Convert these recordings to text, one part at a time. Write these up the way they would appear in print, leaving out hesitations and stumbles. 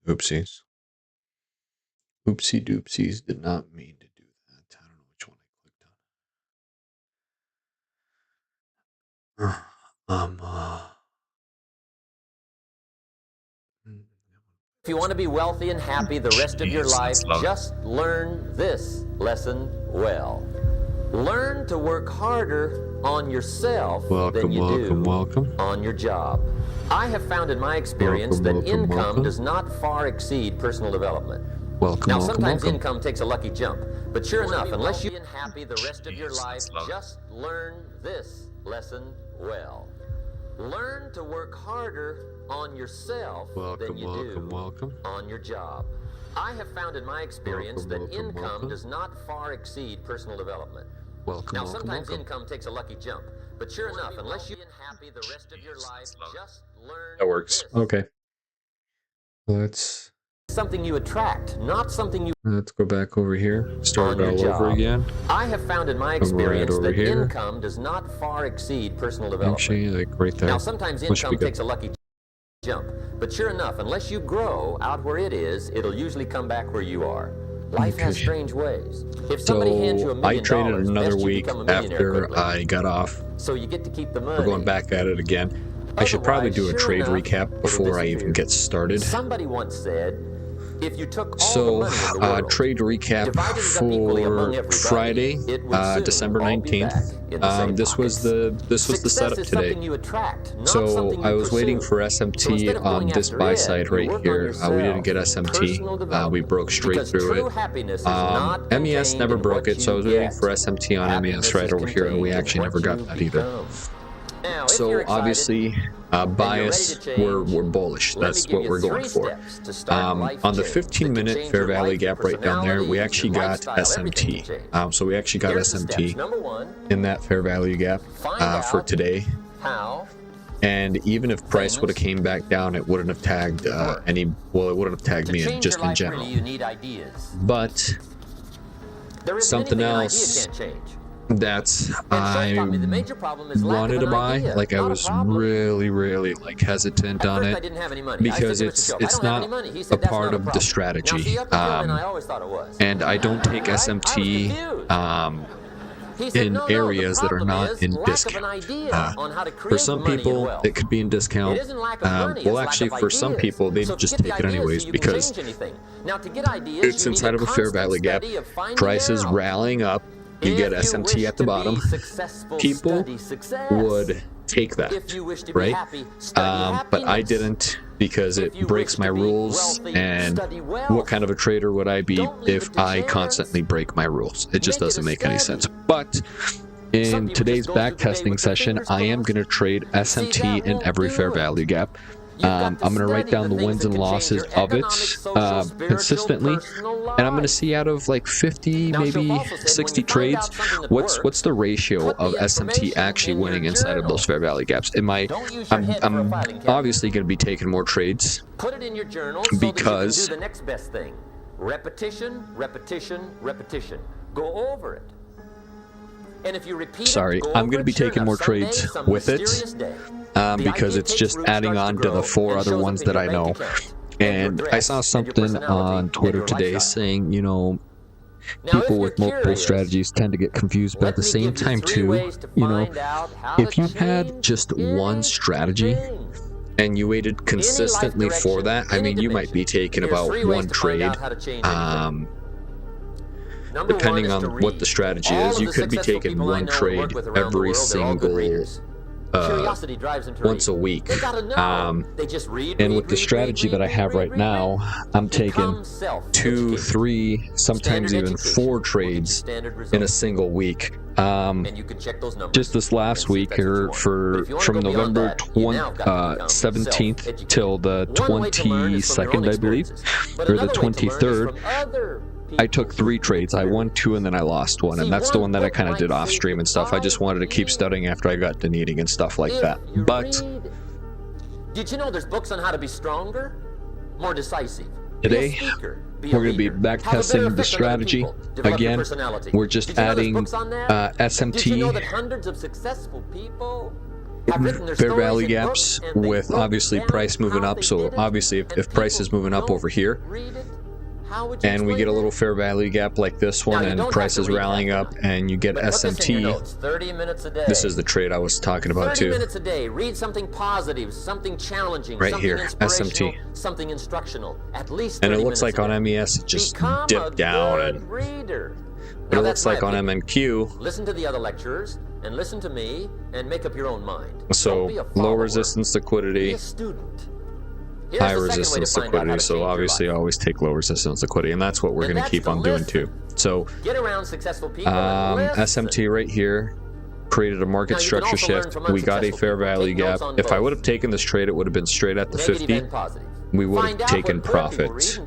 Oopsies. Oopsie doopsies, did not mean to do that. I don't know which one I clicked on. If you want to be wealthy and happy the rest of your life, just learn this lesson well. Learn to work harder on yourself than you do on your job. I have found in my experience that income does not far exceed personal development. Now, sometimes income takes a lucky jump, but sure enough, unless you're happy the rest of your life, just learn this lesson well. Learn to work harder on yourself than you do on your job. I have found in my experience that income does not far exceed personal development. Now, sometimes income takes a lucky jump, but sure enough, unless you're happy the rest of your life, just learn. That works. Okay. Let's something you attract, not something you. Let's go back over here. Start all over again. I have found in my experience that income does not far exceed personal development. Actually, like right there. Now, sometimes income takes a lucky jump, but sure enough, unless you grow out where it is, it'll usually come back where you are. Life has strange ways. If somebody hands you $1 million, I traded another week after I got off. So you get to keep the money. We're going back at it again. I should probably do a trade recap before I even get started. Somebody once said, if you took all the money in the world, trade recap for Friday, December 19th. This was the setup today. So I was waiting for SMT on this buy side right here. We didn't get SMT. We broke straight through it. MES never broke it, so I was waiting for SMT on MES right over here, and we actually never got that either. So obviously, bias, we're bullish. That's what we're going for. On the 15-minute fair value gap right down there, we actually got SMT. So we actually got SMT in that fair value gap for today. And even if price would have came back down, it wouldn't have tagged it wouldn't have tagged me just in general. But something else that I wanted to buy, like I was really like hesitant on it because it's not a part of the strategy, and I don't take SMT in areas that are not in discount. For some people, it could be in discount. Well, actually, for some people, they just take it anyways because it's inside of a fair value gap. Price is rallying up. You get SMT at the bottom. People would take that, right? But I didn't because it breaks my rules. And what kind of a trader would I be if I constantly break my rules? It just doesn't make any sense. But in today's backtesting session, I am going to trade SMT in every fair value gap. I'm going to write down the wins and losses of it consistently, and I'm going to see out of like 50, maybe 60 trades, what's the ratio of SMT actually winning inside of those fair value gaps. I'm obviously going to be taking more trades because the next best thing. Repetition. Go over it. And if you repeat I'm going to be taking more trades with it because it's just adding on to the 4 other ones that I know. And I saw something on Twitter today saying, you know, people with multiple strategies tend to get confused, but at the same time too, you know, if you had just one strategy and you waited consistently for that, I mean, you might be taking about one trade. Depending on what the strategy is, you could be taking one trade every single once a week. And with the strategy that I have right now, I'm taking 2, 3, sometimes even 4 trades in a single week. Just this last week, or from November 17th till the 22nd, I believe, or the 23rd, I took 3 trades. I won 2 and then I lost 1, and that's the one that I kind of did off stream and stuff. I just wanted to keep studying after I got done eating and stuff like that. But did you know there's books on how to be stronger, more decisive? Today we're going to be backtesting the strategy again. We're just adding SMT. Did you know that hundreds of successful people fair value gaps with obviously price moving up. So obviously if price is moving up over here and we get a little fair value gap like this one and price is rallying up and you get SMT, this is the trade I was talking about too. 30 minutes a day, read something positive, something challenging, right something here, inspirational, SMT. something instructional. At least 30 and it looks like on MES it just dipped down, and but it looks like on MNQ, listen to the other lecturers and listen to me and make up your own mind. So low resistance liquidity, be a student. high resistance liquidity, so obviously I always take low resistance liquidity, and that's what we're going to keep on doing too. So get around successful people SMT right here created a market structure shift. We got a fair value gap. If I would have taken this trade, it would have been straight at the 50. We would have taken profit.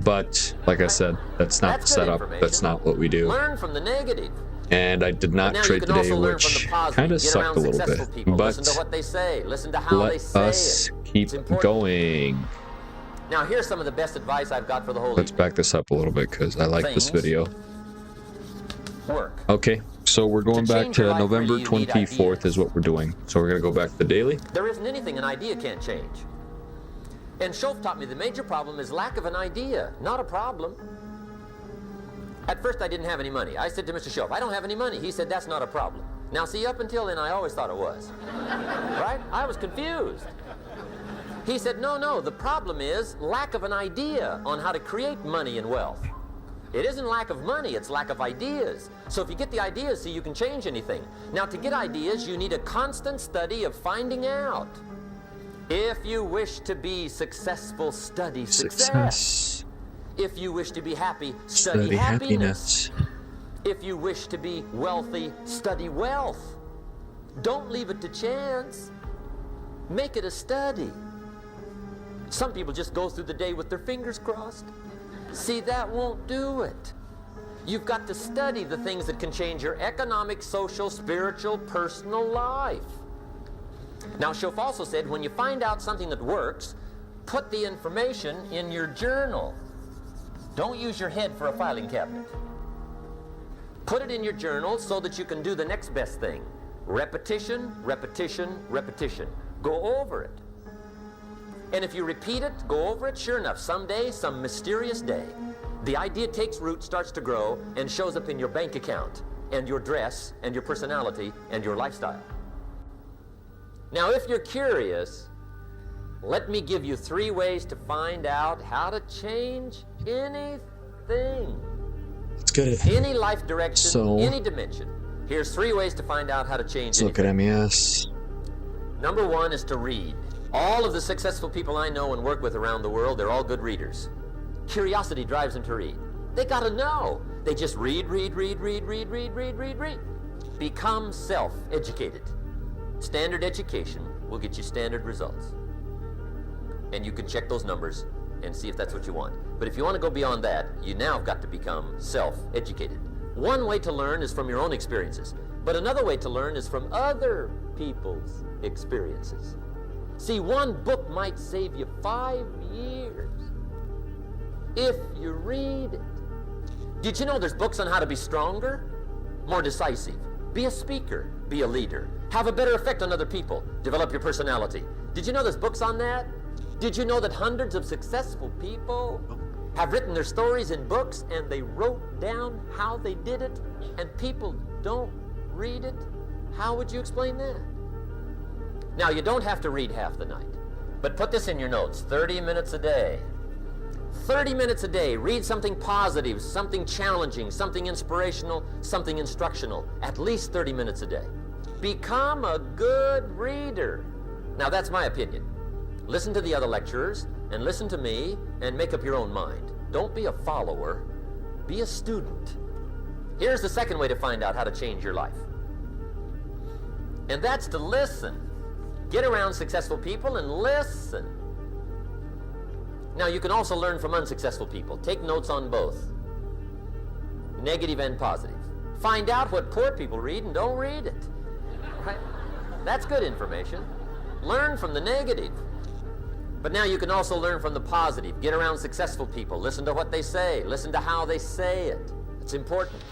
But like I said, that's not the setup. That's not what we do. Learn from the negative. And I did not trade today, which kind of sucked a little bit. But listen to what they say. Listen to how they say let us keep going. Now here's some of the best advice I've got for the whole. Let's back this up a little bit because I like this video. Okay, so we're going back to November 24th is what we're doing. So we're going to go back to the daily. There isn't anything an idea can't change. And Schoaf taught me the major problem is lack of an idea, not a problem. At first I didn't have any money. I said to Mr. Schoaf, I don't have any money. He said, that's not a problem. Now see, up until then I always thought it was. Right? I was confused. He said, no, the problem is lack of an idea on how to create money and wealth. It isn't lack of money, it's lack of ideas. So if you get the ideas, see, you can change anything. Now to get ideas, you need a constant study of finding out. If you wish to be successful, study success. If you wish to be happy, study happiness. If you wish to be wealthy, study wealth. Don't leave it to chance. Make it a study. Some people just go through the day with their fingers crossed. See, that won't do it. You've got to study the things that can change your economic, social, spiritual, personal life. Now, Schoaf also said, when you find out something that works, put the information in your journal. Don't use your head for a filing cabinet. Put it in your journal so that you can do the next best thing. Repetition, repetition, repetition. Go over it. And if you repeat it, go over it, sure enough, someday, some mysterious day, the idea takes root, starts to grow, and shows up in your bank account, and your dress, and your personality, and your lifestyle. Now, if you're curious, let me give you 3 ways to find out how to change anything. Let's get it. Any life direction, any dimension. Here's 3 ways to find out how to change anything. Look at MES. Number 1 is to read. All of the successful people I know and work with around the world, they're all good readers. Curiosity drives them to read. They gotta know. They just read. Become self-educated. Standard education will get you standard results. And you can check those numbers and see if that's what you want. But if you want to go beyond that, you now have got to become self-educated. One way to learn is from your own experiences, but another way to learn is from other people's experiences. See, one book might save you 5 years if you read it. Did you know there's books on how to be stronger, more decisive, be a speaker, be a leader, have a better effect on other people, develop your personality? Did you know there's books on that? Did you know that hundreds of successful people have written their stories in books and they wrote down how they did it, and people don't read it? How would you explain that? Now, you don't have to read half the night, but put this in your notes, 30 minutes a day. 30 minutes a day, read something positive, something challenging, something inspirational, something instructional, at least 30 minutes a day. Become a good reader. Now, that's my opinion. Listen to the other lecturers, and listen to me, and make up your own mind. Don't be a follower, be a student. Here's the second way to find out how to change your life. And that's to listen. Get around successful people and listen. Now, you can also learn from unsuccessful people. Take notes on both, negative and positive. Find out what poor people read and don't read it. Right? That's good information. Learn from the negative. But now you can also learn from the positive. Get around successful people. Listen to what they say. Listen to how they say it. It's important.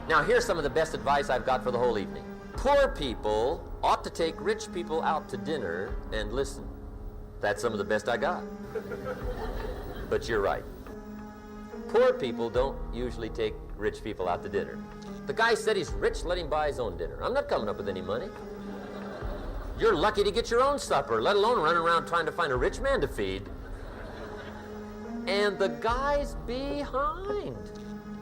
Now, here's some of the best advice I've got for the whole evening. Poor people ought to take rich people out to dinner and listen. That's some of the best I got. But you're right. Poor people don't usually take rich people out to dinner. The guy said he's rich, let him buy his own dinner. I'm not coming up with any money. You're lucky to get your own supper, let alone running around trying to find a rich man to feed. And the guy's behind.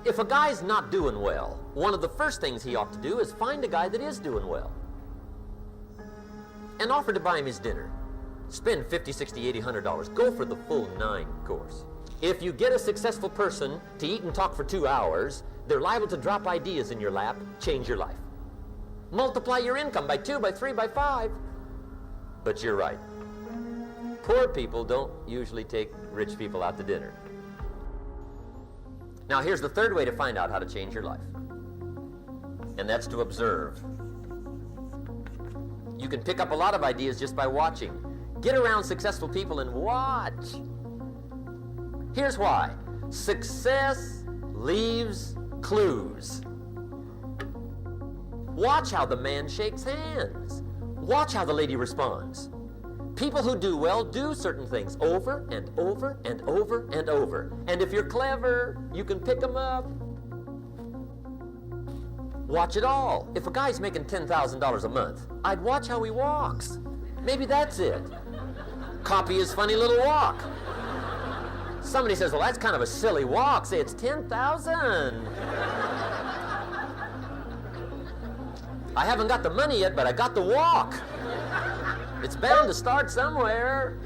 If a guy's not doing well, one of the first things he ought to do is find a guy that is doing well and offer to buy him his dinner. Spend $50, $60, $80, $100. Go for the full 9 course. If you get a successful person to eat and talk for 2 hours, they're liable to drop ideas in your lap, change your life. Multiply your income by 2, by 3, by 5. But you're right. Poor people don't usually take rich people out to dinner. Now here's the third way to find out how to change your life. And that's to observe. You can pick up a lot of ideas just by watching. Get around successful people and watch. Here's why. Success leaves clues. Watch how the man shakes hands. Watch how the lady responds. People who do well do certain things over and over and over and over. And if you're clever, you can pick them up. Watch it all. If a guy's making $10,000 a month, I'd watch how he walks. Maybe that's it. Copy his funny little walk. Somebody says, well, that's kind of a silly walk. Say, it's 10,000. I haven't got the money yet, but I got the walk. It's bound to start somewhere.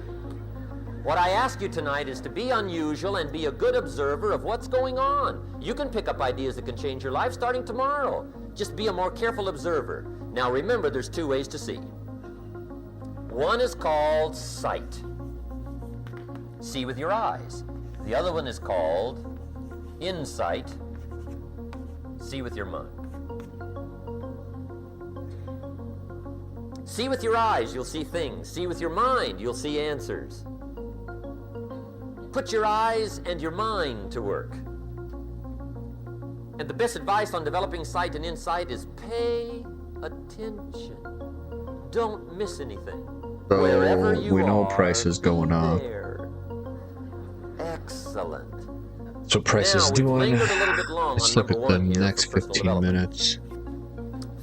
What I ask you tonight is to be unusual and be a good observer of what's going on. You can pick up ideas that can change your life starting tomorrow. Just be a more careful observer. Now remember, there's 2 ways to see. One is called sight. See with your eyes. The other one is called insight. See with your mind. See with your eyes, you'll see things. See with your mind, you'll see answers. Put your eyes and your mind to work. And the best advice on developing sight and insight is pay attention. Don't miss anything. So Wherever you we know are, price is going up. there. Excellent. So price Now, is we've doing. lingered a little bit long Let's on look at number the 1 here next for personal 15 development. minutes.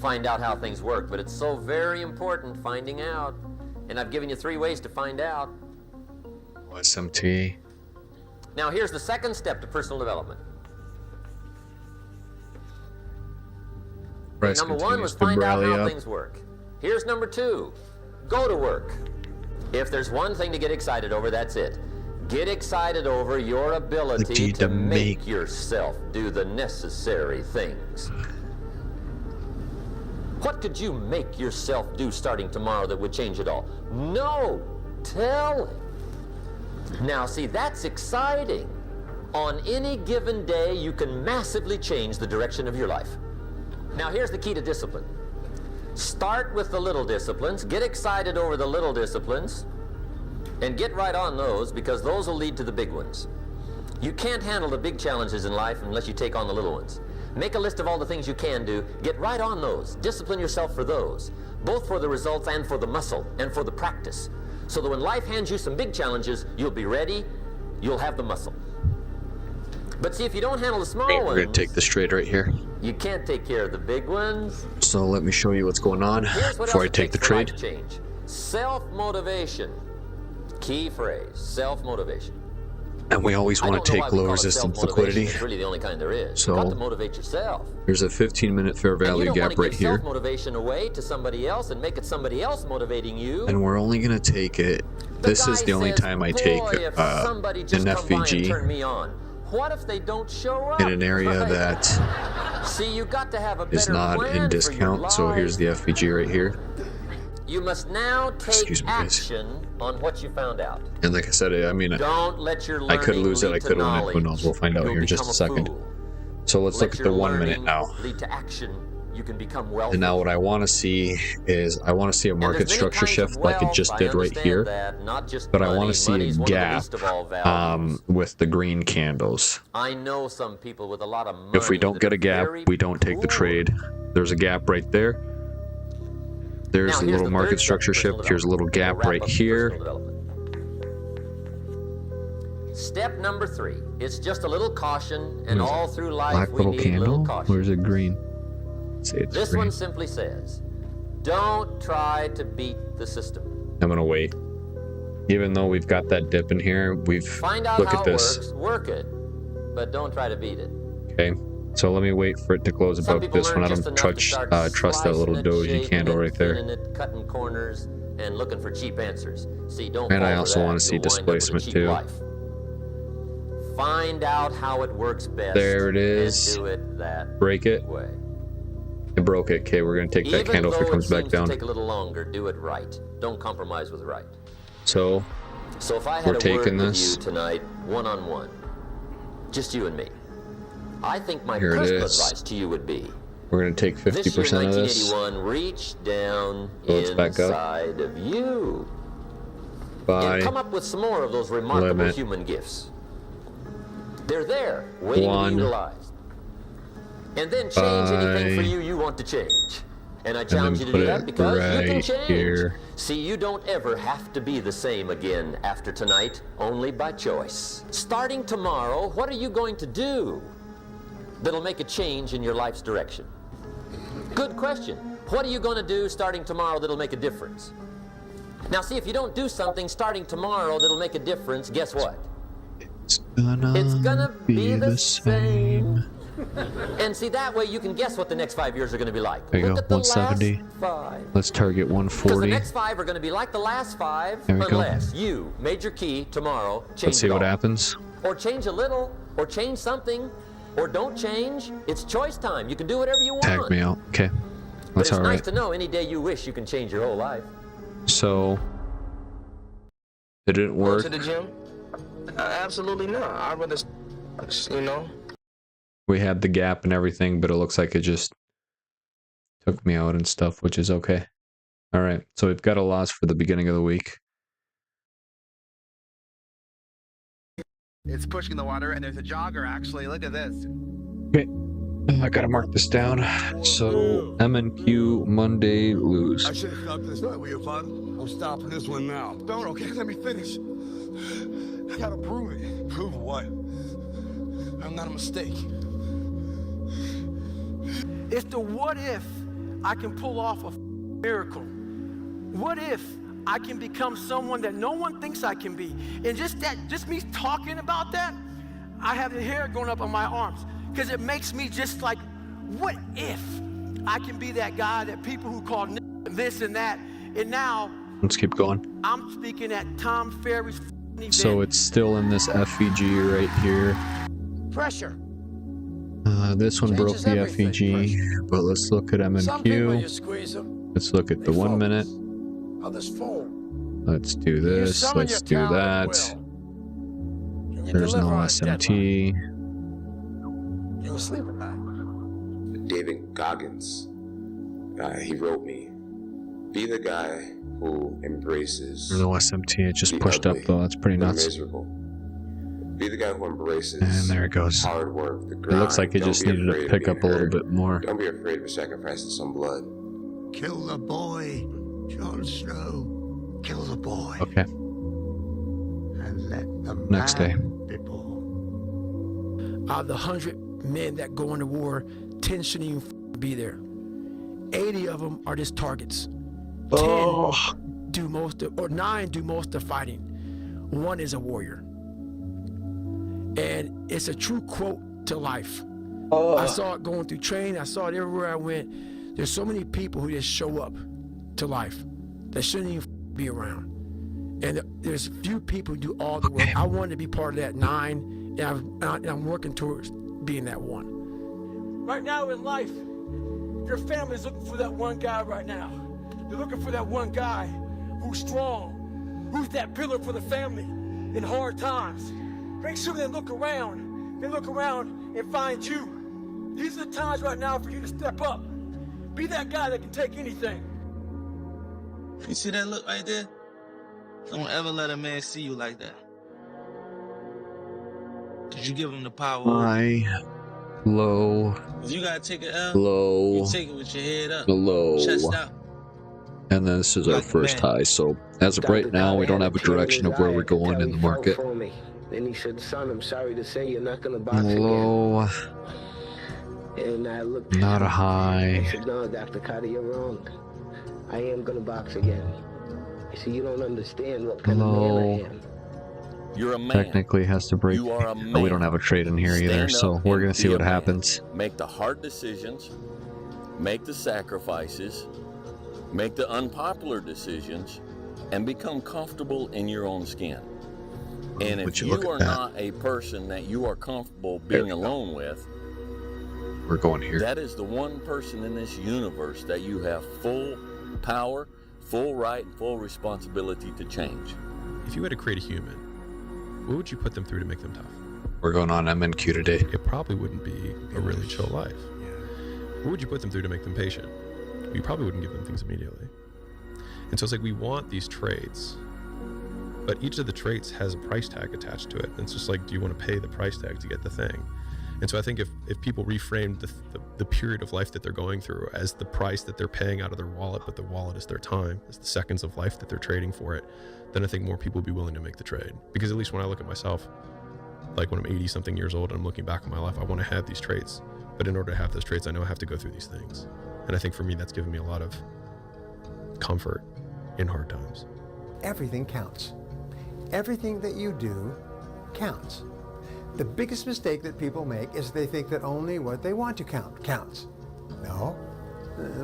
Find out how things work, but it's so very important finding out. And I've given you 3 ways to find out. SMT. Now here's the second step to personal development. Price Number 1 was continues to find out rally how up. things work. Here's number 2. Go to work. If there's one thing to get excited over, that's it. Get excited over your ability to make yourself do the necessary things. What could you make yourself do starting tomorrow that would change it all? No, tell him. Now see, that's exciting. On any given day, you can massively change the direction of your life. Now here's the key to discipline. Start with the little disciplines, get excited over the little disciplines, and get right on those, because those will lead to the big ones. You can't handle the big challenges in life unless you take on the little ones. Make a list of all the things you can do, get right on those, discipline yourself for those, both for the results and for the muscle and for the practice, so that when life hands you some big challenges, you'll be ready, you'll have the muscle. But see, if you don't handle the small ones, We're going to take this trade right here. you can't take care of the big ones. So let me show you what's going on before I take the trade. Change. Self-motivation. Key phrase, self-motivation. And we always want to take low resistance liquidity. It's really the only kind there is. So You've got to motivate yourself. There's a 15-minute fair value gap right here. Self-motivation away to somebody else and make it somebody else motivating you. And we're only going to take it. This is the only time I take an FVG What if they don't show up? in an area that See, you got to have a is better not plan in for discount. your So life. here's the FVG right here. You must now take Excuse me, guys. action on what you found out. And like I said, I mean, Don't let your I could learning lose it, lead I to could win it. Who knowledge. knows? We'll find out You'll here in just become a second. fool. So let's Let look at your the 1 minute learning now. lead to action. You can become wealthy. And now what I want to see is I want to see a market structure shift like it just did right here. But I want to see a gap with the green candles. I know some people with a lot of money. If we don't get a gap, we don't take the trade. There's a gap right there. There's Now, a here's little the market third step structure to shift. personal Here's a little development. gap We'll wrap right up here. personal development. Step number 3. It's just a little caution, and all through life Black we little need a little candle. caution. Or is it green? Let's say it's This green. one simply says, don't try to beat the system. I'm gonna wait. Even though we've got that dip in here, Find out look how at it this. works, work it, but don't try to beat it. Okay, so let me wait for it to close Some above people this learn one. I just don't enough to start trust that little slicing it, doji shaping candle it, right there. thinning it, cutting corners, and looking for cheap answers. See, don't And fall I for also that. want to see You'll wind up with a displacement cheap too. life. Find out how it works best. There it is. And do it that Break it. way. I broke it. Okay, we're gonna take that candle if it comes back down. Even though it seems to take a little longer, do it right. Don't compromise with right. So if I we're had a taking word with this. you tonight, one-on-one, just you and me, I think my Here it personal is. advice to you would be, we're gonna take 50% this year, of this. 1981, reach down Loads back up. inside of you By and come up with some more of those remarkable limit. human gifts. They're there, waiting to One. be utilized. And then change anything for you want to change. And I challenge you to put do it that because you can right change. here. See, you don't ever have to be the same again after tonight, only by choice. Starting tomorrow, what are you going to do that'll make a change in your life's direction? Good question. What are you going to do starting tomorrow that'll make a difference? Now, see, if you don't do something starting tomorrow that'll make a difference, guess what? It's gonna be the same. And see, that way you can guess what the next 5 years are going to be like. There you Look go, at the 170. last 5. Let's target Because the 140. next 5 are going to be like the last 5, There we go. unless you, major key, tomorrow, change Let's see it what all. happens. Or change a little, or change something, or don't change. It's choice time. You can do whatever you want. Tag me out. Okay, But that's it's all nice right. to know any day you wish you can change your whole life. So it didn't Go work. to the gym? Absolutely not. I'd rather, you know. We had the gap and everything, but it looks like it just took me out and stuff, which is okay. All right, so we've got a loss for the beginning of the week. It's pushing the water, and there's a jogger actually. Look at this. Okay, I gotta mark this down. So M&Q Monday lose. I should have stopped this night with your father. I'm stopping this one now. Don't, okay? Let me finish. I gotta prove it. Prove what? I'm not a mistake. It's the what if I can pull off a miracle. What if I can become someone that no one thinks I can be? And just me talking about that, I have the hair going up on my arms because it makes me just like, what if I can be that guy that people who call this and that, and now Let's keep going. I'm speaking at Tom Ferry's event. So it's still in this FEG right here. Pressure. This one broke Changes the everything, FEG, but let's look at Some people, you M&Q. squeeze them, Let's look at they the 1 focus. minute. Others fold. Let's do You this. summon Let's your do talent that. well. Can you There's deliver no on a SMT. deadline? Can you sleep at night? David Goggins, he wrote me, be the guy who embraces No SMT. It just the pushed up ugly, though. That's pretty the nuts. miserable. Be the guy who embraces And there it goes. hard work, the It grind. looks like it Don't just be needed afraid to of pick being up a little hurt. bit more. Don't be afraid of sacrificing some blood. Kill the boy, Jon Snow. Kill the boy. Okay. And let the Next day. man be born. Out of the 100 men that go into war, 10 shouldn't even be there. 80 of them are just targets. 10 do most of, or 9 do most of the fighting. 1 is a warrior. And it's a true quote to life. I saw it going through training. I saw it everywhere I went. There's so many people who just show up to life that shouldn't even be around. And there's few people who do all the work. I wanted to be part of that 9, and I'm working towards being that 1. Right now in life, your family's looking for that one guy right now. They're looking for that one guy who's strong, who's that pillar for the family in hard times. Make sure they look around and find you. These are the times right now for you to step up. Be that guy that can take anything. You see that look right there? Don't ever let a man see you like that. Cause you give him the power. High, low, If you gotta take it out, low, you take it with your head up, low. chest out. And then this is our first high. So as of right now, we don't have a direction of where we're going in the market. Then he said, son, I'm sorry to say you're not going to box low, again. And I looked not a high. I said, no, Dr. Carter, you're wrong. I am going to box again. I said, you don't understand what kind of man I am. You're a man. Technically has to break. You are a man. We don't have a trade in here either, so we're going to see what happens. Make the hard decisions, make the sacrifices, make the unpopular decisions, and become comfortable in your own skin. And if you are not a person that you are comfortable being alone with, we're going here. That is the one person in this universe that you have full power, full right, and full responsibility to change. If you had to create a human, what would you put them through to make them tough? We're going on MNQ today. It probably wouldn't be a really chill life. What would you put them through to make them patient? You probably wouldn't give them things immediately. And so it's like we want these traits, but each of the traits has a price tag attached to it. And it's just like, do you want to pay the price tag to get the thing? And so I think if people reframed the period of life that they're going through as the price that they're paying out of their wallet, but the wallet is their time, is the seconds of life that they're trading for it, then I think more people would be willing to make the trade. Because at least when I look at myself, like when I'm 80 something years old and I'm looking back on my life, I want to have these traits. But in order to have those traits, I know I have to go through these things. And I think for me, that's given me a lot of comfort in hard times. Everything counts. Everything that you do counts. The biggest mistake that people make is they think that only what they want to count counts. No.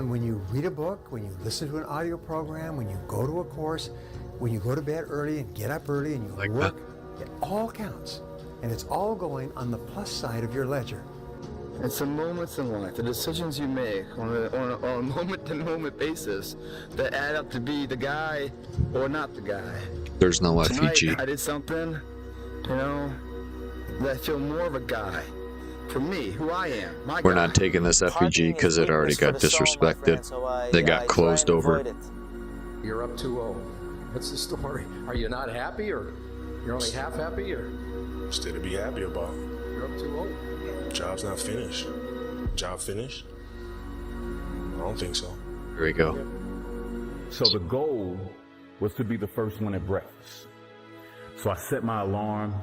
When you read a book, when you listen to an audio program, when you go to a course, when you go to bed early and get up early and you work, it all counts. And it's all going on the plus side of your ledger. It's the moments in life, the decisions you make on a moment-to-moment basis that add up to be the guy or not the guy. There's no Tonight, FEG. I did something, that I feel more of a guy. For me, who I am, my We're guy. not taking this FEG because it already got disrespected. They got closed over. You're up 2-0. What's the story? Are you not happy, or you're only half happy, or? Still to be happy about. You're up 2-0. Job's not finished. Job finished? I don't think so. Here we go. So the goal was to be the first one at breakfast. So I set my alarm.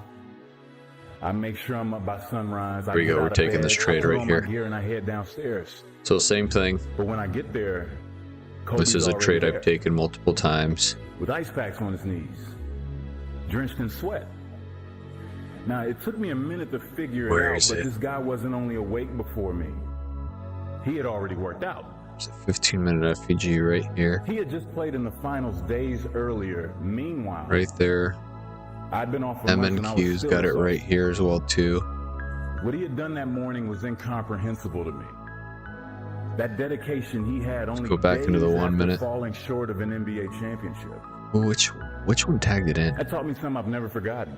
I make sure I'm up by sunrise. Here we go. We're taking this trade right here. And I head downstairs. So same thing. But when I get there, this is a trade I've taken multiple times. With ice packs on his knees, drenched in sweat. Now, it took me a minute to figure it out, but this guy wasn't only awake before me. He had already worked out. There's a 15-minute FEG right here. He had just played in the finals days earlier. Meanwhile, right there. I'd been off for MNQ's got it right here as well, too. What he had done that morning was incomprehensible to me. That dedication he had only go back into the 1 minute. Falling short of an NBA championship. Which one tagged it in? That taught me something I've never forgotten.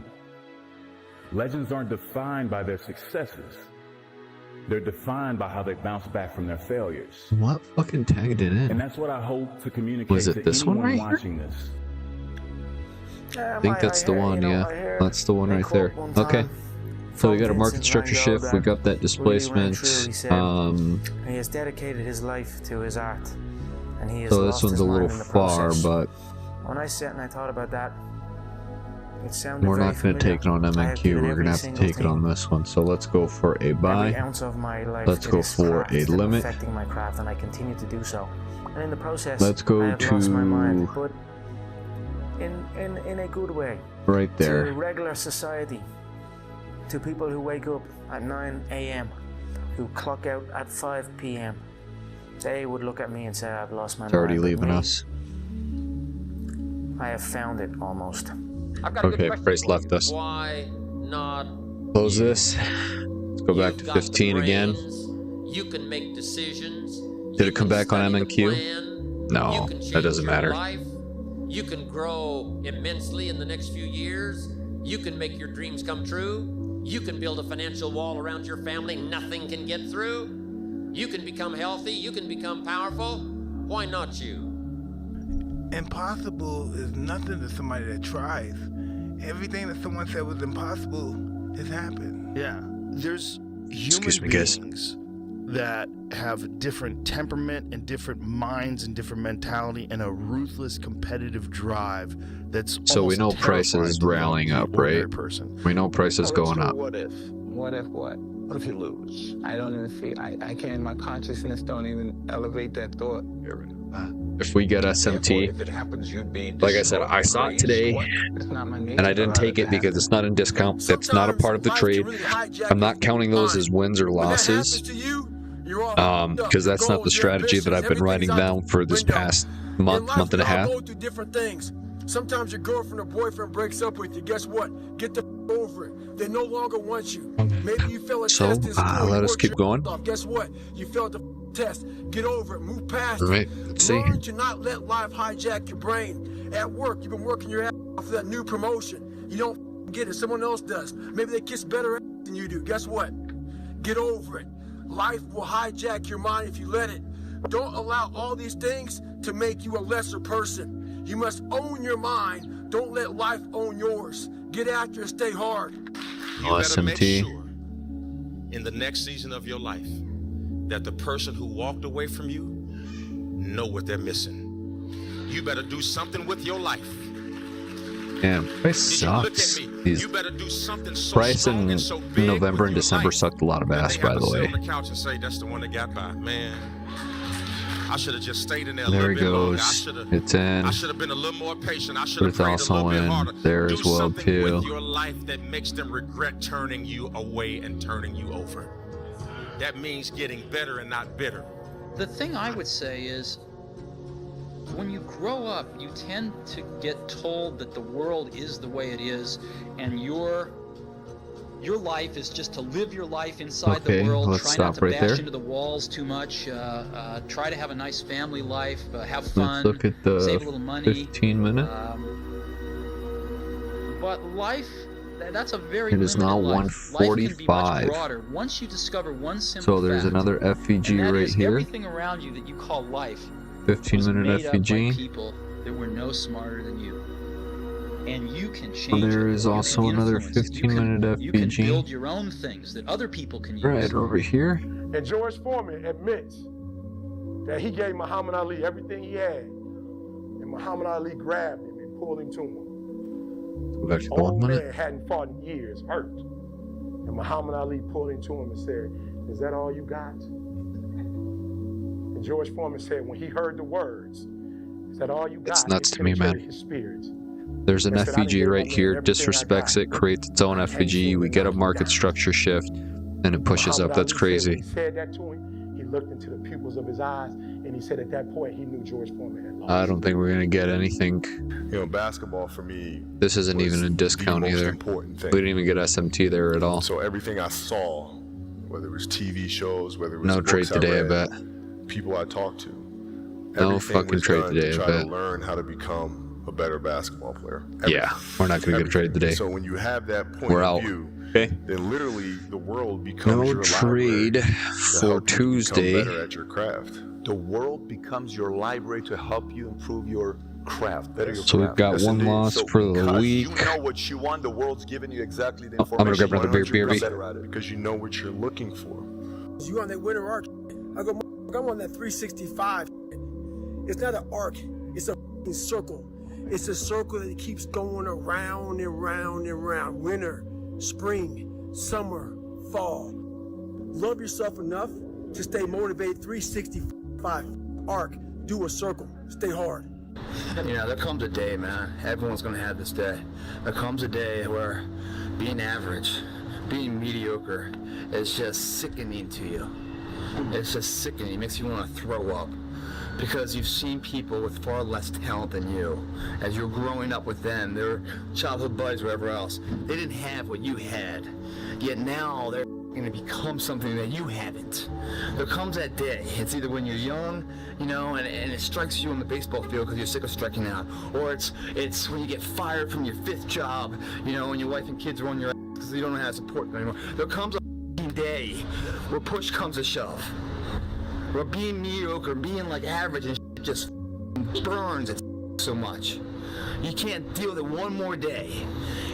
Legends aren't defined by their successes. They're defined by how they bounce back from their failures. What fucking tagged it in? And that's what I hope to communicate Was it to this one anyone right watching here? this. I think that's the one, yeah. That's the one right there. Okay. So we got a market structure shift. We got that displacement. He has dedicated his life to his art, and he has so this one's a little far, but when I sat and I thought about that, it sounded we're very not going to take it on MNQ. We're going to have to take it on this one. So let's go for a buy. Every ounce of my life Let's go for a limit. Affecting my craft, and I continue to do so. And in the process, let's go I have lost my mind, but in a good way. Right there. To regular society, to people who wake up at 9 a.m., who clock out at 5 p.m., they would look at me and say, I've lost my mind. It's already leaving us. I have found it almost. Okay, price left us. Why not close this? Let's go back to 15 again. You can make decisions. Did it come back on MNQ? No, that doesn't matter. You can grow immensely in the next few years. You can make your dreams come true. You can build a financial wall around your family nothing can get through. You can become healthy. You can become powerful. Why not you? Impossible is nothing to somebody that tries. Everything that someone said was impossible has happened. Yeah, there's human Excuse me, guys. beings that have different temperament and different minds and different mentality and a ruthless competitive drive that's so we know price is rallying up, right? We know price is going up. What if? What if what? What if you lose? I don't even feel, I can't, my consciousness don't even elevate that thought. If we get SMT, If it happens, you'd be like I said, I saw it today, and I didn't take it because it's not in discount. It's not a part of the trade. I'm not counting those as wins or losses, because that's not the strategy that I've been writing down for this past month and a half. Sometimes your girlfriend or boyfriend breaks up with you. Guess what? Get the over it. They no longer want you. Maybe you fail a test in school. Let us keep going. Guess what? You failed the test. Get over it. Move past it. Right. Let's see. Learn to not let life hijack your brain. At work, you've been working your ass off for that new promotion. You don't get it. Someone else does. Maybe they kiss better than you do. Guess what? Get over it. Life will hijack your mind if you let it. Don't allow all these things to make you a lesser person. You must own your mind. Don't let life own yours. Get after it. Stay hard. You better make sure in the next season of your life that the person who walked away from you know what they're missing. You better do something with your life. Damn, price sucks. These price in November and December sucked a lot of ass, by the way. On the couch and say, that's the one that got by. Man, I should have just stayed in there. There it goes. It's in. I should have been a little more patient. I should But have it's prayed a also little bit in harder. there Do as well something too. with your life that makes them regret turning you away and turning you over. That means getting better and not bitter. The thing I would say is, when you grow up, you tend to get told that the world is the way it is, and your life is just to live your life inside the world. Let's try not stop to right bash there. into the walls too much. Try to have a nice family life. Have fun. Let's look at the save a little money. 15 minute. But life, that's a very It is now limited life. Life can be much 1:45. broader. Once you discover one simple So there's fact, another FVG and that right is here. everything around you that you call life 15-minute made up by FVG. people that were no smarter than you. And you can change Well, there it. is You also can another influence it. 15-minute You can FVG. build your own things that other people can use. Right over here. And George Foreman admits that he gave Muhammad Ali everything he had. And Muhammad Ali grabbed him and pulled him to him. Go back to the Old 1 man minute. hadn't fought in years, hurt. And Muhammad Ali pulled him to him and said, "Is that all you got?" And George Foreman said, when he heard the words, "Is that all you got?" It's nuts it to me, man. penetrated his spirit. There's an He said, "I done FVG gave right my man here, everything I disrespects got." it, creates its own FVG, we get a market structure shift, and it pushes up. Muhammad That's Ali said crazy. when he said that to him, he looked into the pupils of his eyes, and he said at that point he knew George Foreman had lost. I don't think we're gonna get anything. You know, basketball for me. This isn't even a discount the most either. important thing. We didn't even get SMT there at all. So everything I saw, whether it was TV shows, whether it was No books trade today, I read, bet. people I talked to, No everything fucking was trade done today, to I try bet. to learn how to become a better basketball player. Yeah, we're not gonna get a trade today. So when you have that point We're of out. view, Okay. then literally the world becomes No your trade library to for help you Tuesday. become better at your craft. The world becomes your library to help you improve your craft, better your So we've craft. got one loss So for the because week. You know what you want, the world's giving you exactly the I'm gonna information. grab another beer, 100% BRB. at it. Because you know what you're looking for. You on that winter arc? I go, I'm on that 365. It's not an arc. It's a circle. It's a circle that keeps going around and round and round. Winter, spring, summer, fall. Love yourself enough to stay motivated. 365 arc. Do a circle. Stay hard. You know, there comes a day, man. Everyone's gonna have this day. There comes a day where being average, being mediocre is just sickening to you. It's just sickening. It makes you want to throw up. Because you've seen people with far less talent than you. As you're growing up with them, their childhood buddies, whatever else, they didn't have what you had. Yet now they're going to become something that you haven't. There comes that day. It's either when you're young, you know, and it strikes you on the baseball field because you're sick of striking out, or it's when you get fired from your 5th job, you know, and your wife and kids are on your ass because you don't know how to support them anymore. There comes a day where push comes to shove. Where being mediocre, being like average and just burns it so much. You can't deal with it one more day.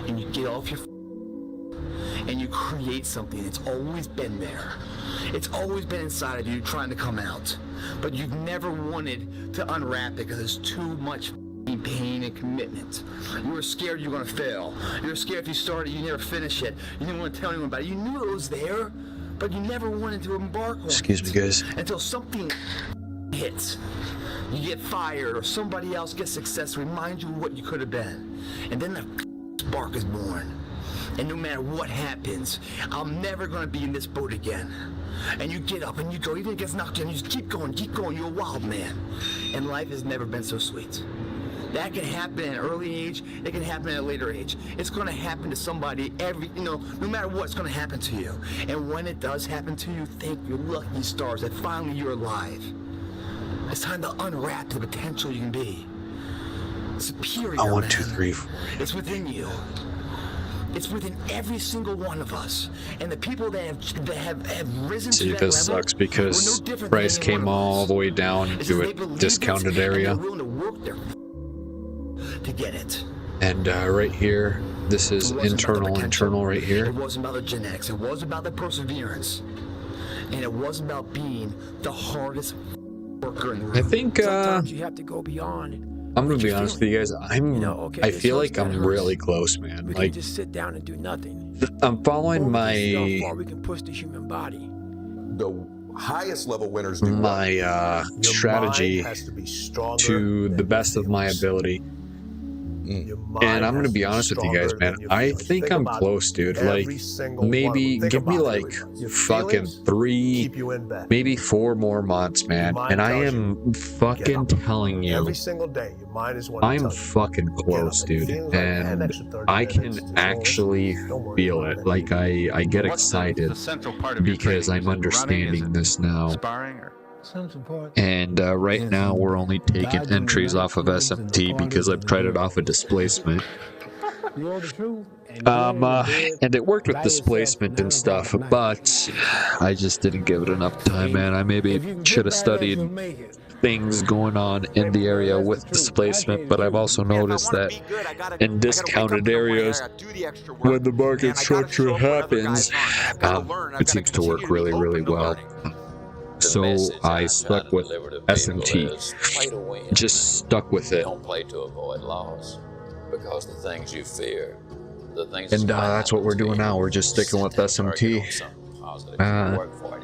And you get off your and you create something. It's always been there. It's always been inside of you trying to come out. But you've never wanted to unwrap it because there's too much pain and commitment. You were scared you were going to fail. You were scared if you started, you never finish it. You didn't want to tell anyone about it. You knew it was there, but you never wanted to embark on it. Excuse me, guys. Until something hits. You get fired or somebody else gets success, remind you of what you could have been. And then the spark is born. And no matter what happens, I'm never going to be in this boat again. And you get up and you go, even if it gets knocked down, you just keep going, you're a wild man. And life has never been so sweet. That can happen at an early age, it can happen at a later age. It's going to happen to somebody no matter what, it's going to happen to you. And when it does happen to you, thank your lucky stars that finally you're alive. It's time to unwrap the potential you can be. Superior, 1, 2, 3, 4. It's within you. It's within every single one of us. And the people that have risen to that level. This sucks because price came all the way down into a discounted area. To get it. And right here, this is internal right here. It wasn't about the genetics. It was about the perseverance. And it was about being the hardest worker in the room. I think sometimes you have to go beyond. I'm gonna be honest with you guys. I feel like I'm really close, man. We like can just sit down and do nothing. I'm following my we can push the human body. The highest level winners do my strategy to the best of my ability. And I'm gonna be honest with you guys, man. I think I'm close, dude. Like, maybe give me like fucking 3, maybe 4 more months, man. And I am fucking telling you, I'm fucking close, dude. And I can actually feel it. Like, I get excited because I'm understanding this now. And right now we're only taking entries off of SMT because I've tried it off of displacement. And it worked with displacement and stuff, but I just didn't give it enough time, man. I maybe should have studied things going on in the area with displacement, but I've also noticed that in discounted areas, when the market structure happens, it seems to work really, really well. So I stuck with SMT. Just stuck with it. Don't play to avoid loss, because the things you fear, the things. And that's what we're doing now. We're just sticking with SMT.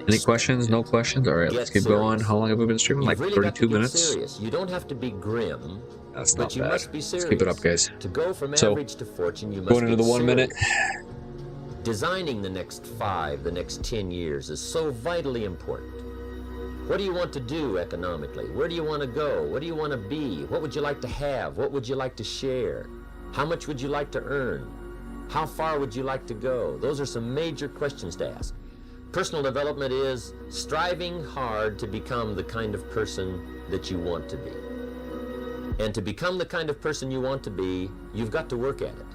Any questions? No questions? All right, let's keep going. How long have we been streaming? Like 32 minutes. You don't have to be grim. That's not but you bad. must be serious. Let's keep it up, guys. To go from So, average to fortune, you must going into the 1 minute. Designing the next 5, the next 10 years is so vitally important. What do you want to do economically? Where do you want to go? What do you want to be? What would you like to have? What would you like to share? How much would you like to earn? How far would you like to go? Those are some major questions to ask. Personal development is striving hard to become the kind of person that you want to be. And to become the kind of person you want to be, you've got to work at it.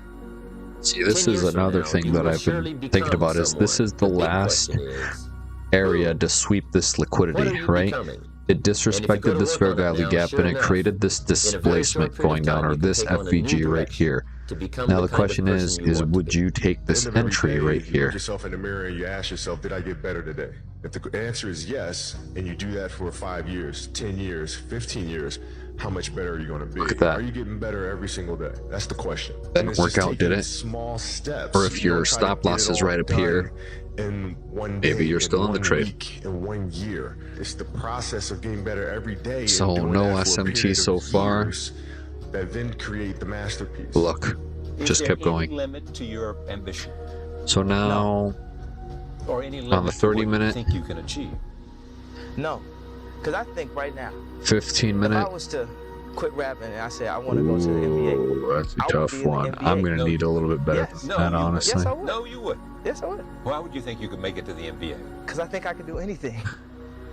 See, this is another thing that I've been thinking about is this is the last area to sweep this liquidity, right? It disrespected this fair value gap and it created this displacement going down, or this FVG right here. Now the question is would you take this entry right You here? look yourself in the mirror and you ask yourself, did I get better today? If the answer is yes, and you do that for 5 years, 10 years, 15 years, how much better are you going to be? Look at that. Are you getting better every single day? That's the question. Didn't work out, did it? Small steps. Or if your stop loss is right up here, in one day, maybe you're still in the trade. Week, in 1 year. It's the process of getting better every day. So and doing no that for a SMT period so of far. years that then create the masterpiece. Look, just kept going. Limit to your ambition? So now Or any on the 30 minute, think you can achieve? No, because I think right now, 15 if minute. I was to quit rapping and I said I want to go to the NBA, Ooh, that's a I would tough be in the one. NBA. I'm gonna need a little bit better Yes. than that, honestly. Yes, I would. No, you would. Yes, I would. Why would you think you could make it to the NBA? Because I think I could do anything.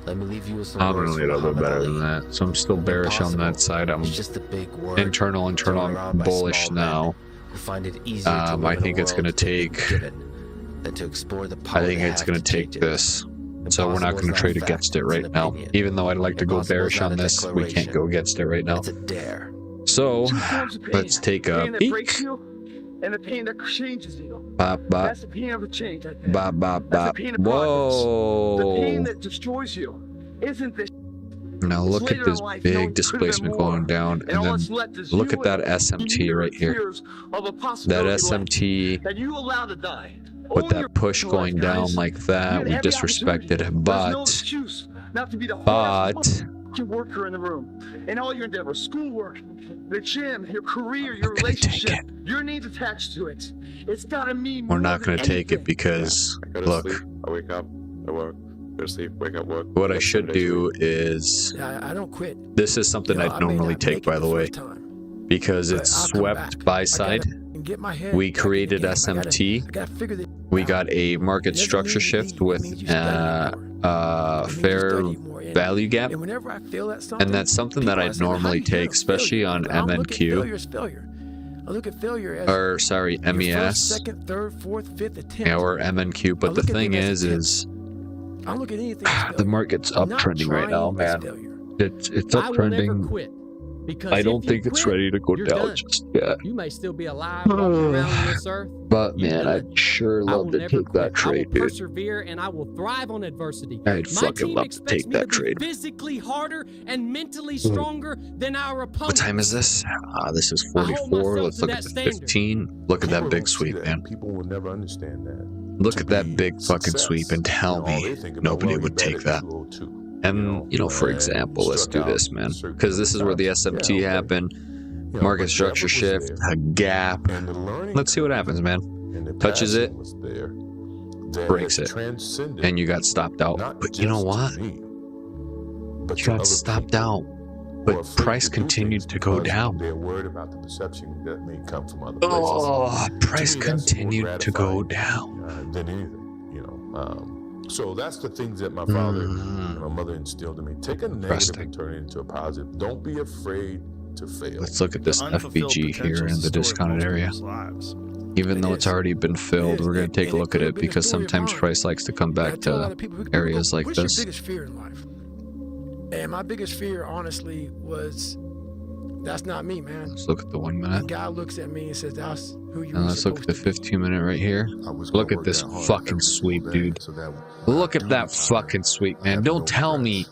Let me leave you with some I'm words gonna need a from little bit better Muhammad than Ali. that. So I'm still bearish on that side. I'm It's just a big word. internal. I'm bullish now. You find it easier to live I in a think it's world gonna take. than to explore the power I think they it's have gonna to take change it. this. So we're not Impossible gonna is trade not a fact, against it it's an right now. opinion. Even though I'd like to go Impossible bearish is not on a this, we can't go against it right now. It's a dare. So let's take a peek And the pain that changes you. Bop, bop. That's the pain of a change. Bop, bop, That's bop. the pain of progress. The pain Whoa. that destroys you isn't this. Now It's look at later this in life, you know, big it could've been displacement more. going down, And all and that's then left is look you at that and SMT right here. fears of a That possibility left SMT that you allowed to die. with Own that your push life, going down guys. like You that, had we every disrespected opportunity. him. There's no But excuse not to be the hardest worker in the room. In all your endeavors, schoolwork, the gym, your career, your relationship, your needs attached to it. It's gotta mean we're more not than going to take it anything. because, I go to look, sleep, I wake up, I work, go to sleep, wake up, work. what I should do is, I don't quit. this is something You know, I'd I may normally not take, make it by the way, because but it's I'll come swept back. buy I side. gotta get my head We back in the created game. I SMT. gotta figure this We got a market structure shift with fair value gap, And whenever I feel that something, and that's something that people I'd are saying, "How do normally you handle take, especially failure?" on But I don't look at failure MNQ, as failure. I look at failure as or sorry, your first, MES, second, third, fourth, fifth attempt. yeah, or MNQ. I But the look at thing them as is I don't look at anything as the failure. market's I'm not uptrending right now, trying as man. failure. It's I will never uptrending. quit. Because I if don't you think it's quit, ready to go you're down done. just yet. You may still be alive walking around this earth. But You're man, done. I'd sure I love will to never take quit. that trade, I will dude. persevere and I will thrive on adversity. I'd My fucking team love to expects take me to that be trade. physically harder and mentally stronger than our opponents. What time is this? This is I hold 44. myself Let's to look that at the standard. 15. Look at that People big don't see sweep, that. man. People will never understand that. Look at that big fucking sweep and tell all they me think about, nobody well, would you take bet that. at 202. And, you know, for example, let's do this, man. Because this is where the SMT happened. Market structure shift, a gap. Let's see what happens, man. Touches it, breaks it, and you got stopped out. But you know what? You got stopped out. But price continued to go down. They're worried about the perception that may come from other places. Oh, price To me, that's more continued to go gratifying, down. than anything, you know. So that's the things that my father and my mother instilled in me. Take a negative and turn it into a positive. Don't be afraid to fail. Let's look at this FBG here in the discounted area. Even though it's already been filled, we're going to take a look at it because sometimes price likes to come back to areas like What's this. your biggest fear in life? And my biggest fear, honestly, was that's not me, man. Let's look at the 1 The minute. guy looks at me and says, "That's who you And were let's look supposed at the 15 minute right here. Look at this fucking sweep, dude. Look at that fucking sweep, man. Don't tell me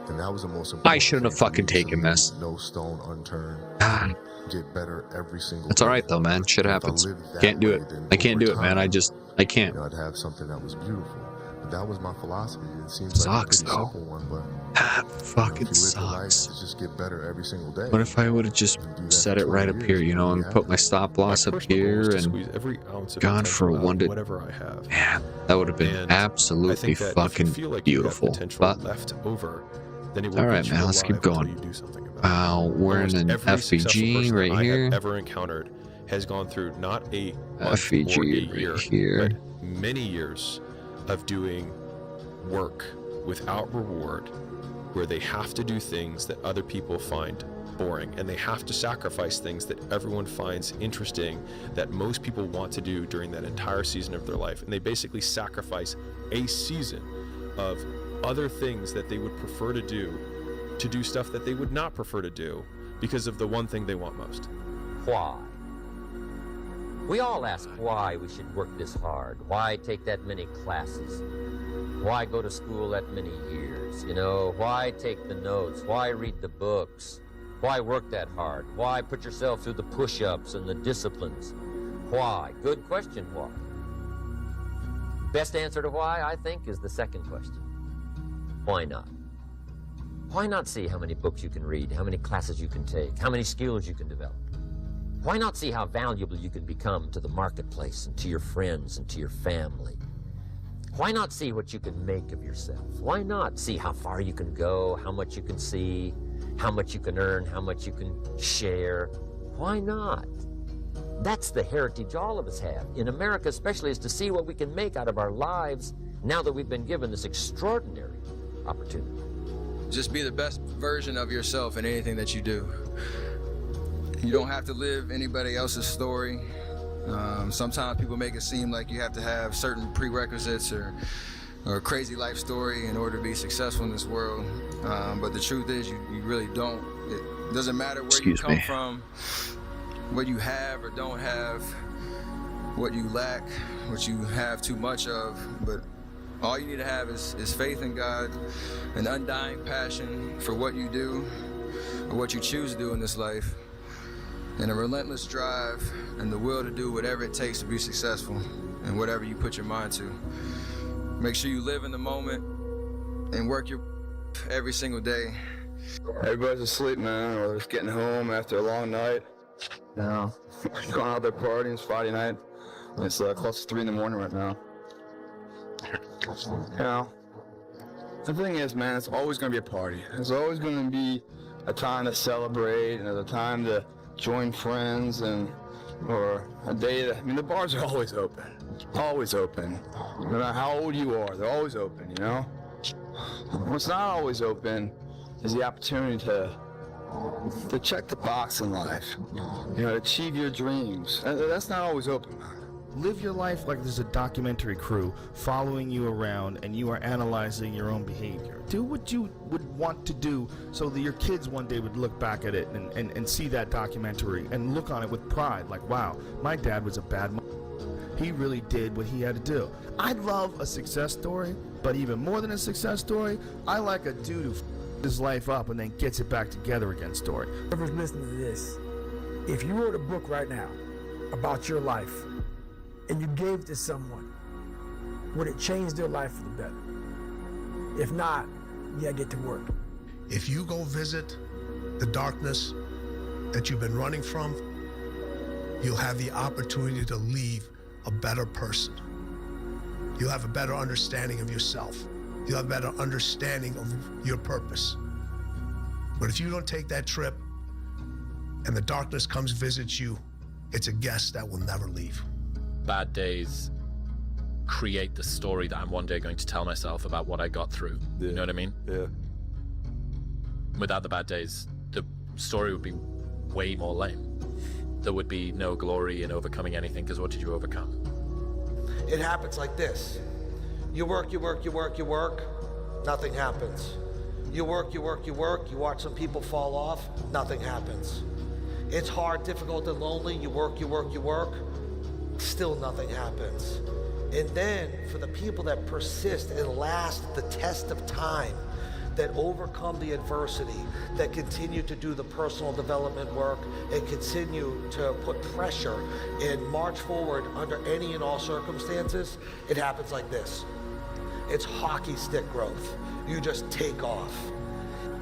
And that was the most I shouldn't have fucking taken this. No stone unturned. Ah, Get better every single it's all right though, man. Shit happens. Can't do it. I can't do it, man. I can't. You know, I'd have something that was beautiful. But that was my philosophy. It seems Sucks, like a pretty though. simple one, but That fucking if you live your life sucks. to just get better every single day. What if I would have just set it right up here, you know, and put my stop loss up here and every ounce of gone for potential out one of to whatever I have. Man, that would have been And absolutely I think that fucking if you feel like you have beautiful. potential But left over, then it will all right, eat you man, let's keep alive until going. you do something about it. We're in Almost an every successful FBG person right I here. have ever encountered has gone through not a month FBG or a right year, here. but many years of doing work without reward, where they have to do things that other people find boring, and they have to sacrifice things that everyone finds interesting, that most people want to do during that entire season of their life. And they basically sacrifice a season of other things that they would prefer to do stuff that they would not prefer to do because of the one thing they want most. Why? We all ask why we should work this hard. Why take that many classes? Why go to school that many years? You know, why take the notes? Why read the books? Why work that hard? Why put yourself through the push-ups and the disciplines? Why? Good question, why? Best answer to why, I think, is the second question. Why not? Why not see how many books you can read, how many classes you can take, how many skills you can develop? Why not see how valuable you can become to the marketplace and to your friends and to your family? Why not see what you can make of yourself? Why not see how far you can go, how much you can see, how much you can earn, how much you can share? Why not? That's the heritage all of us have, in America especially, is to see what we can make out of our lives now that we've been given this extraordinary opportunity. Just be the best version of yourself in anything that you do. You don't have to live anybody else's story. Sometimes people make it seem like you have to have certain prerequisites or a crazy life story in order to be successful in this world. But the truth is, you really don't. It doesn't matter where you come from. what you have or don't have, what you lack, what you have too much of, but all you need to have is faith in God, an undying passion for what you do or what you choose to do in this life, and a relentless drive and the will to do whatever it takes to be successful and whatever you put your mind to. Make sure you live in the moment and work your every single day. Everybody's asleep, man, or just getting home after a long night. You know, going out there partying. It's Friday night. It's close to 3 in the morning right now. You know, the thing is, man, it's always going to be a party. There's always going to be a time to celebrate and a time to join friends or a day that, I mean, the bars are always open. Always open. No matter how old you are, they're always open, you know? What's not always open is the opportunity to check the box in life, you know, achieve your dreams. That's not always open, man. Live your life like there's a documentary crew following you around and you are analyzing your own behavior. Do what you would want to do so that your kids one day would look back at it and see that documentary and look on it with pride, like, wow, my dad was a bad man. He really did what he had to do. I love a success story, but even more than a success story, I like a dude who his life up and then gets it back together again story. Whoever's listening to this, if you wrote a book right now about your life and you gave it to someone, would it change their life for the better? If not, you gotta get to work. If you go visit the darkness that you've been running from, you'll have the opportunity to leave a better person. You'll have a better understanding of yourself. You'll have a better understanding of your purpose. But if you don't take that trip and the darkness comes visit you, it's a guest that will never leave. Bad days create the story that I'm one day going to tell myself about what I got through. Yeah. You know what I mean? Yeah. Without the bad days, the story would be way more lame. There would be no glory in overcoming anything, because what did you overcome? It happens like this. You work, nothing happens. You work, you watch some people fall off, nothing happens. It's hard, difficult, and lonely. You work, still nothing happens. And then for the people that persist and last the test of time, that overcome the adversity, that continue to do the personal development work and continue to put pressure and march forward under any and all circumstances, it happens like this. It's hockey stick growth. You just take off.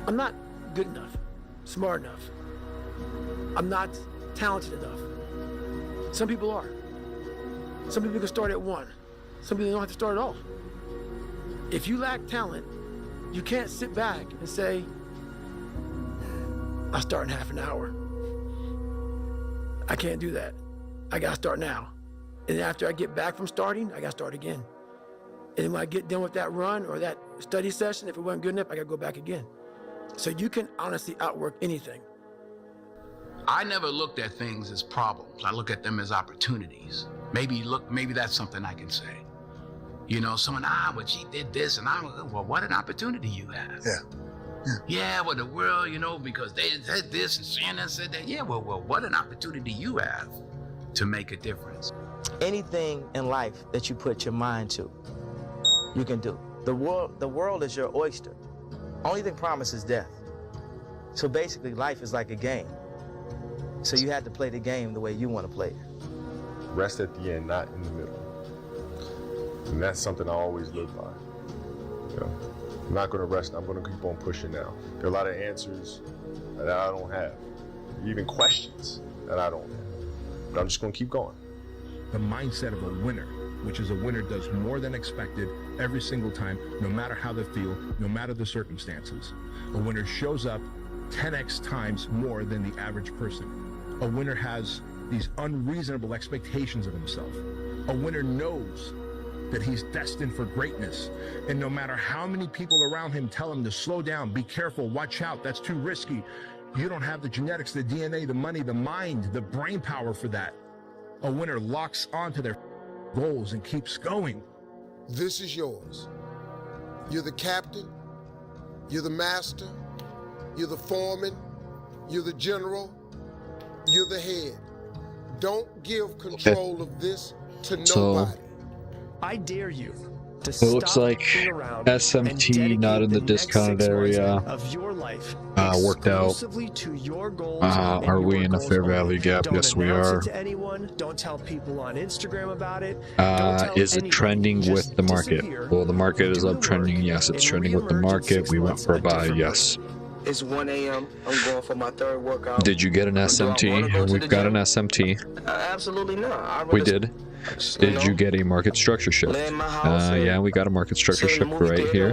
I'm not good enough, smart enough. I'm not talented enough. Some people are. Some people can start at 1. Some people don't have to start at all. If you lack talent, you can't sit back and say, I'll start in half an hour. I can't do that. I gotta start now. And after I get back from starting, I gotta start again. And when I get done with that run or that study session, if it wasn't good enough, I gotta go back again. So you can honestly outwork anything. I never looked at things as problems. I look at them as opportunities. Maybe that's something I can say. You know, someone, well, she did this, and well, what an opportunity you have. Yeah, well, the world, you know, because they said this and Shannon said that. Yeah, well, what an opportunity you have to make a difference. Anything in life that you put your mind to, you can do. The world is your oyster. Only thing promised is death. So basically, life is like a game. So you have to play the game the way you want to play it. Rest at the end, not in the middle. And that's something I always live by. You know, I'm not going to rest. I'm going to keep on pushing now. There are a lot of answers that I don't have, even questions that I don't have. But I'm just going to keep going. The mindset of a winner, which is a winner does more than expected every single time, no matter how they feel, no matter the circumstances. A winner shows up 10x times more than the average person. A winner has these unreasonable expectations of himself. A winner knows that he's destined for greatness. And no matter how many people around him tell him to slow down, be careful, watch out, that's too risky, you don't have the genetics, the DNA, the money, the mind, the brain power for that. A winner locks onto their goals and keeps going. This is yours. You're the captain, you're the master, you're the foreman, you're the general, you're the head. Don't give control of this to nobody. I dare you to it looks like SMT not in the discounted area. Of your life worked out. To your goals Are we in a fair value gap? Don't yes, we are. It to anyone. Don't tell people on Instagram about it. Is it trending with the market? Well, the market is uptrending. Yes, it's trending with the market. We went for a buy. Yes. It's 1 a.m. I'm going for my third workout. Did you get an SMT? We've got an SMT. Absolutely not. We did. Did you get a market structure shift? Yeah, we got a market structure shift right here.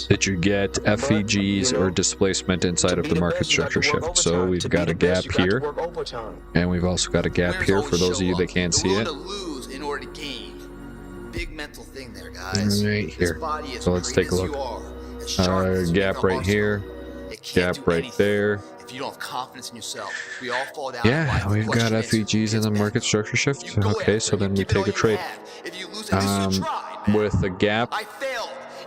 Did you get FEGs or displacement inside of the market structure shift? So we've got a gap here, and we've also got a gap here for those of you that can't see it. In order to gain. Big mental thing there, guys. Right here. So let's take a look. Gap right here. Gap right there. If you don't have confidence in yourself, we all fall down. Yeah, we've got FEGs in the market structure shift. Okay, so then we take a trade. With a gap.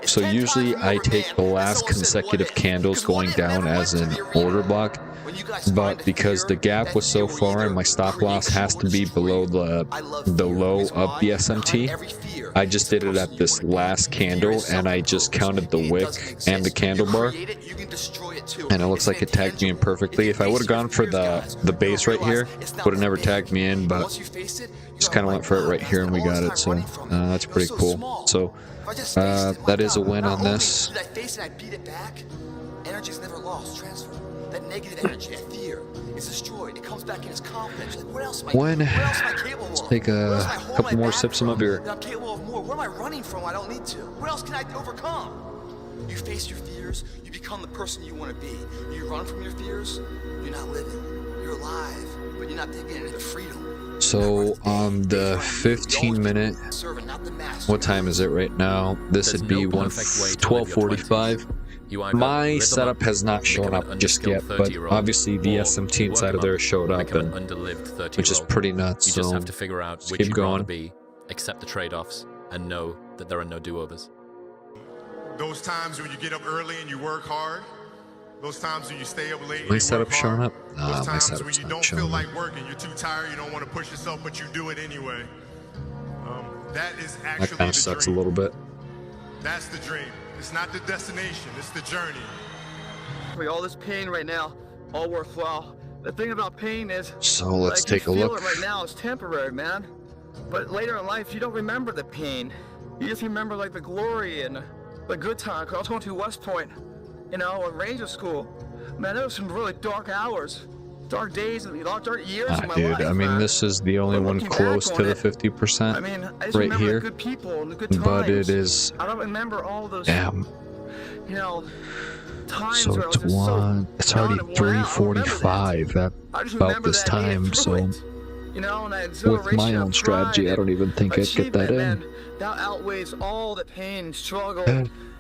So usually I take the last consecutive candles going down as an order block, but because the gap was so far and my stop loss has to be below the low of the SMT, I just did it at this last candle and I just counted the wick and the candle bar, and it looks like it tagged me in perfectly. If I would have gone for the base right here, would have never tagged me in, but just kind of went for it right here and we got it. So that's pretty cool. So that is a win on this. Did I face it? I beat it back. Energy's never lost. Transfer. That negative energy, that fear, is destroyed. It comes back in as confidence. Like, what else am I? When what else am I capable of? Let's take a couple more sips of my beer. I'm capable of more. What am I running from? I don't need to. What else can I overcome? You face your fears. You become the person you want to be. You run from your fears. You're not living. You're alive, but you're not taking it into freedom. So on the 15-minute, what time is it right now? This would be 12:45. My setup has not shown up just yet, but obviously the SMT inside of there showed up, and, which is pretty nuts. You just have to figure out which keep you'd going. rather be, accept the trade-offs, and know that there are no do-overs. Those times when you get up early and you work hard. Those times when you stay up late. My setup showing up? Nah, my setup's setup's when you not don't feel showing like up. working, you're too tired, you don't want to push yourself, but you do it anyway. That is That actually kind of the sucks a dream. little bit. That's the dream. It's not the destination, it's the journey. All this pain right now, all worthwhile. The thing about pain is, So let's like, take a you feel look. it right now, it's temporary, man. But later in life, you don't remember the pain. You just remember like the glory and the good time. 'Cause I was going to West Point, you know, in Ranger School. Man, there was some really dark hours, dark days, and dark years in my Dude, life. I mean, man. this is the only one looking close back to on the it, 50% I mean, I just right remember here. the good people and the good times. But it is, I don't remember all those, damn. you know, times So where I was it's just one. It's down already and worn out. I remember that. 3:45 at I just about remember this that being time. through So it, you know, and that with exhilaration my own of strategy, pride I don't even think I'd get that achievement, in. man, that outweighs all the pain, struggle,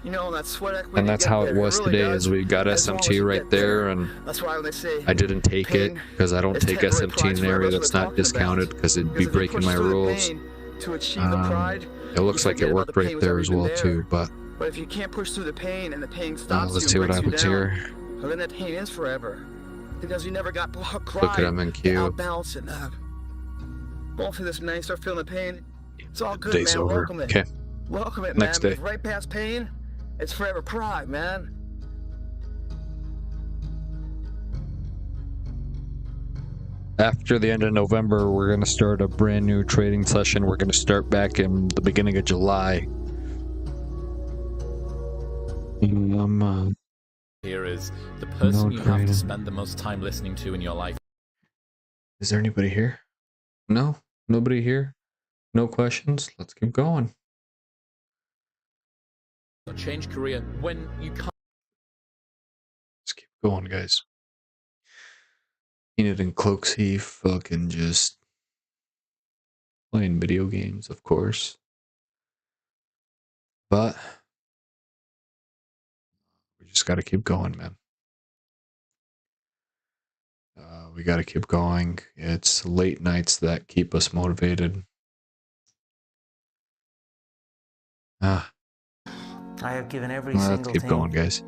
you know, and that sweat equity. And that's to get how it there. was really today. does. Is we got As long as SMT you right get there, and That's why when they say I didn't take it because I don't is take temporary, SMT in an pride's area what that's we're not talking about. discounted because it'd be Because if you breaking push my through the rules. pain to achieve the pride, It looks you like forget it about worked the pain right was there never as even well there. too. But But if you can't push through the pain and the pain stops let's you see and what breaks you happens down, here. well, then that pain is forever. Because you never got pride Look at MNQ. to outbalance it. Going through this, man, you start feeling the pain. It's all good, Day's man. over. Welcome it. Okay. Welcome it, Next man. day. Because right past pain, it's forever pride, man. After the end of November, we're going to start a brand new trading session. We're going to start back in the beginning of July. Here is the person you have trading. to spend the most time listening to in your life. Is there anybody here? No? Nobody here? No questions? Let's keep going. Change career when you can't. Let's keep going, guys. Peanut and Cloaksy fucking just playing video games, of course. But we just got to keep going, man. We got to keep going. It's late nights that keep us motivated. I have given every Let's single keep team going, guys.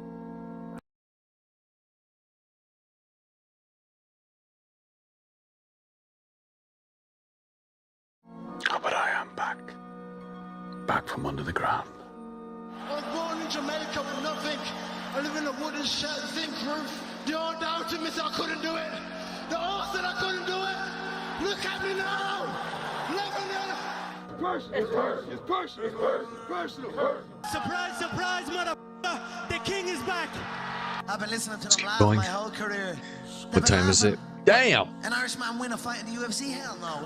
back from under the ground. I was born in Jamaica with nothing. I live in a wooden shed, zinc roof. The all doubted me said I couldn't do it. The all said I couldn't do it. Look at me now. Living in It's personal. It's personal. It's personal. Surprise, surprise, motherfucker. The king is back. I've been listening to them live going. my whole career. What time is it? Damn! An Irishman win a fight in the UFC? Hell no.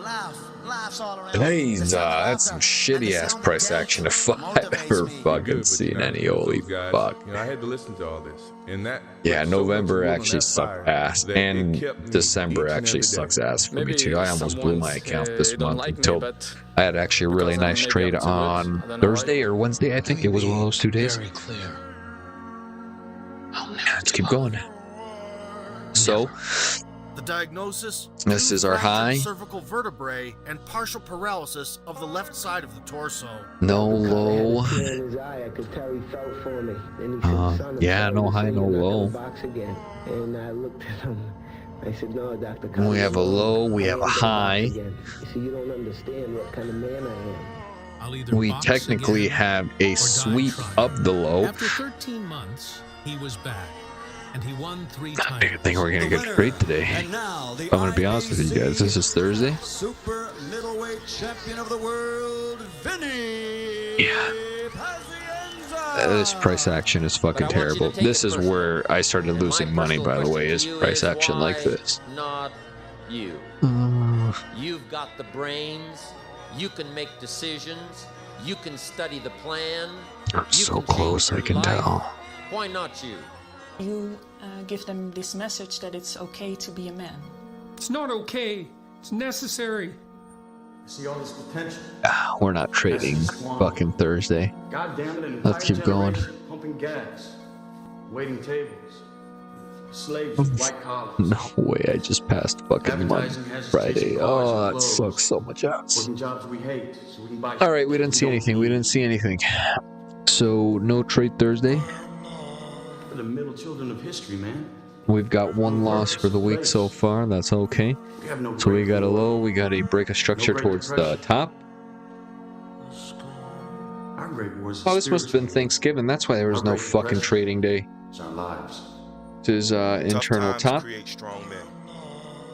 Laughs all around. Hey, that's some shitty ass price action if I've ever fucking seen any. Holy fuck. You know, I had to listen to all this. And that Yeah, November actually sucked ass, and December actually sucks ass for me too. I almost blew my account this month until I had actually a really nice trade on Thursday or Wednesday. I think it was one of those 2 days. Let's keep going. So, the diagnosis: this is our high. Cervical vertebrae and partial paralysis of the left side of the torso. No low. Yeah, no high, no low. And I looked at him. I said, "No, Dr. We have a low, we have a high. So you don't understand what kind of man I am." We technically have a sweep of the low. After 13 months, he was back, and he won 3 times. I think we're gonna get great today. I'm gonna be honest with you guys. This is Thursday. Super middleweight champion of the world, Vinny. Yeah. This price action is fucking terrible. This is where I started losing money, by the way, is price action like this. Not you. You've got the brains. You can make decisions. You can study the plan. I'm so close, I can tell. Why not you? You give them this message that it's okay to be a man. It's not okay. It's necessary. See all this potential. We're not trading fucking Thursday. God damn it, an Let's keep going. Pumping gas, waiting tables, slaves with white collars. No way, I just passed fucking Friday. Oh, that sucks so much ass. Working jobs we hate, so we can buy. Alright, we didn't see anything. We didn't see anything. So, no trade Thursday. For the middle children of history, man. We've got one loss for the week so far. That's okay. So we got a low. We got a break of structure towards the top. Oh, this must have been Thanksgiving. That's why there was no fucking trading day. This is internal top.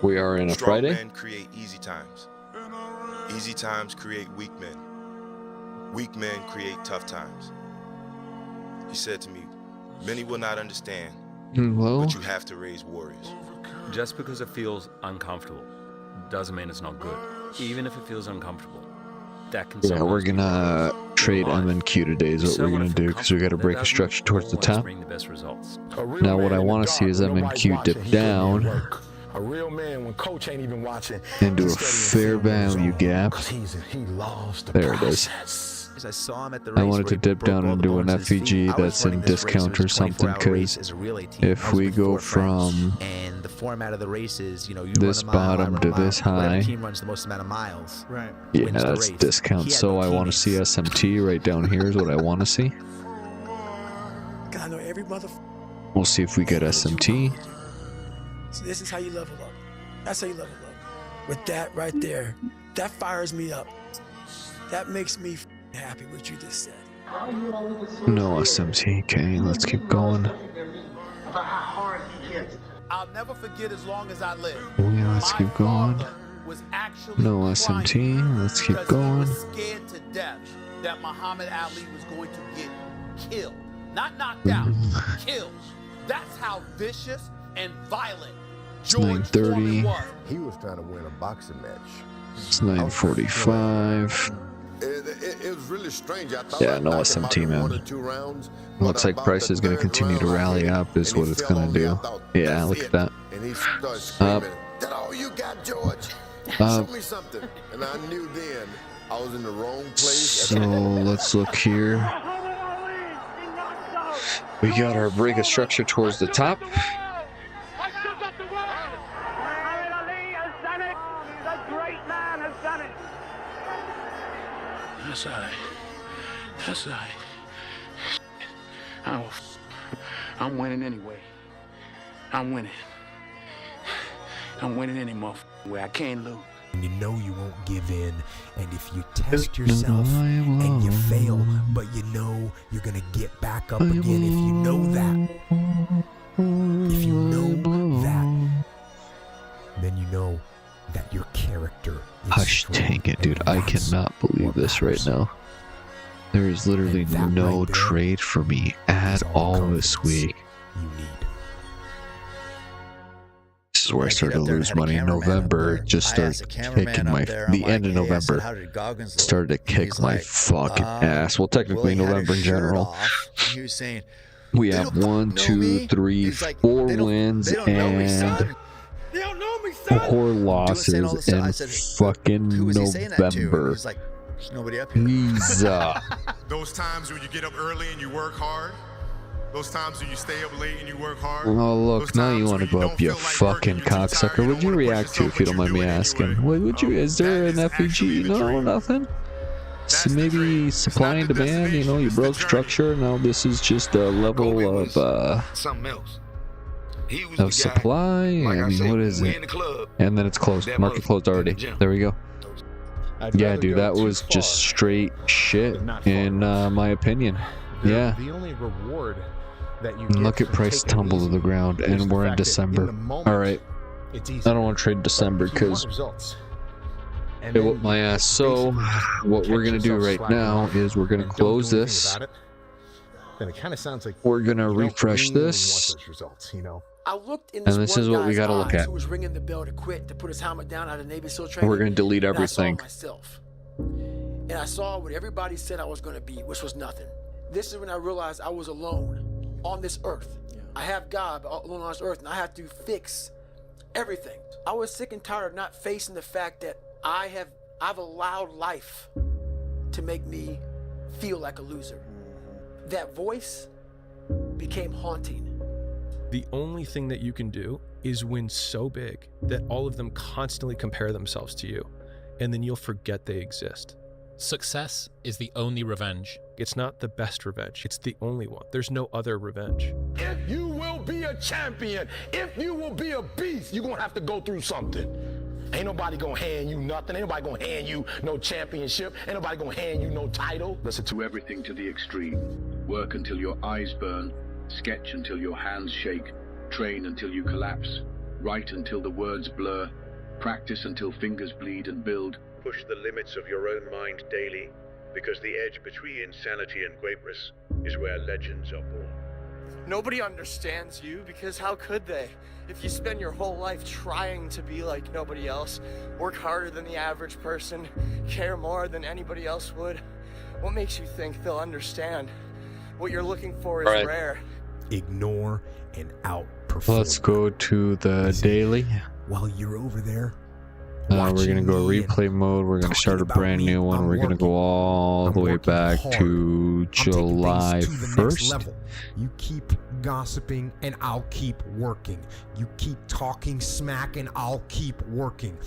We are in a Friday. Strong men create easy times. Easy times create weak men. Weak men create tough times. He said to me, many will not understand, but you have to raise warriors. Just because it feels uncomfortable doesn't mean it's not good. Even if it feels uncomfortable, that can. Yeah, we're gonna trade M and Q today is what we're gonna do because we got to break a structure towards the top. Now what I want to see is M and Q dip down A real man when coach ain't even watching. into a fair value gap. There it is. I saw him at the I wanted to dip down and do an FEG that's in discount or something, because if we go from and the format of the race is, you know, you this bottom to this high, team runs the most amount of miles. Right. yeah, that's discount. So I want to see SMT right down here is what I want to see. God, I know every motherfucker. We'll see if we get SMT. So this is how you level up. That's how you level up. With that right there, that fires me up. That makes me happy what you just said. No SMT. Okay, let's keep going. I'll never forget as long as I live. Yeah, let's keep going. No SMT. Let's keep going. Scared to death that Muhammad Ali was going to get killed. Not knocked out, killed. That's how vicious and violent It's 9:30. He was trying to win a boxing match. It's 9:45. It was really strange. I thought Yeah, no SMT, man. Looks like price is going to continue to rally up is what it's going to do. Yeah, look at that. And he started screaming, "That all you got, George? Show me something." And I knew then I was in the wrong place. So let's look here. We got our break of structure towards the top. That's right. I'm winning anyway. I'm winning. I'm winning any motherfucking way. I can't lose. And you know you won't give in. And if you test yourself and you fail, but you know you're going to get back up again, if you know that, then you know that your character is Hush, dang it, dude. I cannot believe this right now. There is literally no trade for me at all this week. This is where I started to lose money in November. Just started kicking the end of November started to kick my fucking ass. Well, technically November in general. We have 1, 2, 3, 4 wins and 4 losses in fucking November. There's nobody up here. Jesus. Those times when you get up early and you work hard. Those times when you stay up late and you work hard. Oh, look, now you want to go up, you fucking cocksucker. What'd you react to, if you don't mind me asking? What would you, is there an FEG? No, nothing? So maybe supply and demand, you know, you broke structure. Now this is just a level of, supply. I mean, what is it? And then it's closed. Market closed already. There we go. Yeah, dude, that was just straight shit, in my opinion. Yeah. The only reward that you look at price tumble to the ground, and we're in December. All right. I don't want to trade December because it whooped my ass. So what we're gonna do right now is we're gonna close this. Then it kind of sounds like we're gonna refresh this. I looked in And this is what we got to look at. Who was ringing the bell to quit, to put his helmet down out of Navy SEAL training. We're going to delete everything. I saw myself. And I saw what everybody said I was going to be, which was nothing. This is when I realized I was alone on this earth. I have God alone on this earth, and I have to fix everything. I was sick and tired of not facing the fact that I've allowed life to make me feel like a loser. That voice became haunting. The only thing that you can do is win so big that all of them constantly compare themselves to you, and then you'll forget they exist. Success is the only revenge. It's not the best revenge, it's the only one. There's no other revenge. If you will be a champion, if you will be a beast, you're gonna have to go through something. Ain't nobody gonna hand you nothing. Ain't nobody gonna hand you no championship. Ain't nobody gonna hand you no title. Listen to everything to the extreme. Work until your eyes burn. Sketch until your hands shake. Train until you collapse. Write until the words blur. Practice until fingers bleed and build. Push the limits of your own mind daily, because the edge between insanity and greatness is where legends are born. Nobody understands you, because how could they? If you spend your whole life trying to be like nobody else, work harder than the average person, care more than anybody else would, what makes you think they'll understand? What you're looking for is rare. Ignore and outperform. Let's go to the daily. While you're over there, we're going to go replay mode. We're going to start a brand new one. We're going to go all the way back to July 1st. You keep gossiping and I'll keep working. You keep talking smack and I'll keep working.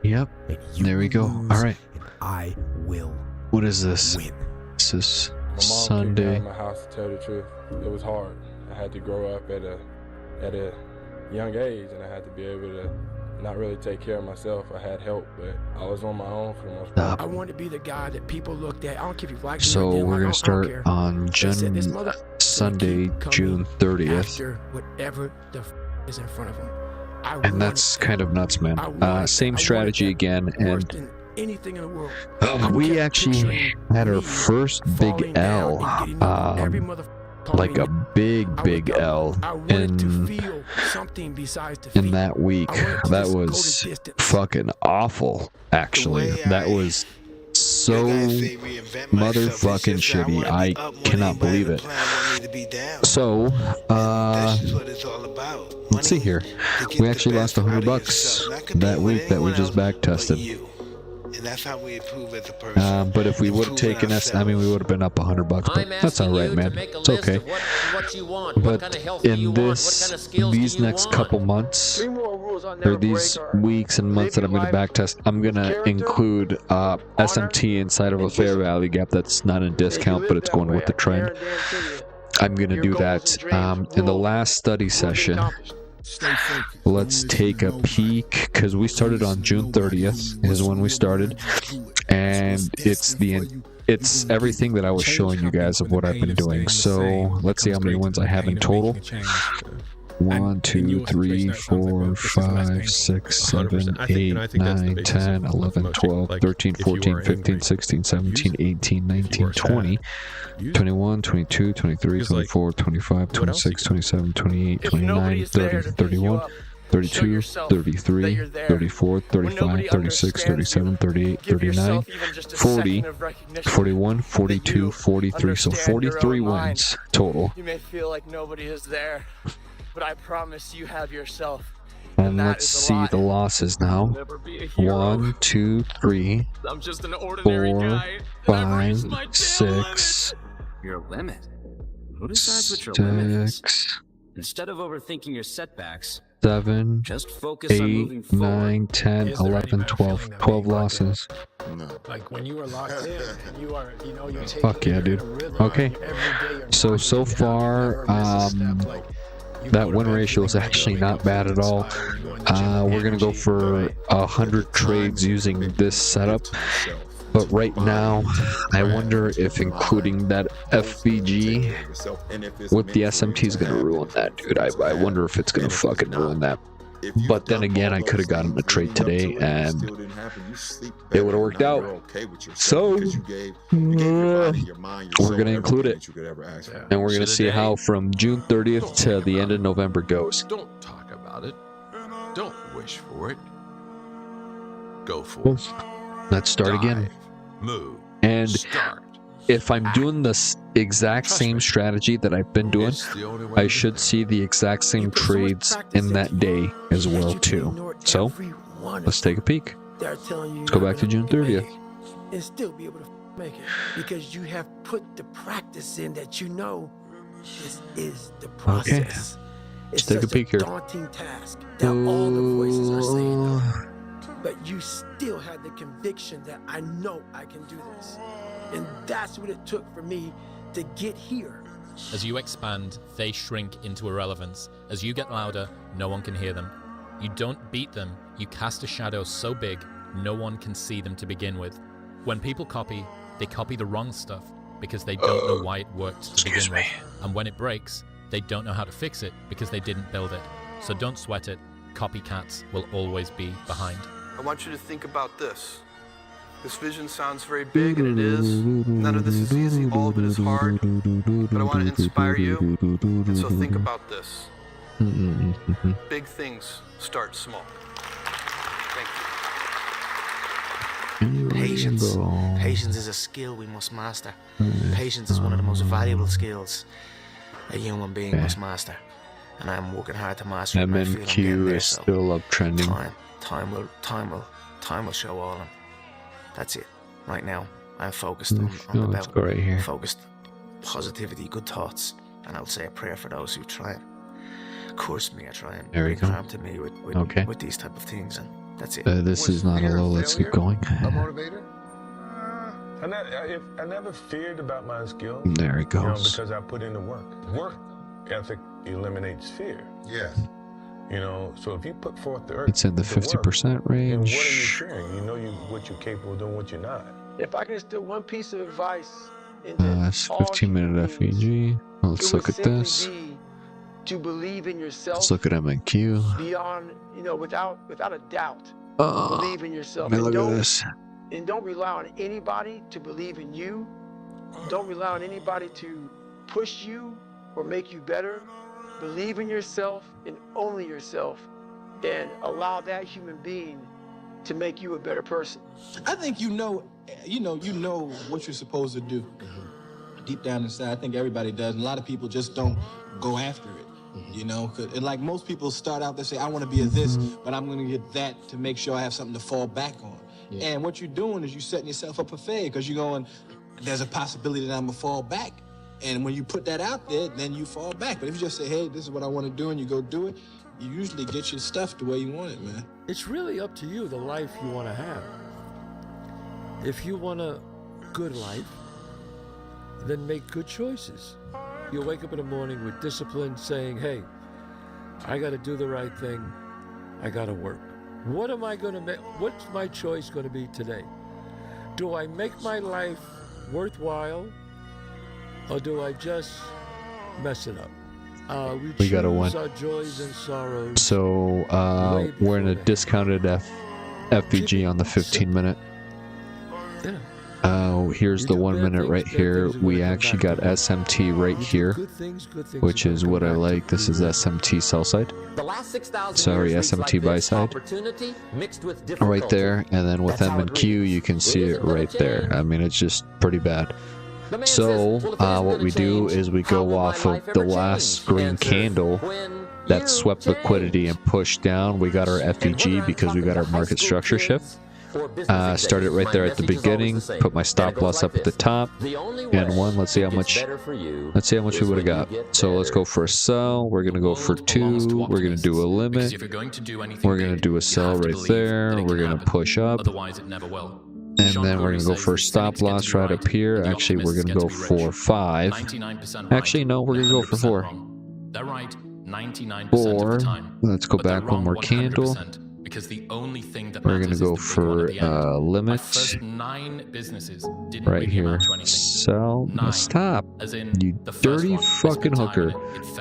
Yep. There we go. All right. And I will. What is this? Win. This is my mom Sunday. Kicked me out of my house, to tell the truth. It was hard. I had to grow up at a young age, and I had to be able to not really take care of myself. I had help, but I was on my own for the most part. I wanted to be the guy that people looked at. I don't care if you like me. So we're gonna start on Sunday, June 30th. After whatever the is in front of him. And that's kind of nuts, man. Same strategy again, and anything in the world. We actually had our first big L, like a big L in that week. That was fucking awful, actually. That was so motherfucking shitty. I cannot believe it. So, let's see here. We actually lost $100 that week that we just back tested. And that's how we improve as a person. But if we would have taken we would have been up $100. But that's all right, man. It's okay. But in these next couple months, or these weeks and months that I'm going to back test, I'm going to include SMT inside of a fair value gap that's not a discount, but it's going with the trend. I'm going to do that in the last study session. Let's take a peek, because we started on June 30th is when we started, and it's everything that I was showing you guys of what I've been doing. So let's see how many wins I have in total. 1, 2, 3, 4, 5, 6, 7, 8, 9, 10, 11, 12, 13, 14, 15, 16, 17, 18, 19, 20, 21, 22, 23, 24, 25, 26, 27, 28, 29, 30, 31, 32, 33, 34, 35, 36, 37, 38, 39, 40, 41, 42, 43. So 43 wins total. You may feel like nobody is there, but I promise you have yourself. And let's see the losses now. 1, 2, 3, 4, 5, 6. Your limit? Who decides what your limit is? 6, Instead of overthinking your setbacks, 7, just focus on moving 8, 9, 10, 11, 12. 12 losses. Like when you are locked in, and you are, you know, you take. Fuck yeah, dude. Okay. So far, that win ratio is actually not bad at all. We're gonna go for 100 trades using this setup. But right now, I wonder if including that FBG with the SMT is going to ruin that, dude. I wonder if it's going to fucking ruin that. But then again, I could have gotten a trade today, and it would have worked out. So, we're going to include it. And we're going to see how from June 30th to the end of November goes. Don't talk about it. Don't wish for it. Go for it. Let's start again. Move. And if I'm doing this exact same strategy that I've been doing, I should see the exact same trades in that day as well too. So let's take a peek. Let's go back to June 30th. And still be able to make it, because you have put the practice in that you know this is the process. Okay. Let's take a peek here. Daunting task that all the voices are saying no. But you still had the conviction that I know I can do this. And that's what it took for me to get here. As you expand, they shrink into irrelevance. As you get louder, no one can hear them. You don't beat them, you cast a shadow so big, no one can see them to begin with. When people copy, they copy the wrong stuff because they don't know why it worked to begin with. And when it breaks, they don't know how to fix it because they didn't build it. So don't sweat it. Copycats will always be behind. I want you to think about this. This vision sounds very big, and it is. None of this is easy, all of it is hard. But I want to inspire you, and so think about this. Big things start small. Thank you. Patience. Patience is a skill we must master. Patience is one of the most valuable skills a human being must master. And I'm working hard to master it. MNQ is still up trending. Time will show all of them. That's it. Right now, I'm focused on the let's go right here. Focused positivity, good thoughts, and I'll say a prayer for those who try and curse me or try and bring harm to me with these type of things, and that's it. This is not a low. Let's keep going. A motivator? I never feared about my skill. There it goes. You know, because I put in the work. Work ethic eliminates fear. Yeah. You know, so if you put forth the it's in the 50% range. And what are you fearing? You know what you're capable of doing, what you're not. If I can instill one piece of advice it's 15-minute FEG. Let's look at this. To believe in yourself. Let's look at MNQ. Beyond, you know, without a doubt. Believe in yourself. Look at this. And don't rely on anybody to believe in you. Don't rely on anybody to push you or make you better. Believe in yourself and only yourself, and allow that human being to make you a better person. I think you know what you're supposed to do. Deep down inside, I think everybody does. And a lot of people just don't go after it. You know, and like most people start out, they say, I want to be a this, but I'm going to get that to make sure I have something to fall back on. Yeah. And what you're doing is you're setting yourself up for failure, because you're going, there's a possibility that I'm going to fall back. And when you put that out there, then you fall back. But if you just say, hey, this is what I want to do, and you go do it, you usually get your stuff the way you want it, man. It's really up to you, the life you want to have. If you want a good life, then make good choices. You'll wake up in the morning with discipline saying, hey, I got to do the right thing. I got to work. What am I going to make? What's my choice going to be today? Do I make my life worthwhile, or do I just mess it up? We got to win. Our joys and sorrows. So we're in a discounted FVG on the 15-minute. Yeah. Here's the 1 minute right here. We actually got SMT right here, which is what I like. This is SMT sell side. Sorry, SMT buy side. Right there, and then with M and Q, you can see it right there. I mean, it's just pretty bad. So what we do is we go off of the last green candle that swept liquidity and pushed down. We got our FVG because we got our market structure shift. Started right there at the beginning, put my stop loss up at the top, and one. Let's see how much we would have got. So let's go for a sell. We're gonna go for 2. We're gonna do a limit. We're gonna do a sell right there. We're gonna push up, and then we're gonna go for a stop loss right up here. Actually, we're gonna go for 5. Actually, no, we're gonna go for 4. 4. Let's go back one more candle. Because the only thing that we're going to go for limits right here. Sell. No, stop. You dirty fucking hooker.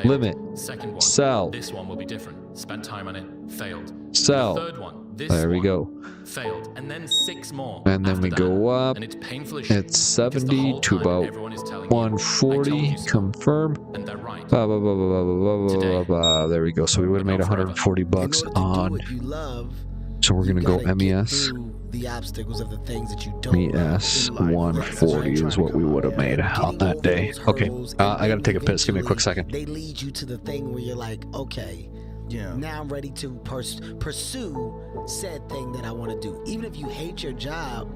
Limit. Sell. This one will be different. Spent time on it. Failed. Sell. The third one. There we go. Failed. And then 6 more. And then we go up. And it's painful as it's 70 to about 140. Confirm. And they're right. Blah, blah, blah, blah, blah, blah, blah, blah. There we go. So we would have made 140 bucks on. So we're gonna go MES. The obstacles of the things that you don't MES 140 is what we would have made on that day. Okay, I gotta take a piss. Give me a quick second. They lead you to the thing where you're like, okay, now I'm ready to pursue said thing that I want to do. Even if you hate your job,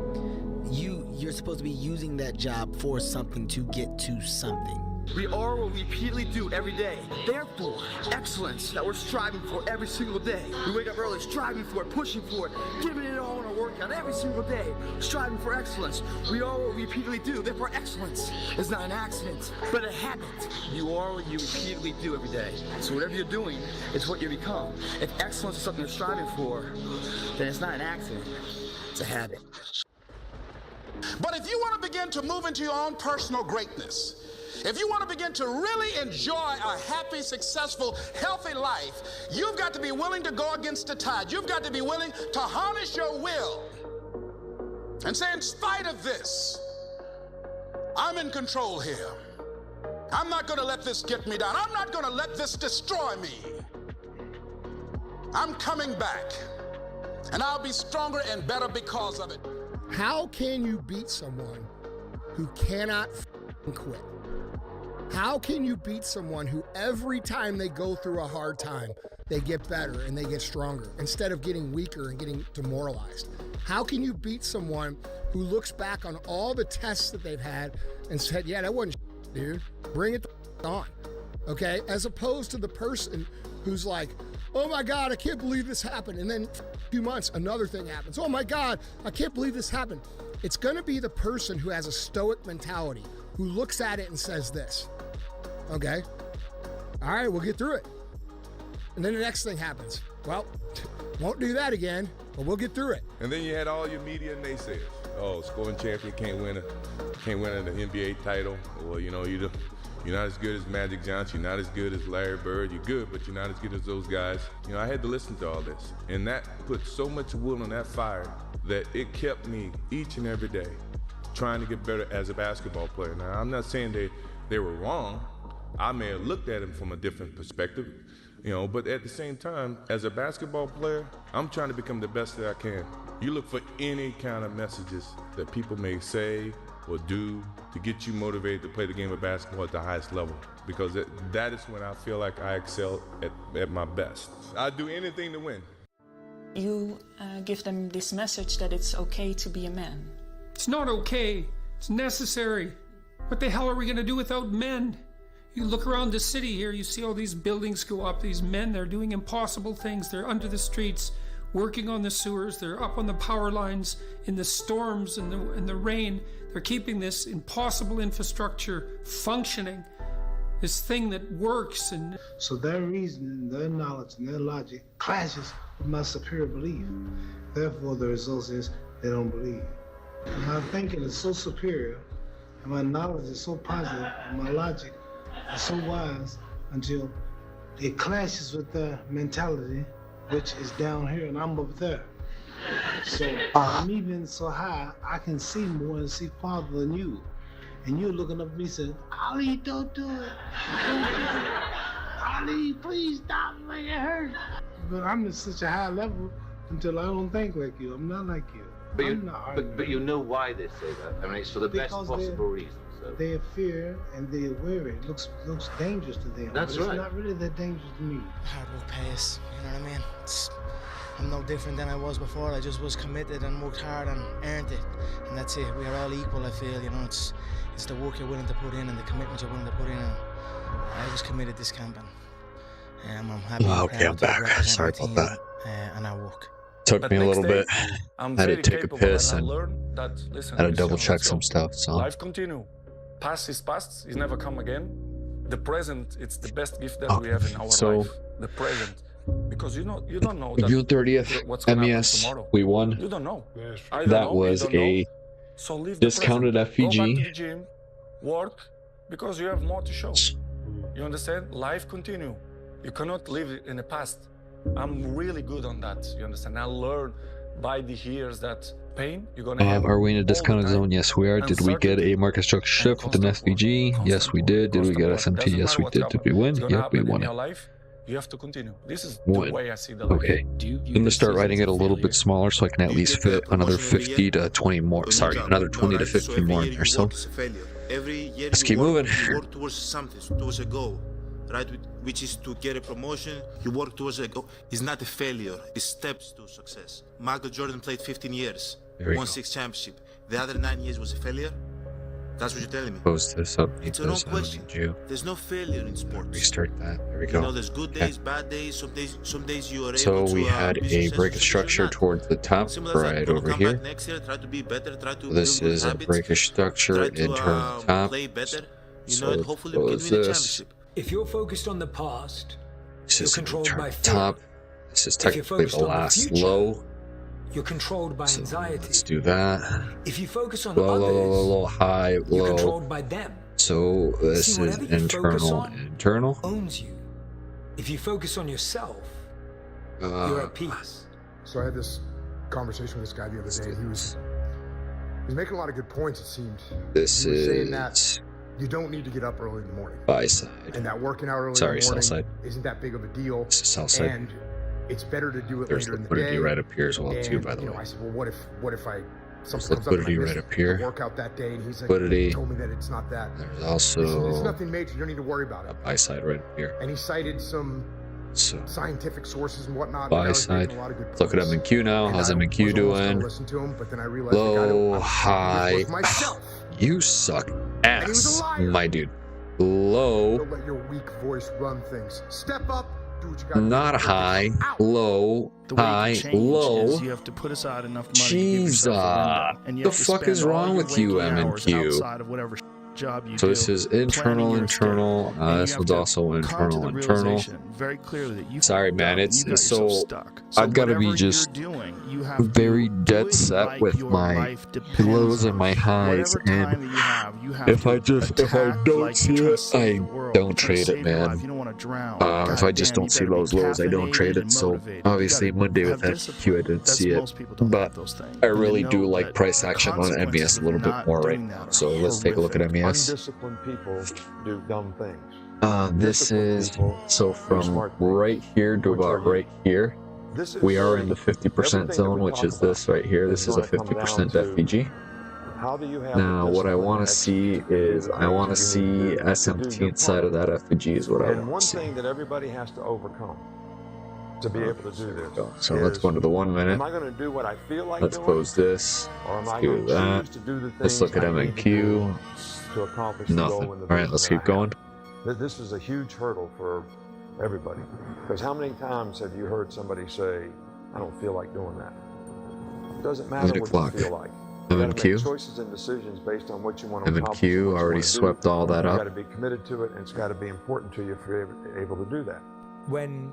you're supposed to be using that job for something to get to something. We are what we repeatedly do every day. Therefore, excellence that we're striving for every single day. We wake up early, striving for it, pushing for it, giving it all in our workout every single day, striving for excellence. We are what we repeatedly do. Therefore, excellence is not an accident, but a habit. You are what you repeatedly do every day. So whatever you're doing is what you become. If excellence is something you're striving for, then it's not an accident, it's a habit. But if you want to begin to move into your own personal greatness, if you want to begin to really enjoy a happy, successful, healthy life, you've got to be willing to go against the tide. You've got to be willing to harness your will and say, in spite of this, I'm in control here. I'm not going to let this get me down. I'm not going to let this destroy me. I'm coming back, and I'll be stronger and better because of it. How can you beat someone who cannot quit? How can you beat someone who every time they go through a hard time, they get better and they get stronger instead of getting weaker and getting demoralized? How can you beat someone who looks back on all the tests that they've had and said, yeah, that wasn't dude, bring it on, okay? As opposed to the person who's like, oh my God, I can't believe this happened. And then a few months, another thing happens. Oh my God, I can't believe this happened. It's gonna be the person who has a stoic mentality, who looks at it and says this, okay, all right, we'll get through it. And then the next thing happens. Well, won't do that again, but we'll get through it. And then you had all your media naysayers. Oh, scoring champion can't win an NBA title. Or, you know, you're not as good as Magic Johnson. You're not as good as Larry Bird. You're good, but you're not as good as those guys. You know, I had to listen to all this. And that put so much wood on that fire that it kept me each and every day trying to get better as a basketball player. Now, I'm not saying they were wrong. I may have looked at them from a different perspective, you know, but at the same time, as a basketball player, I'm trying to become the best that I can. You look for any kind of messages that people may say or do to get you motivated to play the game of basketball at the highest level, because that is when I feel like I excel at my best. I'd do anything to win. You give them this message that it's okay to be a man. It's not okay. It's necessary. What the hell are we going to do without men? You look around the city here, you see all these buildings go up, these men, they're doing impossible things. They're under the streets, working on the sewers, they're up on the power lines, in the storms and the rain. They're keeping this impossible infrastructure functioning. this thing that works. And so their reasoning, their knowledge, and their logic clashes with my superior belief. Therefore, the result is they don't believe. And my thinking is so superior, and my knowledge is so positive, and my logic is so wise until it clashes with their mentality, which is down here, and I'm up there. So I'm even so high, I can see more and see farther than you. And you're looking up at me saying, Ali, don't do it. Don't do it. Ali, please stop, make it hurt. But I'm at such a high level until I don't think like you. I'm not like you. But you know why they say that. I mean, it's for the best possible reason. So. They fear and they are wary. It looks dangerous to them. That's but right. It's not really that dangerous to me. Hard work pays, you know what I mean? I'm no different than I was before. I just was committed and worked hard and earned it. And that's it. We are all equal, I feel, you know. It's the work you're willing to put in and the commitment you're willing to put in. And I was committed this campaign. I'm happy. Okay, I'm back. Sorry about that. And I work. Took me a little bit. I had to take a piss and had to double check some stuff. So life continue. Past is past. It's never come again. The present, it's the best gift that we have in our life. The present. Because you don't know that June 30th, MES, we won. You don't know. That was a discounted FVG. Go back to the gym, work, because you have more to show. You understand? Life continue. You cannot live in the past. I'm really good on that. You understand? I learned by the years that pain you're gonna have. Are we in a discounted zone? Yes, we are. Did we get a market structure shift with an SVG? Yes, we did. Did we get SMT? Yes, we did. Did we win? Yep, we won it. You have to continue. This is the way I see the life. Okay. I'm going to start writing it a little bit smaller so I can at least fit another 50 to 20 more. Sorry, another 20 to 50 more in there. So let's keep moving. You work towards something, towards a goal, right? Which is to get a promotion. You work towards a goal. It's not a failure. It's steps to success. Michael Jordan played 15 years, won 6 championships. The other 9 years was a failure. That's what you're telling me. Post this up. It's a wrong question. There's no failure in sports. Restart that. There we go. You know, there's good days, bad days. Some days you are able to. So we had a break of structure towards the top, right over here. Next year, try to be better. Try to This is a break of structure in terms of top. Play better. You So know, and hopefully we can win the championship. If you're focused on the past, you're controlled by fear. Top. This is technically the last low. You're controlled by anxiety. Let's do that. If you focus on low, others, low, high, low. you're controlled by them. So this is internal, internal. Owns you. If you focus on yourself, you're at peace. So I had this conversation with this guy the other day. He was making a lot of good points. It seemed. This he was saying is that you don't need to get up early in the morning. buy side. And that working out early Sorry, in the morning sell side. isn't that big of a deal. This is sell side. And it's better to do it There's later in the liquidity day. right up here as well, too, And, by the you know, way. I said, well, what if There's something comes up and I liquidity miss right up here. the workout that day? And he's like, Liquidity. he told me that it's not that. There's also It's nothing major. You don't need to worry about it. buy side right up here. And he cited some So scientific sources and whatnot. and I buy was making side. a lot of good Let's look at points. MQ now. And How's I MQ was almost gonna doing? listen to him, but then I realized the guy Low, was high. with myself. You suck he was ass, a liar. my dude. Low, Don't let your weak voice run things. Step up, do what you got to do. not high, low, The way high, you change low. is you have to put aside enough money to give yourself a window. And you The have to fuck spend is all wrong your with you, waking hours MNQ? outside of whatever job you So do, this is internal, planning your internal. escape. And you This have one's to also come to internal, the internal. realization very clearly that you Sorry, fucked man. up and you got It's so yourself stuck. So I've got to be whatever just you're doing, you have to very do dead it set like with your my life depends lows on and my it. highs, Whatever time and that you have, you have if to I don't attack see like you're trying it, to save I the world. don't You're trying to trade it, save your life. man. You don't want to drown. If I just Goddamn, don't you see better be those lows, I don't trade caffeinated it. and So motivated. obviously You gotta Monday with have FQ, I didn't That's see it, most people don't but have those things. I And really they do know like that price the action on consequences MES a of little bit not more right doing now. that So are let's take a look at horrific. MES. Undisciplined people do dumb things. This is so from right here to about right here. We are in the 50% zone, which is this right here. This is a 50% FVG. How do you have Now, what I want to see is I want to see SMT inside of that FVG is what I And want one to see. thing that everybody has to overcome to be able to do this. So let's go into the 1 minute. Am I going to do what I feel like Let's doing? pose this. Or am Let's I do going to that. choose to do the Let's things look at I need to do MNQ. to accomplish the goal Nothing. and the All right, let's vision keep that I going. have? This is a huge hurdle for everybody. Because how many times have you heard somebody say, I don't feel like doing that? It doesn't matter Minute what clock. you feel like. M You and got to Q. make choices and decisions based on what you want to M and accomplish. Q what you already want to do. swept all that You up. got to be committed to it, and it's got to be important to you if you're able to do that. When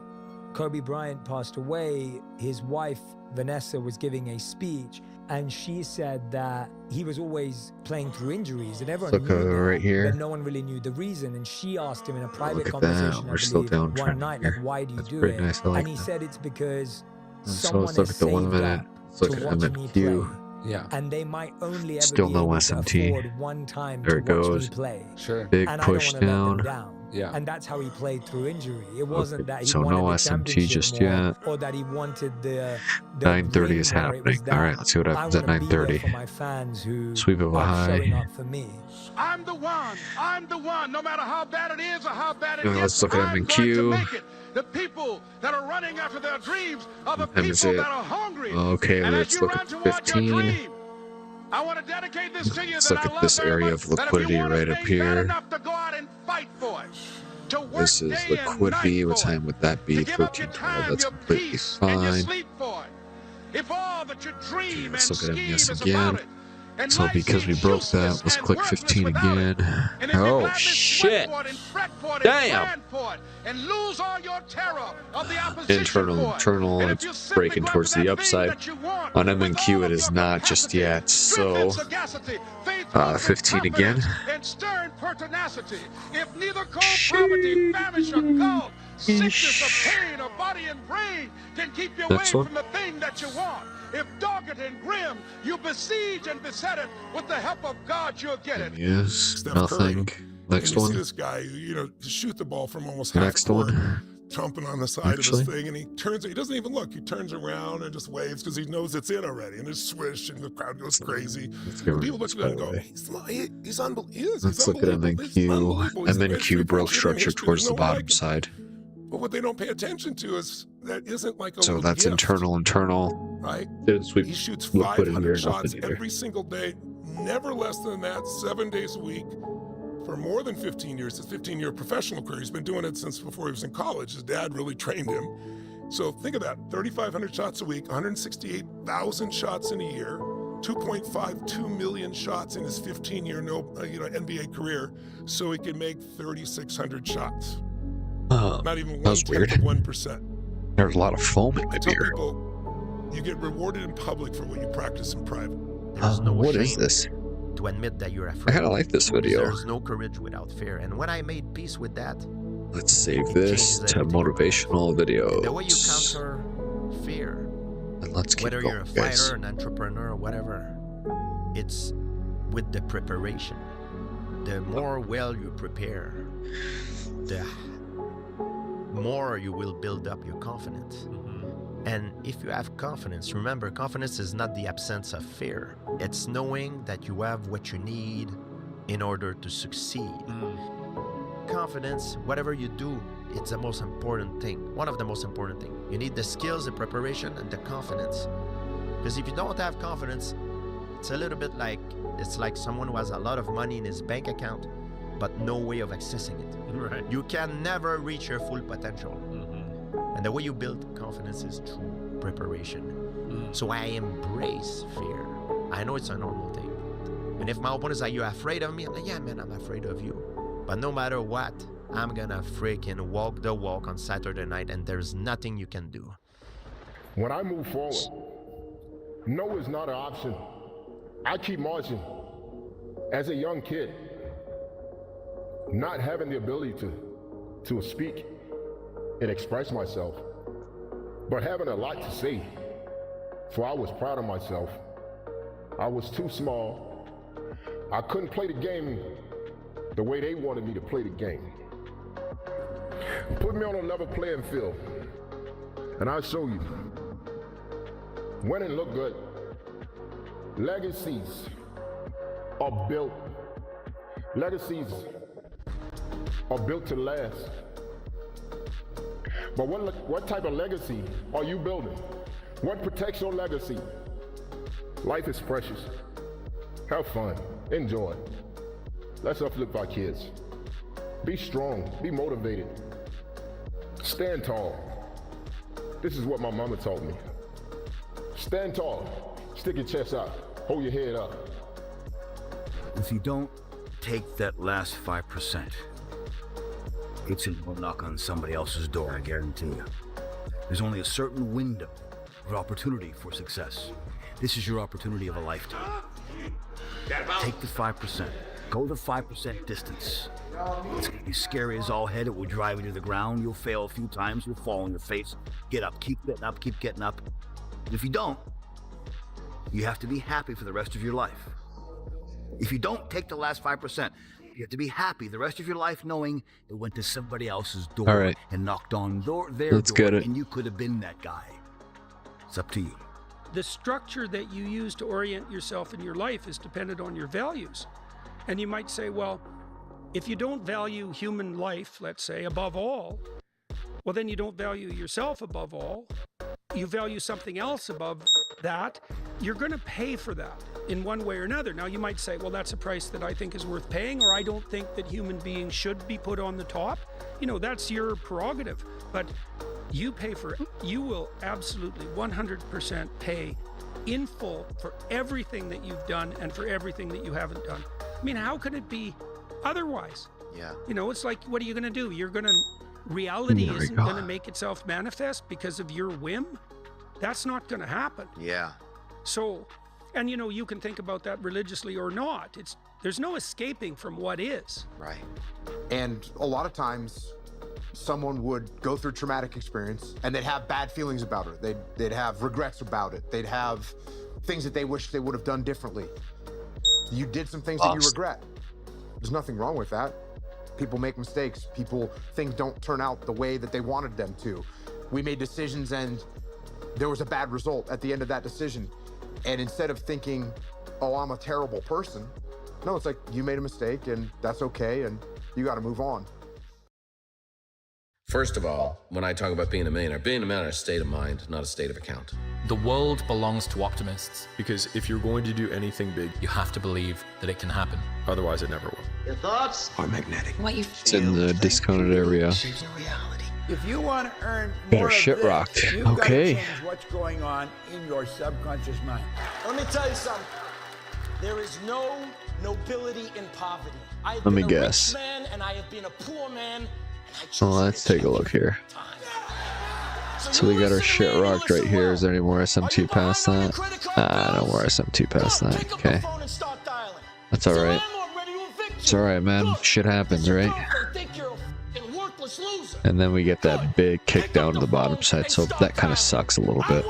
Kobe Bryant passed away, his wife, Vanessa, was giving a speech, and she said that he was always playing through injuries, and everyone Look knew that, right here. but no one really knew the reason. And she asked him in a private Look at conversation, that. I We're still believe, down one trending night, here. like, why do you That's do pretty it? nice. I like And he that. said it's because So someone let's look has at the 1 saved minute. up Let's look to at watch M me and Q. play. Yeah. And they might only ever Still be no able SMT. to afford one time There to it watch me goes. play. Sure. Big And push I don't want to let them down. down. Yeah. And that's how he played through injury. It wasn't that he So wanted no the SMT championship just more, yet. or that he wanted the 9:30 ring is more. It was happening. that All right, let's see what happens I at want to be there 9:30. for my fans who Sweep it are showing high. up for me. I'm the one. I'm the one. No matter how bad it is or how bad it Now gets, let's look at M I'm and going to Q. make it. The people that are running after their dreams are the M is people it. that are hungry. Okay, and as let's you look run at toward your 15. dream, I want to dedicate this to you Let's that look I at love this very area much, of that if liquidity you want right to up stay bad here. enough to go out and fight for it, to work This is day and liquidity. night What for time it, would that be? to give up your 13:12. time, That's your completely peace, and your fine. sleep for it. If all that you dream Let's and look at scheme MS is again. about it, and So life because we seems broke useless that, let's and click worthless 15 without it, again. and if you Oh gladly shit! sweat for it and fret for it and Damn! plan for it and lose all your terror of the opposition Internal, for it, and if you it's simply breaking go after towards the that thing upside. that you want On M with and all Q, it of is your not just capacity, yet. strength and So, sagacity, faith, hope, and 15 again. confidence, and stern pertinacity. If neither cold poverty, famish, or cold, sickness or pain or body and brain can keep you away Next one. from the thing that you want, if dogged and grim, you besiege and beset it, with the help of God, you'll get it. yes, Steph nothing. Curry. Next and you see one. this guy, shoot the ball from almost half Next court, one. trumping on the side Actually. of his thing, and he doesn't even look. He turns around and just waves because he knows it's in already, and it's swish, and the crowd goes crazy. And people look at that and go, he's unbelievable. Let's look at M and Q. M and Q broke structure towards the bottom side. But what they don't pay attention to is that isn't like a So little that's gift, internal. right? Didn't sweep He shoots liquidity or 500 shots nothing either. every single day, never less than that, 7 days a week, for more than 15 years. His 15-year professional career. He's been doing it since before he was in college. His dad really trained him. So think of that, 3,500 shots a week, 168,000 shots in a year, 2.52 million shots in his 15-year NBA career, so he can make 3,600 shots. Not even that was weird. 1%. There's a lot of foam in my I tell beer. people, you get rewarded in public for what you practice in private. What is this? To admit that you're I afraid. kind of like this video. There's no courage without fear. And when I made peace with that, Let's save this to motivational videos. the way you counter fear, And let's keep whether going, you're a guys. fighter, an entrepreneur, or whatever, it's with the preparation. The more well you prepare, the more you will build up your confidence. And if you have confidence, remember, confidence is not the absence of fear. It's knowing that you have what you need in order to succeed. Confidence, whatever you do, it's the most important thing. One of the most important things. You need the skills, the preparation, and the confidence. Because if you don't have confidence, it's a little bit like, it's like someone who has a lot of money in his bank account, but no way of accessing it. Right. You can never reach your full potential. And the way you build confidence is through preparation. So I embrace fear. I know it's a normal thing. And if my opponent is like, you're afraid of me? I'm like, yeah, man, I'm afraid of you. But no matter what, I'm gonna freaking walk the walk on Saturday night, and there's nothing you can do. When I move forward, no is not an option. I keep marching. As a young kid, not having the ability to speak and express myself, but having a lot to say. For I was proud of myself. I was too small. I couldn't play the game the way they wanted me to play the game. Put me on a level playing field, and I'll show you. Winning look good. Legacies are built. Legacies are built to last. But what type of legacy are you building? What protects your legacy? Life is precious. Have fun. Enjoy. Let's uplift our kids. Be strong. Be motivated. Stand tall. This is what my mama taught me. Stand tall. Stick your chest out. hold your head up. If you don't take that last 5%, it's a knock on somebody else's door, I guarantee you. There's only a certain window of opportunity for success. This is your opportunity of a lifetime. Take the 5%. Go the 5% distance. It's gonna be scary as all head. It will drive you to the ground. You'll fail a few times. You'll fall on your face. Get up, keep getting up, keep getting up. And if you don't, you have to be happy for the rest of your life. If you don't take the last 5%, you have to be happy the rest of your life knowing it went to somebody else's door All right. and knocked on their door, and you could have been that guy. It's up to you. The structure that you use to orient yourself in your life is dependent on your values. And you might say, well, if you don't value human life, let's say, above all, well, then you don't value yourself above all. You value something else above that. You're going to pay for that in one way or another. Now, you might say, well, that's a price that I think is worth paying, or I don't think that human beings should be put on the top. You know, that's your prerogative. But you pay for it. You will absolutely 100% pay in full for everything that you've done and for everything that you haven't done. I mean, how can it be otherwise? Yeah. You know, it's like, what are you going to do? Reality isn't going to make itself manifest because of your whim. That's not going to happen. Yeah. So, and you know, you can think about that religiously or not. There's no escaping from what is. Right. And a lot of times, someone would go through traumatic experience and they'd have bad feelings about it. They'd have regrets about it. They'd have things that they wish they would have done differently. You did some things that you regret. There's nothing wrong with that. People make mistakes. Things don't turn out the way that they wanted them to. We made decisions and there was a bad result at the end of that decision. And instead of thinking, oh, I'm a terrible person, no, it's like, you made a mistake and that's okay and you got to move on. First of all, when I talk about being a millionaire is a state of mind, not a state of account. The world belongs to optimists. Because if you're going to do anything big, you have to believe that it can happen. Otherwise, it never will. Your thoughts are magnetic. What you It's in the discounted area. If you want to earn Better more shit of this, rocked. you've Okay. got to change what's going on in your subconscious mind. Let me tell you something. There is no nobility in poverty. I've Let me been a guess. rich man and I have been a poor man. Well, let's take a look here. So we got our shit rocked right here. Is there any more SMT past that? No more SMT past that. Okay. That's alright. It's alright, man. Shit happens, right? And then we get that big kick down to the bottom side, so that kind of sucks a little bit.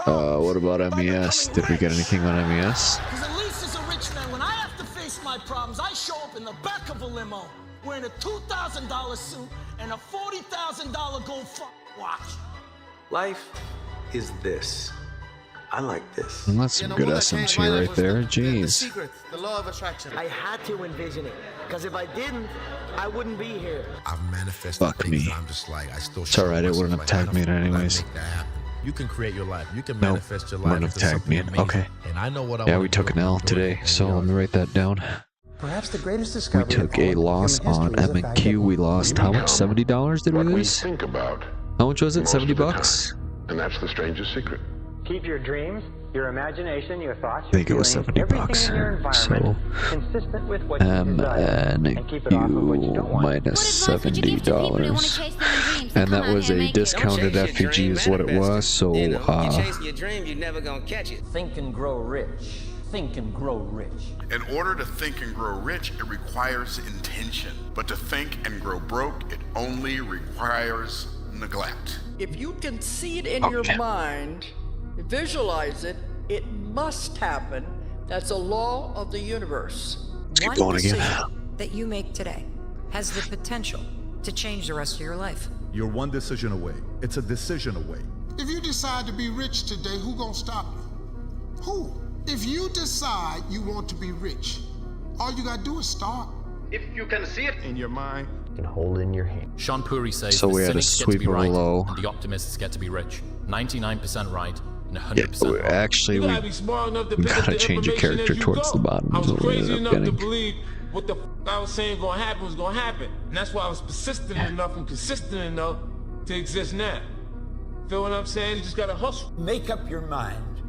What about MES? Did we get anything on MES? Because at least as a rich man, when I have to face my problems, I show up in the back of a limo wearing a $2,000 suit and a $40,000 gold watch. Life is this. I like this. And that's some good SMT right there. Jeez. secret, the law of attraction. I had to envision it, because if I didn't, I wouldn't be here. I've manifested Fuck things me. that I'm just like, I still It's alright, it wouldn't have tagged me in anyways. You can create your life. You can Nope, manifest your wouldn't life have into tagged me something in. amazing. Okay. And I know what I Yeah, want we to took do. an L today, so let me write that down. Perhaps the greatest We discovery took a loss on M&Q. We lost how much? $70 did we lose? Think about. How much was it? most 70 of the bucks? time. And that's the strangest secret. Keep your dreams, your imagination, your thoughts, I think it was 70 bucks. So consistent with what you desire, and keep it off of what you don't want. minus $70. And that was a discounted FPG is what it was. So you're chasing your dream, you're never gonna catch it. Think and grow rich. Think and grow rich. In order to think and grow rich, it requires intention. But to think and grow broke, it only requires neglect. If you can see it in your mind, visualize it, it must happen. That's a law of the universe. Keep going again. That you make today has the potential to change the rest of your life. You're one decision away. It's a decision away. If you decide to be rich today, who gonna stop you? Who? If you decide you want to be rich, all you gotta do is start. If you can see it in your mind, and hold in your hand. Sean Puri says So the we had a cynics get to sweep be of right low. and the optimists get to be rich. 99% right and 100% Yeah, wrong. actually, we gotta change a character towards the bottom. I was is what we crazy ended up enough to getting. believe what the I was saying gonna happen was gonna happen. And that's why I was persistent enough and consistent enough to exist now. Feel what I'm saying? You just gotta hustle. Make up your mind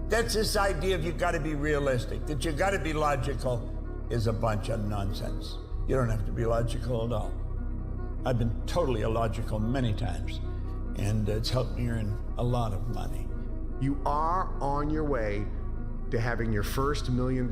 That's this idea of you got to be realistic, that you got to be logical, is a bunch of nonsense. You don't have to be logical at all. I've been totally illogical many times, and it's helped me earn a lot of money. You are on your way to having your first $1 million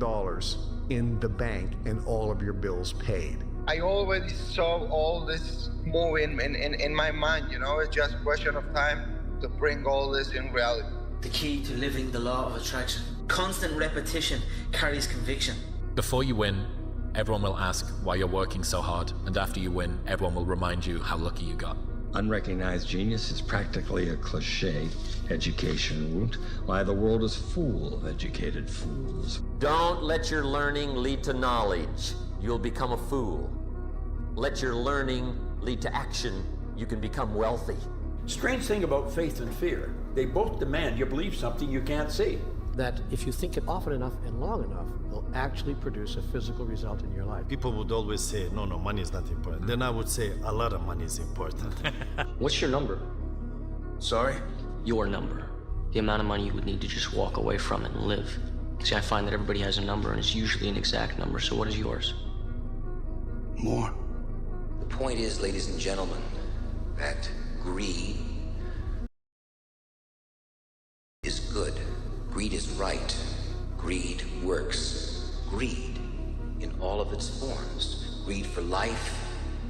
in the bank and all of your bills paid. I already saw all this moving in my mind, you know, it's just a question of time to bring all this in reality. The key to living the law of attraction. Constant repetition carries conviction. Before you win, everyone will ask why you're working so hard, and after you win, everyone will remind you how lucky you got. Unrecognized genius is practically a cliche. Education won't. Why, the world is full of educated fools. Don't let your learning lead to knowledge. You'll become a fool. Let your learning lead to action. You can become wealthy. Strange thing about faith and fear, they both demand you believe something you can't see. That if you think it often enough and long enough, it'll actually produce a physical result in your life. People would always say, no, money is not important. Then I would say, a lot of money is important. What's your number? Sorry? Your number. The amount of money you would need to just walk away from it and live. See, I find that everybody has a number, and it's usually an exact number, so what is yours? More. The point is, ladies and gentlemen, that greed is good. Greed is right. Greed works. Greed in all of its forms. Greed for life,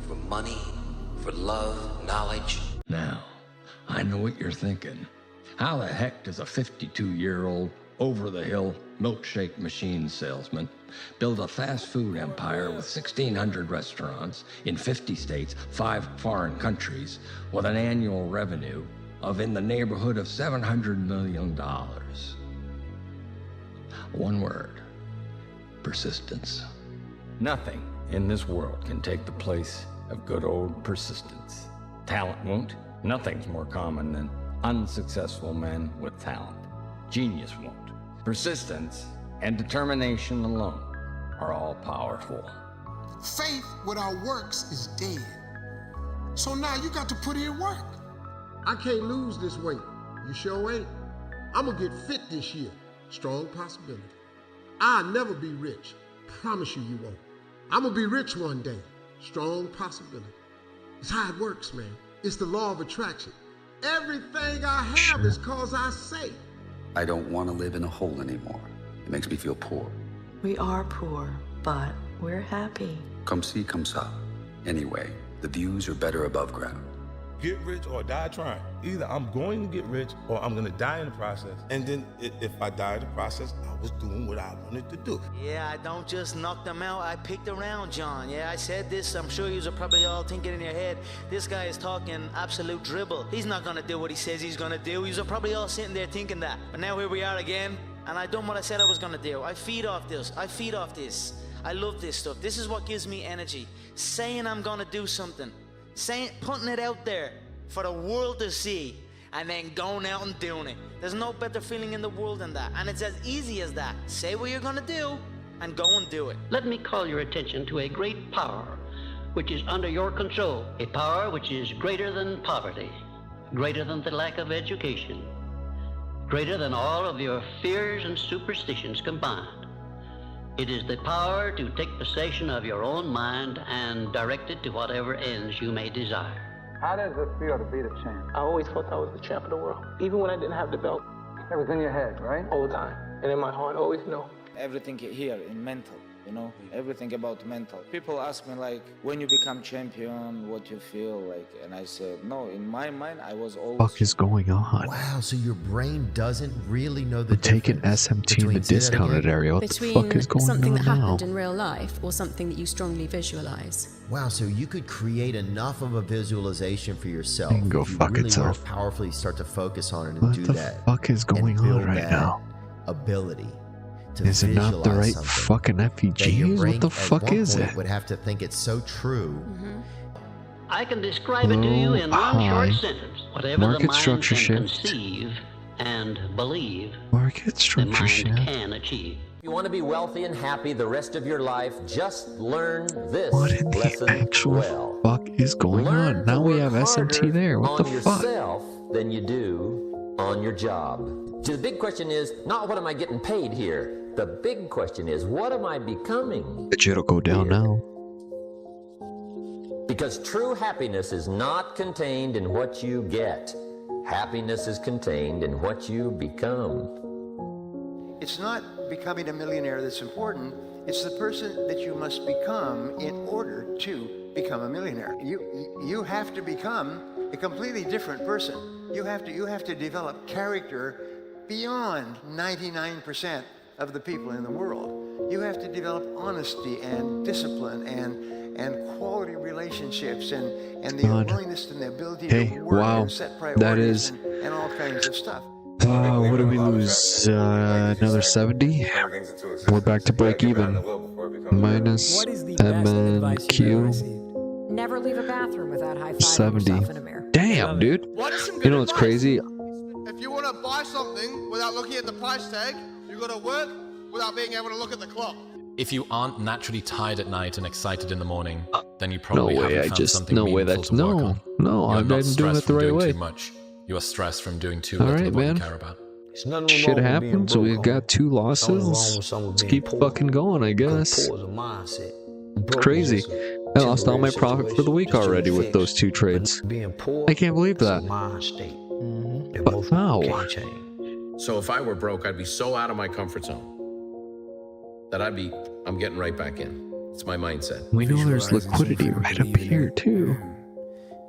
for money, for love, knowledge. Now, I know what you're thinking. How the heck does a 52-year-old over-the-hill milkshake machine salesman build a fast food empire with 1,600 restaurants in 50 states, 5 foreign countries, with an annual revenue of in the neighborhood of $700 million? One word: persistence. Nothing in this world can take the place of good old persistence. Talent won't. Nothing's more common than unsuccessful men with talent. Genius won't. Persistence and determination alone are all powerful. Faith without works is dead. So now you got to put in work. I can't lose this weight. You sure ain't. I'm gonna get fit this year. Strong possibility. I'll never be rich. Promise you won't. I'm gonna be rich one day. Strong possibility. It's how it works, man. It's the law of attraction. Everything I have is cause I say. I don't want to live in a hole anymore. It makes me feel poor. We are poor, but we're happy. Come see, come saw. Anyway, the views are better above ground. Get rich or die trying. Either I'm going to get rich or I'm going to die in the process. And then if I die in the process, I was doing what I wanted to do. Yeah, I don't just knock them out. I picked around, John. Yeah, I said this. I'm sure you are probably all thinking in your head, this guy is talking absolute dribble. He's not going to do what he says he's going to do. You are probably all sitting there thinking that. But now here we are again, and I done what I said I was going to do. I feed off this. I love this stuff. This is what gives me energy. Saying I'm going to do something. Putting it out there for the world to see, and then going out and doing it. There's no better feeling in the world than that, and it's as easy as that. Say what you're gonna do and go and do it. Let me call your attention to a great power which is under your control, a power which is greater than poverty, greater than the lack of education, greater than all of your fears and superstitions combined. It is the power to take possession of your own mind and direct it to whatever ends you may desire. How does it feel to be the champ? I always thought I was the champ of the world, even when I didn't have the belt. It was in your head, right? All the time. And in my heart, I always knew. Everything here in mental, you know, everything about mental. People ask me like, when you become champion, what you feel like, and I said, no, in my mind, I was always. What the fuck is going on? Wow, so your brain doesn't really know the taking SMT in the discounted area. What the fuck is going something on that now? happened in real life or something that you strongly visualize. Wow, so you could create enough of a visualization for yourself. You can go fuck really itself. Powerfully start to focus on it and What do the that. fuck is going on right now? Ability. Is it not the right fucking FPGs? What the fuck is it? Would have to think it's so true. I can describe it to you in one short sentence. Whatever Market the mind structure can shift. conceive and believe, Market the structure mind shift. can achieve. If you want to be wealthy and happy the rest of your life, just learn this What in the lesson actual well. fuck is going on? Now we have SMT there. What the on fuck? yourself than you do on your job. See, the big question is not what am I getting paid here? The big question is what am I becoming? The shit'll go down now. Because true happiness is not contained in what you get. Happiness is contained in what you become. It's not becoming a millionaire that's important. It's the person that you must become in order to become a millionaire. You have to become a completely different person. You have to develop character beyond 99% of the people in the world. You have to develop honesty and discipline and quality relationships and the willingness and the ability to work and set priorities and all kinds of stuff. What did we lose? Another 70? We're back to break even. Minus MNQ. Never leave a bathroom without high-fiving 70. yourself in a mirror. Damn, dude. You know what's crazy? If you want to buy something without looking at the price tag, you got to work without being able to look at the clock. If you aren't naturally tired at night and excited in the morning, then you probably No way, haven't found something meaningful to work on. I'm You're not not doing it stressed the from right doing way. too much. You are stressed from doing too All little right, of what man. you care about. Shit happens. We've got 2 losses. Let's keep fucking going, I guess. It's crazy. I lost all my profit for the week already with those 2 trades. I can't believe that. But how? So if I were broke, I'd be so out of my comfort zone that I'm getting right back in. It's my mindset. We know there's liquidity right up here, too.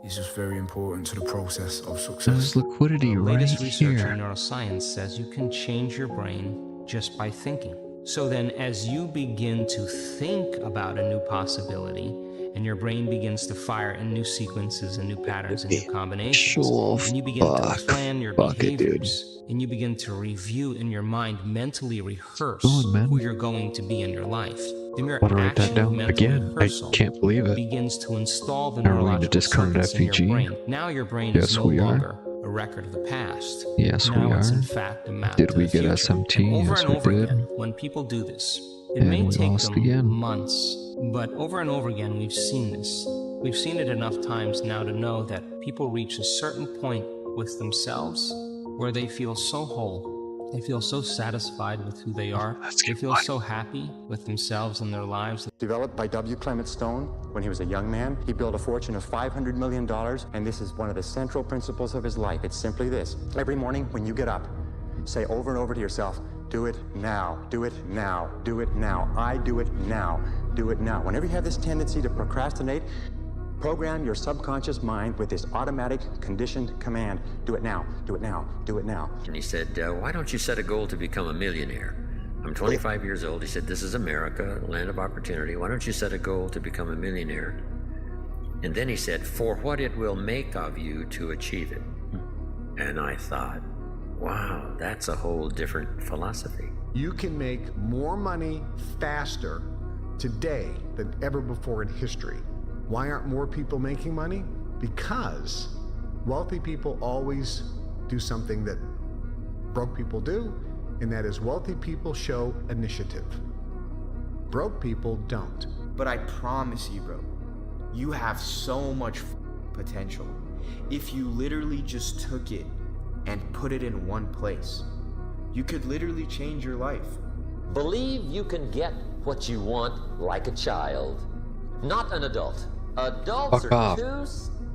It's just very important to the process of success. There's liquidity The right latest research here. in neuroscience says you can change your brain just by thinking. So then as you begin to think about a new possibility, and your brain begins to fire in new sequences and new patterns and new combinations, and you begin to plan your behaviors, and you begin to review in your mind, mentally rehearse who you're going to be in your life. The mere Want to write that action of down mental again? I rehearsal can't believe it. begins to install the Are we going to neurological discount circuits in your FVG? brain. Now your brain Yes, is no we are. longer a record of the past. Yes, we Now it's are. in fact a map Did to we the get future. SMT? And over Yes, and we over did. again, when people do this, it And may we take lost them again. months, but over and over again we've seen this. We've seen it enough times now to know that people reach a certain point with themselves where they feel so whole. They feel so satisfied with who they are. They feel so happy with themselves and their lives. Developed by W. Clement Stone when he was a young man. He built a fortune of $500 million, and this is one of the central principles of his life. It's simply this. Every morning when you get up, say over and over to yourself, do it now, do it now, do it now. I do it now, do it now. Whenever you have this tendency to procrastinate, program your subconscious mind with this automatic conditioned command, do it now, do it now, do it now. And he said, why don't you set a goal to become a millionaire? I'm 25 years old. He said, this is America, a land of opportunity. Why don't you set a goal to become a millionaire? And then he said, for what it will make of you to achieve it. And I thought, wow, that's a whole different philosophy. You can make more money faster today than ever before in history. Why aren't more people making money? Because wealthy people always do something that broke people do, and that is wealthy people show initiative. Broke people don't. But I promise you, bro, you have so much potential. If you literally just took it and put it in one place, you could literally change your life. Believe you can get what you want like a child, not an adult. Adults Fuck are off. too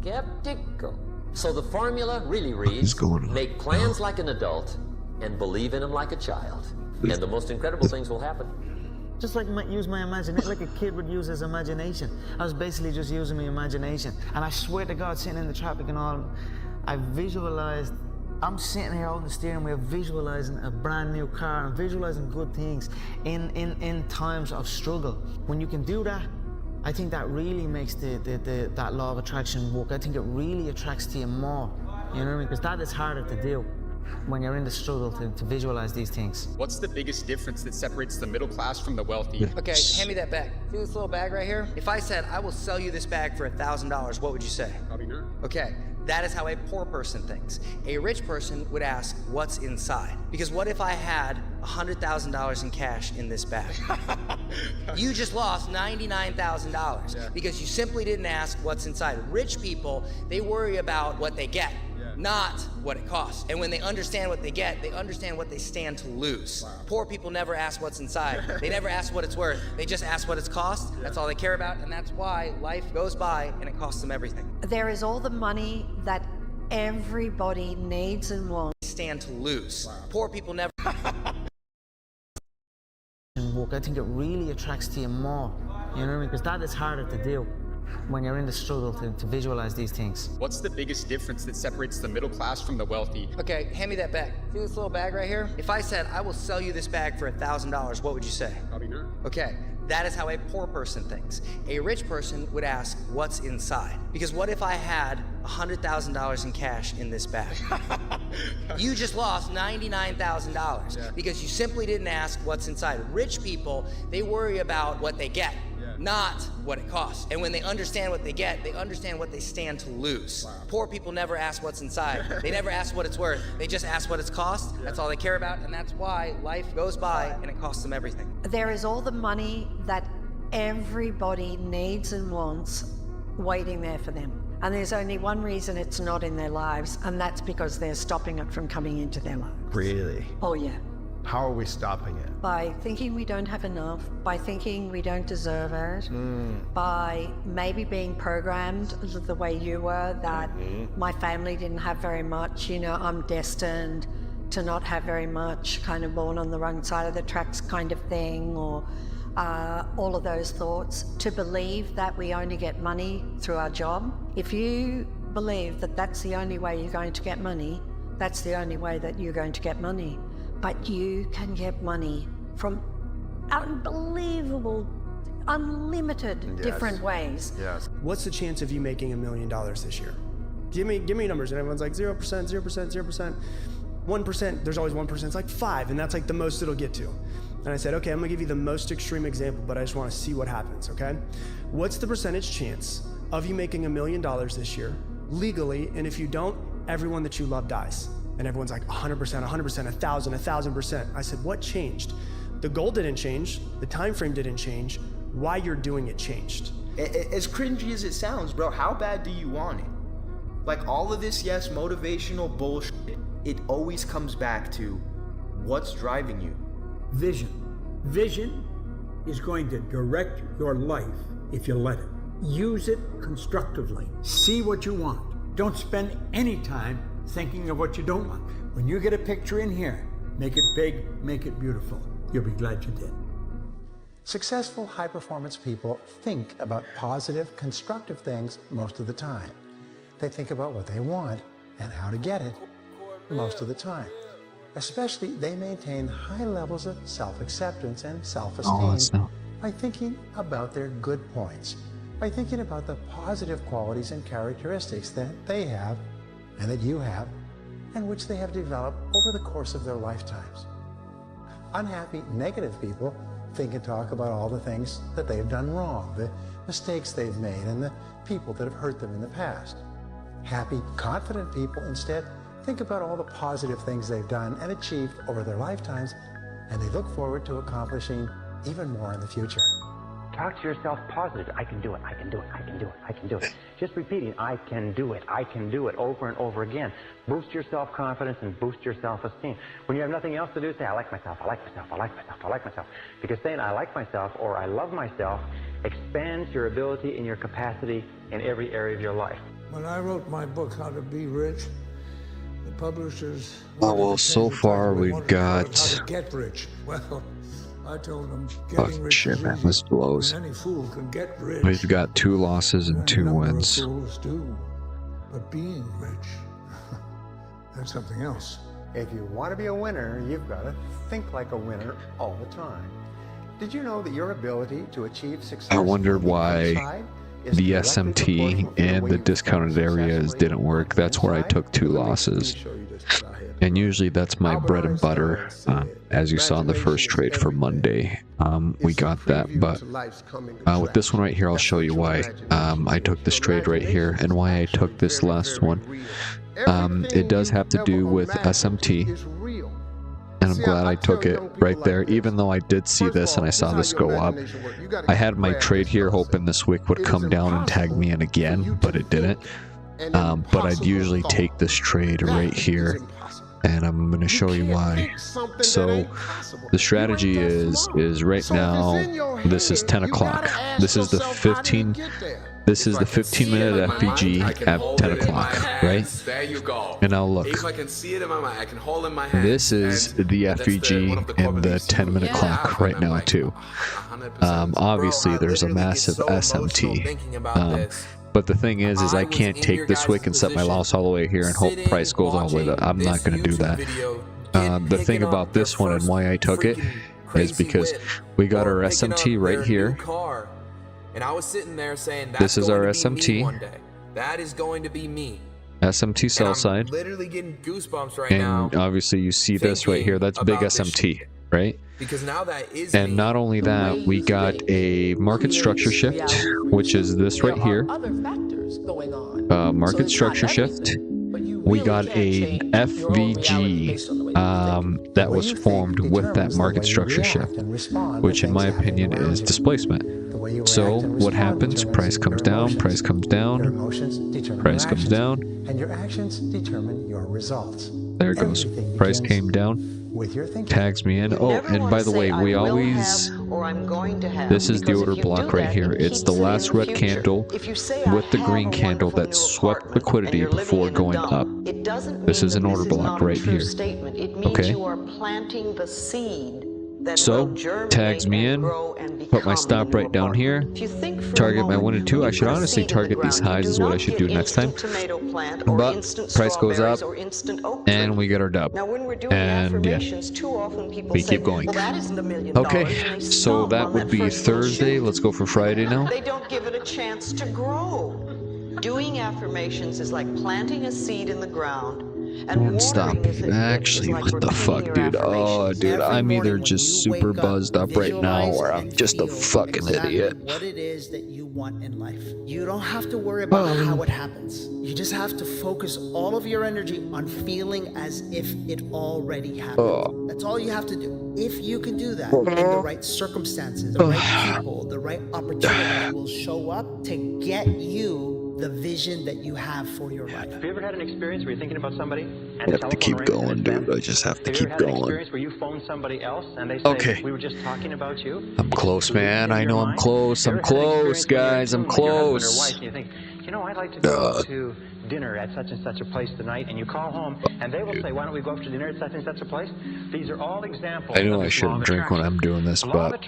skeptical. So the formula really reads, going on? make plans like an adult and believe in them like a child. And the most incredible things will happen. Just like use my imagination, like a kid would use his imagination. I was basically just using my imagination. And I swear to God, sitting in the traffic and all, I visualized, I'm sitting here holding the steering wheel, visualizing a brand new car and visualizing good things in times of struggle. When you can do that, I think that really makes that law of attraction work. I think it really attracts to you more. You know what I mean? Because that is harder to do when you're in the struggle to visualize these things. What's the biggest difference that separates the middle class from the wealthy? Okay, hand me that bag. See this little bag right here? If I said, I will sell you this bag for $1,000, what would you say? Probably not. Okay, that is how a poor person thinks. A rich person would ask, what's inside? Because what if I had $100,000 in cash in this bag? You just lost $99,000 because you simply didn't ask what's inside. Rich people, they worry about what they get. not what it costs. And when they understand what they get, they understand what they stand to lose. Poor people never ask what's inside. They never ask what it's worth. They just ask what it's cost. That's all they care about, and that's why life goes by and it costs them everything. There is all the money that everybody needs and wants. Stand to lose. Poor people never. And work, I think it really attracts to you more. You know what I mean? Because that is harder to do when you're in the struggle to visualize these things. What's the biggest difference that separates the middle class from the wealthy? Okay, hand me that bag. See this little bag right here? If I said, I will sell you this bag for $1,000, what would you say? Probably not. Okay, that is how a poor person thinks. A rich person would ask, what's inside? Because what if I had $100,000 in cash in this bag? You just lost $99,000 because you simply didn't ask what's inside. Rich people, they worry about what they get, not what it costs. And when they understand what they get, they understand what they stand to lose. Poor people never ask what's inside. They never ask what it's worth. They just ask what it's cost. That's all they care about, and that's why life goes by and it costs them everything. There is all the money that everybody needs and wants waiting there for them. And there's only one reason it's not in their lives, and that's because they're stopping it from coming into their lives. Really? Oh, yeah. How are we stopping it? By thinking we don't have enough, by thinking we don't deserve it, by maybe being programmed the way you were, that my family didn't have very much, you know, I'm destined to not have very much, kind of born on the wrong side of the tracks kind of thing, or all of those thoughts, to believe that we only get money through our job. If you believe that that's the only way you're going to get money, that's the only way that you're going to get money. But you can get money from unbelievable, unlimited different ways. Yes. What's the chance of you making $1 million this year? Give me numbers, and everyone's like 0%, 0%, 0%, 1%. There's always 1%. It's like 5, and that's like the most it'll get to. And I said, okay, I'm gonna give you the most extreme example, but I just wanna see what happens, okay? What's the percentage chance of you making $1 million this year, legally, and if you don't, everyone that you love dies? And everyone's like 100%, 100%, 1,000%. I said, what changed? The goal didn't change, the time frame didn't change, why you're doing it changed. As cringy as it sounds, bro, how bad do you want it? Like all of this, yes, motivational bullshit, it always comes back to what's driving you. Vision. Vision is going to direct your life if you let it. Use it constructively. See what you want. Don't spend any time thinking of what you don't want. When you get a picture in here, make it big, make it beautiful. You'll be glad you did. Successful high-performance people think about positive, constructive things most of the time. They think about what they want and how to get it most of the time. Especially, they maintain high levels of self-acceptance and self-esteem by thinking about their good points, by thinking about the positive qualities and characteristics that they have and that you have, and which they have developed over the course of their lifetimes. Unhappy, negative people think and talk about all the things that they've done wrong, the mistakes they've made, and the people that have hurt them in the past. Happy, confident people instead think about all the positive things they've done and achieved over their lifetimes, and they look forward to accomplishing even more in the future. Talk to yourself positive. I can do it, I can do it, I can do it, I can do it. Just repeating, I can do it over and over again. Boost your self-confidence and boost your self-esteem. When you have nothing else to do, say, I like myself, I like myself, I like myself, I like myself. Because saying I like myself or I love myself expands your ability and your capacity in every area of your life. When I wrote my book, How to Be Rich, the publishers... Oh, well, so far we've got... How to get rich. Well, I told them, getting rich shit, man, this blows. Any fool can get rich. We've got 2 losses and 2 wins. Fools do, but being rich, that's something else. If you want to be a winner, you've got to think like a winner all the time. Did you know that your ability to achieve success... I wonder why the SMT and the discounted areas didn't work. That's where I took 2 losses. And usually that's my bread and butter, as you saw in the first trade for Monday. We got that, but with this one right here, I'll show you why I took this trade right here and why I took this last one. It does have to do with SMT, and I'm glad I took it right there, even though I did see this and I saw this go up. I had my trade here hoping this wick would come down and tag me in again, but it didn't. but I'd usually take this trade right here, and I'm going to show you why. So the strategy is right now, this is 10 o'clock. This is the 15-minute FVG at 10 o'clock, right? There you go. And now look. If I can see it in my mind, I can hold it in my hand. This is the FVG and the 10-minute clock right now too. Obviously, there's a massive SMT. But the thing is I can't take this wick and set my loss all the way here and hope price goes all the way up. I'm not going to do that. The thing about this one and why I took it is because we got our SMT right here. And I was sitting there saying, this is our SMT. One day. That is going to be me. SMT sell side. Literally getting goosebumps right now. And obviously you see this right here. That's big SMT, right? Because now that is and not only that, we got a market structure shift, which is this right here. Market structure shift. We got a FVG that was formed with that market structure shift, which in my opinion is displacement. So what happens? Price comes down, price comes down, price comes down. And your actions determine your results. There it goes. Price came down. Tags me in. Oh, and by the way, we always, this is the order block right here. It's the last red candle with the green candle that swept liquidity before going up. This is an order block right here. Okay. So, tags me in, put my stop right down here, target my 1 and 2. I should honestly target these highs is what I should do next time. But price goes up, and we get our dub. And yeah, we keep going. Okay, so that would be Thursday. Let's go for Friday now. They don't give it a chance to grow. Doing affirmations is like planting a seed in the ground. And stop. Actually, what the fuck, dude? Oh, dude, I'm either just super buzzed up right now or I'm just a fucking idiot. What it is that you want in life. You don't have to worry about how it happens. You just have to focus all of your energy on feeling as if it already happened. That's all you have to do. If you can do that, in the right circumstances, the right people, the right opportunity will show up to get you the vision that you have for your life. Have you ever had an experience where you're thinking about somebody and I have to keep going, dude. I just have to keep going. Have you ever had an experience where you phone somebody else and they say, we were just talking about you? I'm close, man. I know I'm close. I'm close, guys. I'm close. And you think, you know, I'd like to go to dinner at such and such a place tonight, and you call home and they will say, why don't we go up to dinner at such and such a place? These are all examples. I know I shouldn't drink when I'm doing this, but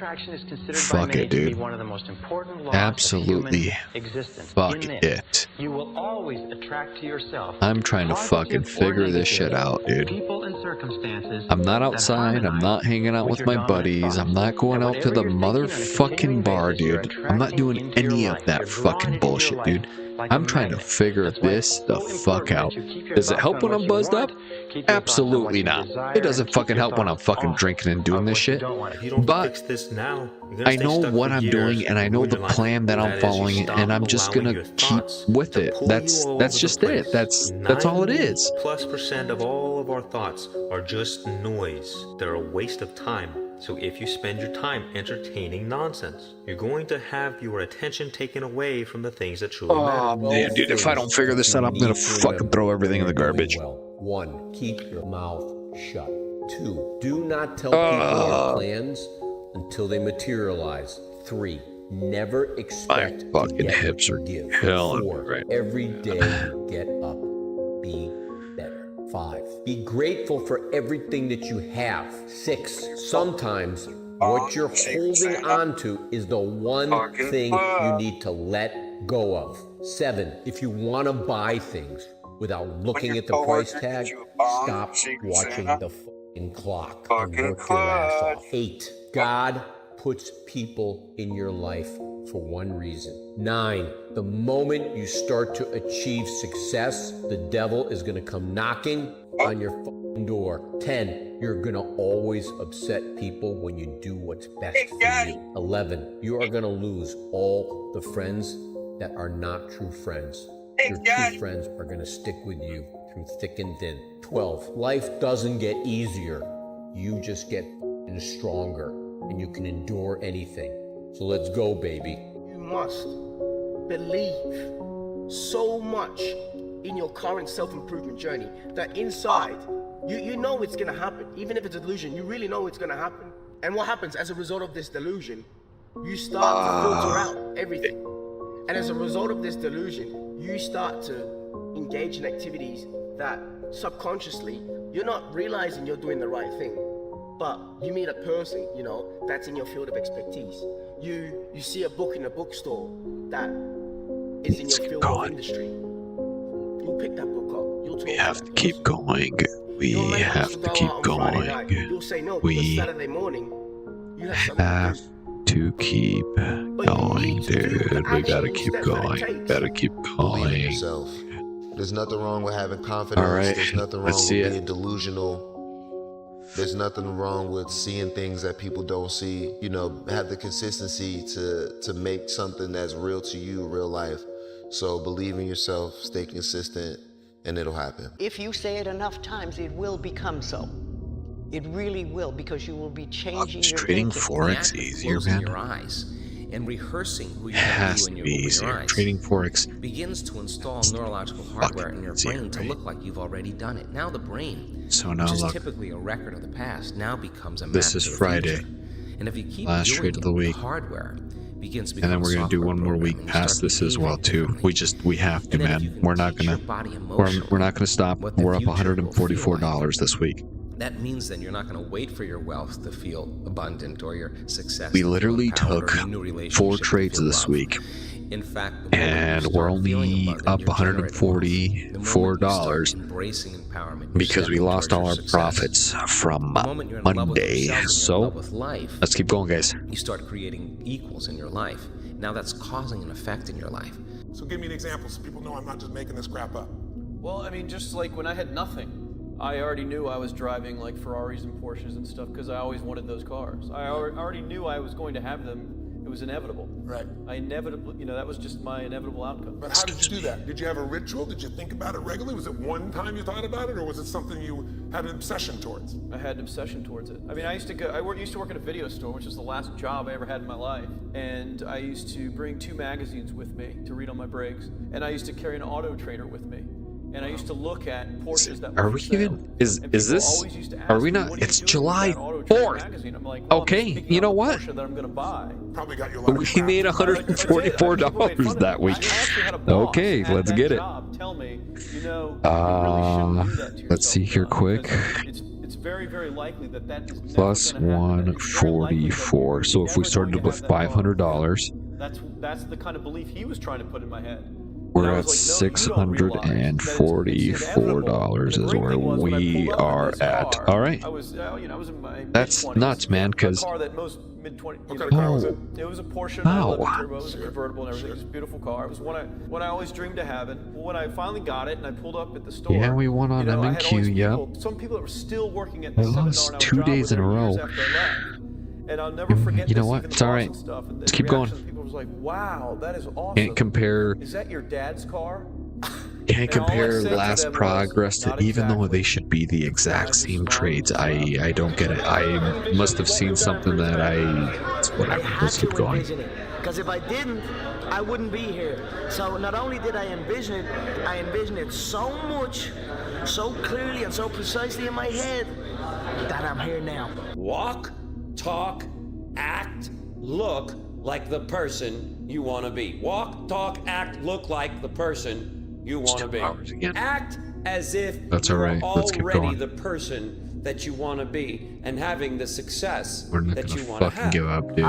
fuck it, dude. One of the most important laws absolutely of human existence. fuck it. You will always attract to yourself. I'm trying to fucking figure this shit out, dude. People and circumstances. I'm not outside. I'm not hanging out with my buddies. I'm not going out to the motherfucking bar, dude. I'm not doing any of that fucking bullshit, dude. I'm trying to figure this the fuck out. Does it help when I'm buzzed up? Absolutely not. It doesn't fucking help when I'm fucking drinking and doing this shit. But I know what I'm doing and I know the plan that I'm following and I'm just gonna keep with it. That's just it. That's all it is. +% of all of our thoughts are just noise. They're a waste of time. So if you spend your time entertaining nonsense, you're going to have your attention taken away from the things that truly matter. Oh man, dude, if I don't figure this out, I'm gonna fucking throw everything in the garbage. 1. Keep your mouth shut. 2. Do not tell people your plans until they materialize. 3. Never expect my fucking hips are killing me right now. Every day you get up, be better. 5. Be grateful for everything that you have. 6. Sometimes what you're holding on to is the one thing you need to let go of. 7. If you want to buy things without looking at the price tag, stop watching the fucking clock and work your ass off. 8. God puts people in your life for one reason. 9. The moment you start to achieve success, the devil is going to come knocking on your fucking door. 10. You're going to always upset people when you do what's best for you. 11. You are going to lose all the friends that are not true friends. Your true friends are going to stick with you through thick and thin. 12. Life doesn't get easier. You just get stronger and you can endure anything. So let's go, baby. You must believe so much in your current self-improvement journey that inside, you know it's gonna happen. Even if it's a delusion, you really know it's gonna happen. And what happens as a result of this delusion, you start to filter out everything. And as a result of this delusion, you start to engage in activities that subconsciously, you're not realizing you're doing the right thing. But you meet a person, you know, that's in your field of expertise. You see a book in a bookstore that is in your field of industry. You'll pick that book up. You'll talk We have to keep going. We have to keep going. You'll say no, We because Saturday morning, you have have to keep going, dude. We gotta keep going. Gotta keep Believe in going. yourself. There's nothing wrong with having confidence. All right, There's nothing wrong let's with see being it. delusional. There's nothing wrong with seeing things that people don't see. You know, have the consistency to make something that's real to you, real life. So believe in yourself, stay consistent, and it'll happen. If you say it enough times, it will become so. It really will, because you will be changing your Trading thinking. Forex easier, Closing man. your eyes and rehearsing who It you're going has to to be be when you open easier. your eyes Trading Forex begins to install neurological hardware in your brain to look like you've already done it. Now the brain, So now which is look. typically a record of the past, now becomes a map This is to the Friday. future. And if you keep Last doing trade of the it, week. the hardware begins to And then become we're gonna do software one more week programming. You past start this as well behaving too. We have to, And then if you man. can We're not teach your gonna body we're emotionally not gonna stop. what the We're up future will feel $144 this week. That means then you're not going to wait for your wealth to feel abundant or your success. We to feel literally empowered took or a new relationship 4 to trades feel this love. week. In fact, the moment And you we're start feeling only abundant, up you're generating wealth. The moment you $144 start embracing empowerment, you're because we stepping lost towards all your our success. profits from The moment you're in love with Monday. yourself and you're in So love with life, let's keep going, guys. you start creating equals in your life. Now that's causing an effect in your life. So give me an example so people know I'm not just making this crap up. Well, I mean, just like when I had nothing, I already knew I was driving like Ferraris and Porsches and stuff because I always wanted those cars. I already knew I was going to have them. It was inevitable. Right. I inevitably, you know, that was just my inevitable outcome. But how did you do that? Did you have a ritual? Did you think about it regularly? Was it one time you thought about it, or was it something you had an obsession towards? I had an obsession towards it. I mean, I used to work at a video store, which is the last job I ever had in my life. And I used to bring 2 magazines with me to read on my breaks. And I used to carry an auto trader with me. And I used to look at Porsches that were Are we for sale. even? Is this? always used to Are ask we me, not? "What are you It's doing with July that Auto Trader 4th. magazine?" I'm like, well, I'm Okay, just picking you know out the what? Porsche that I'm gonna buy. Probably got you a lot of We crap. made $144 that week. Okay, let's get it. Tell me, you know, Let's see here quick. it's very, very likely that that is never Plus gonna happen. It's very likely that 144. So if we started with $500, that's the kind of belief he was trying to put in my head. we're at $644 is where we are at. All right. I was in my That's mid-20s. nuts, man, because A car that most mid-20s. What kind of car was it? It was a Porsche Wow. 911 Turbo. It was a convertible and everything. It was a beautiful car. It was one I always dreamed of having. Well, when I finally got it and I pulled up at the store. Yeah, we won on I had all M&Q, these yep. people, some people that were still working at the We $7 an hour lost 2 job days in a with me row. years after I left. And I'll never forget You know this, what? even It's the all boss right. and stuff, and the Let's keep going. reaction of people was like, wow, that is awesome. Can't compare. Is that your dad's car? Can't And all I compare said to last them was, progress to, "Not even though they should be the exact same trades. I don't get it. I must have seen something that it's whatever. Let's keep going. Because if I didn't, I wouldn't be here. So not only did I envision it so much, so clearly and so precisely in my head that I'm here now. Walk, talk, act, look like the person you want to be. Walk, talk, act, look like the person you want to be. Act as if That's you're all right. Let's keep already going. the person that you want to be and having the success We're not that gonna you want to fucking have. give up, dude.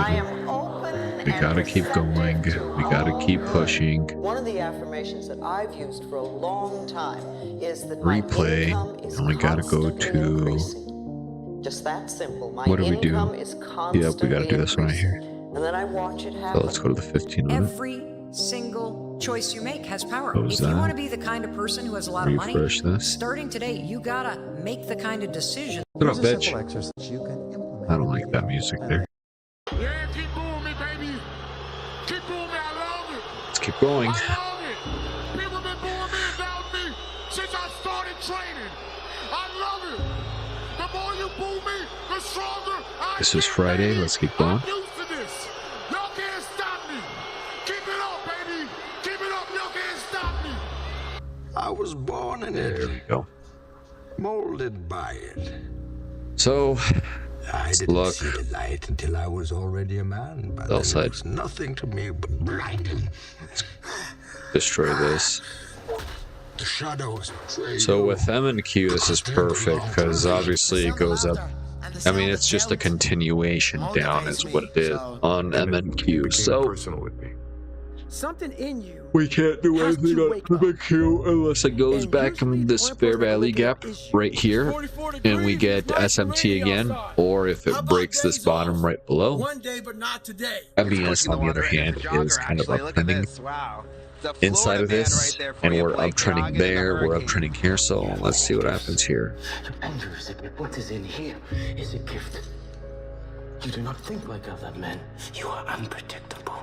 We gotta keep going. We gotta keep pushing. One of the affirmations that I've used for a long time is that my Replay, income is and we gotta go constantly to. increasing. Just that simple. My What do we do? income is constantly Yep, we gotta do this one right here. And then I watch it So happen. let's go to the 15 on it. Every single choice you make has power. Close If you that. want to be the kind of person who has a lot of money, Refresh this. starting today, you gotta make the kind of decidecision. What up, Here's a bitch? simple exercise you can implement. I don't like that music there. Yeah, keep moving me, baby. Keep moving me. I love it. Let's keep going. I love it. People been booing me and doubting me since I started training. I love it. The more you boo me, the stronger I This is get, Friday. baby. Let's keep going. I'm used to this. Y'all can't stop me. Keep it up, baby. Keep it up. Y'all can't stop me. I was born in it. There we go. Molded by it. So, I didn't see the light until I was already a man. But then it was nothing to me but blinding. Destroy this. The shadows. So with M and Q, this is perfect because obviously it goes up. I mean, it's just a continuation down, is what it is on M and Q. So Something in you. we can't do anything on M and Q unless it goes back from this fair value gap right here, and we get SMT again, or if it breaks this bottom right below. MBS, on the other hand, is kind of uptrending inside of this, and we're uptrending there, we're uptrending here, so let's see what happens here. What is in here is a gift. You do not think like other men. You are unpredictable.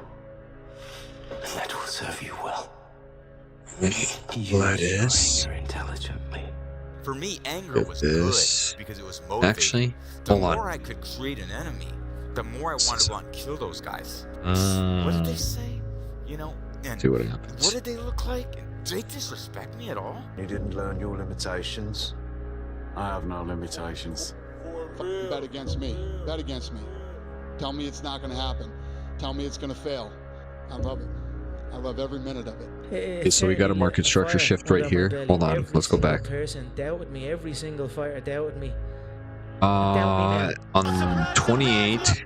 And that will serve you well. Lettuce. Intelligently. For me, anger was this. good because it was motivating. Actually, the hold more on. I could create an enemy, the more I wanted to go out and kill those guys. What did they say? You know, and see what happens. what did they look like? Did they disrespect me at all? You didn't learn your limitations. I have no limitations. Bet against me. Bet against me. Tell me it's not going to happen. Tell me it's going to fail. I love it. I love every minute of it. Okay, so we got a market structure shift right here. Hold on, let's go back. Person doubted me. Every single fighter doubted me. On 28,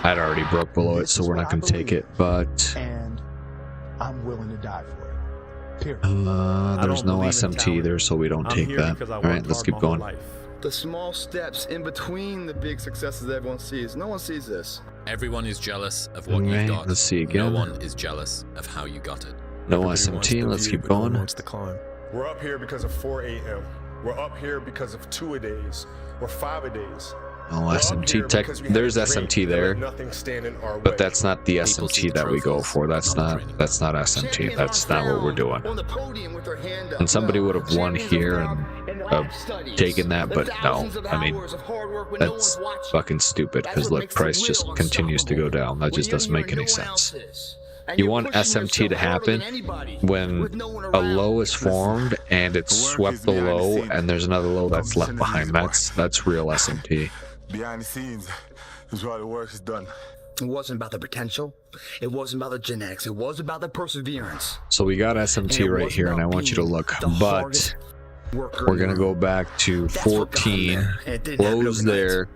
I'd already broke below it, so we're not going to take it, but and I'm willing to die for it. Period. there's no SMT there, so we don't take that. Alright, let's keep going. The small steps in between the big successes that everyone sees. No one sees this. Everyone is jealous of what you've got. Let's see again. No one is jealous of how you got it. No SMT, let's keep going. We're up here because of 4 a.m. We're up here because of 2-a-days or 5-a-days. No SMT tech. There's SMT there, but that's not the SMT that we go for. That's not SMT. That's not what we're doing. And somebody would have won here and taken that, but no. I mean, that's fucking stupid because the price just continues to go down. That just doesn't make any sense. You want SMT to happen when a low is formed and it's swept the low and there's another low that's left behind. That's real SMT. Behind the scenes is why the work is done. It wasn't about the potential. It wasn't about the genetics. It was about the perseverance. So we got SMT right here, and I want you to look. But we're going to go back to 14, close there,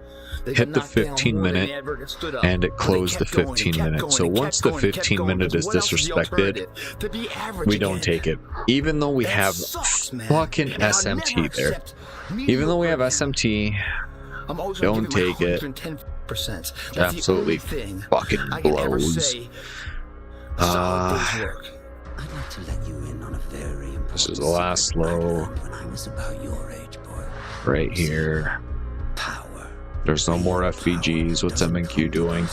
hit the 15-minute, and it closed the 15-minute. So once the 15-minute is disrespected, we don't take it. Even though we have fucking SMT there. Even though we have SMT, don't take it. Absolutely fucking blows. I'd like to let you in on a very important This is the last low. when I was about your age, boy. Right here. There's no more FBGs. What's MNQ doing?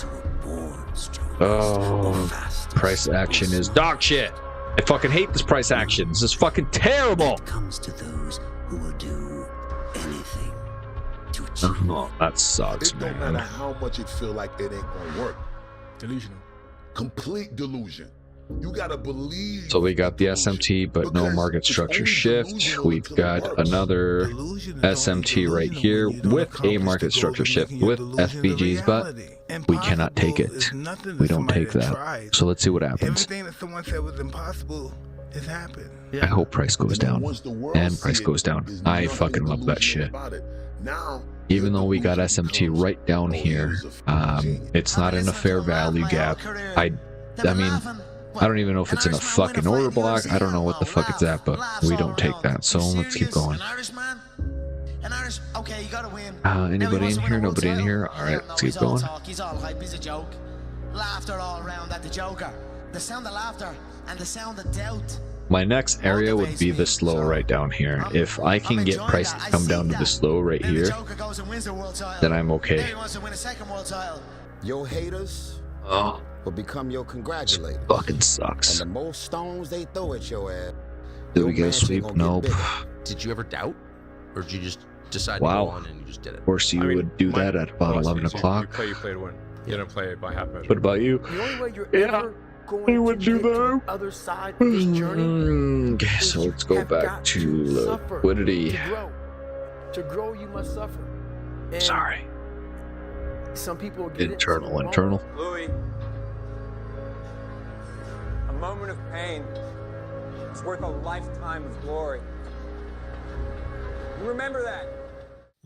Oh, price action is dog shit. I fucking hate this price action. This is fucking terrible. Comes to those who will do anything. Oh, that sucks, It don't man. matter how much it feel like it ain't gonna work. Delusional. Complete delusion. You gotta believe. So we got the SMT, but no market structure shift. We've got another SMT right here with a market structure shift with FBGs, but we cannot take it. We don't take that. So let's see what happens. Everything that someone said was impossible has happened. I hope price goes down. And price goes down. I fucking love that shit. Even though we got SMT right down here, it's not in a fair value gap. I mean, I don't even know if it's in a fucking order block. I don't know what the fuck it's at, but we don't take that. So let's keep going. Anybody in here? Nobody in here? Alright, let's keep going. He's all hype, he's a joke. Laughter all around at the Joker. The sound of laughter and the sound of doubt. My next area would be this low right down here. If I can get price to come down to this low right here, then I'm okay. Your haters will become your congratulators. Fucking sucks. And the more stones they throw at your ass. Did we get a sweep? Nope. Did you ever doubt? Or did you just decide to go Wow. on and you just did it? Of course, you would do that at about 11 o'clock. You play to win. You don't play by half measure. What about you? The only way you're Yeah. ever going to get to the other side of this journey. Okay, so let's go back to liquidity. To grow, you must suffer. And sorry. Some people get internal. Louis, a moment of pain is worth a lifetime of glory. You remember that?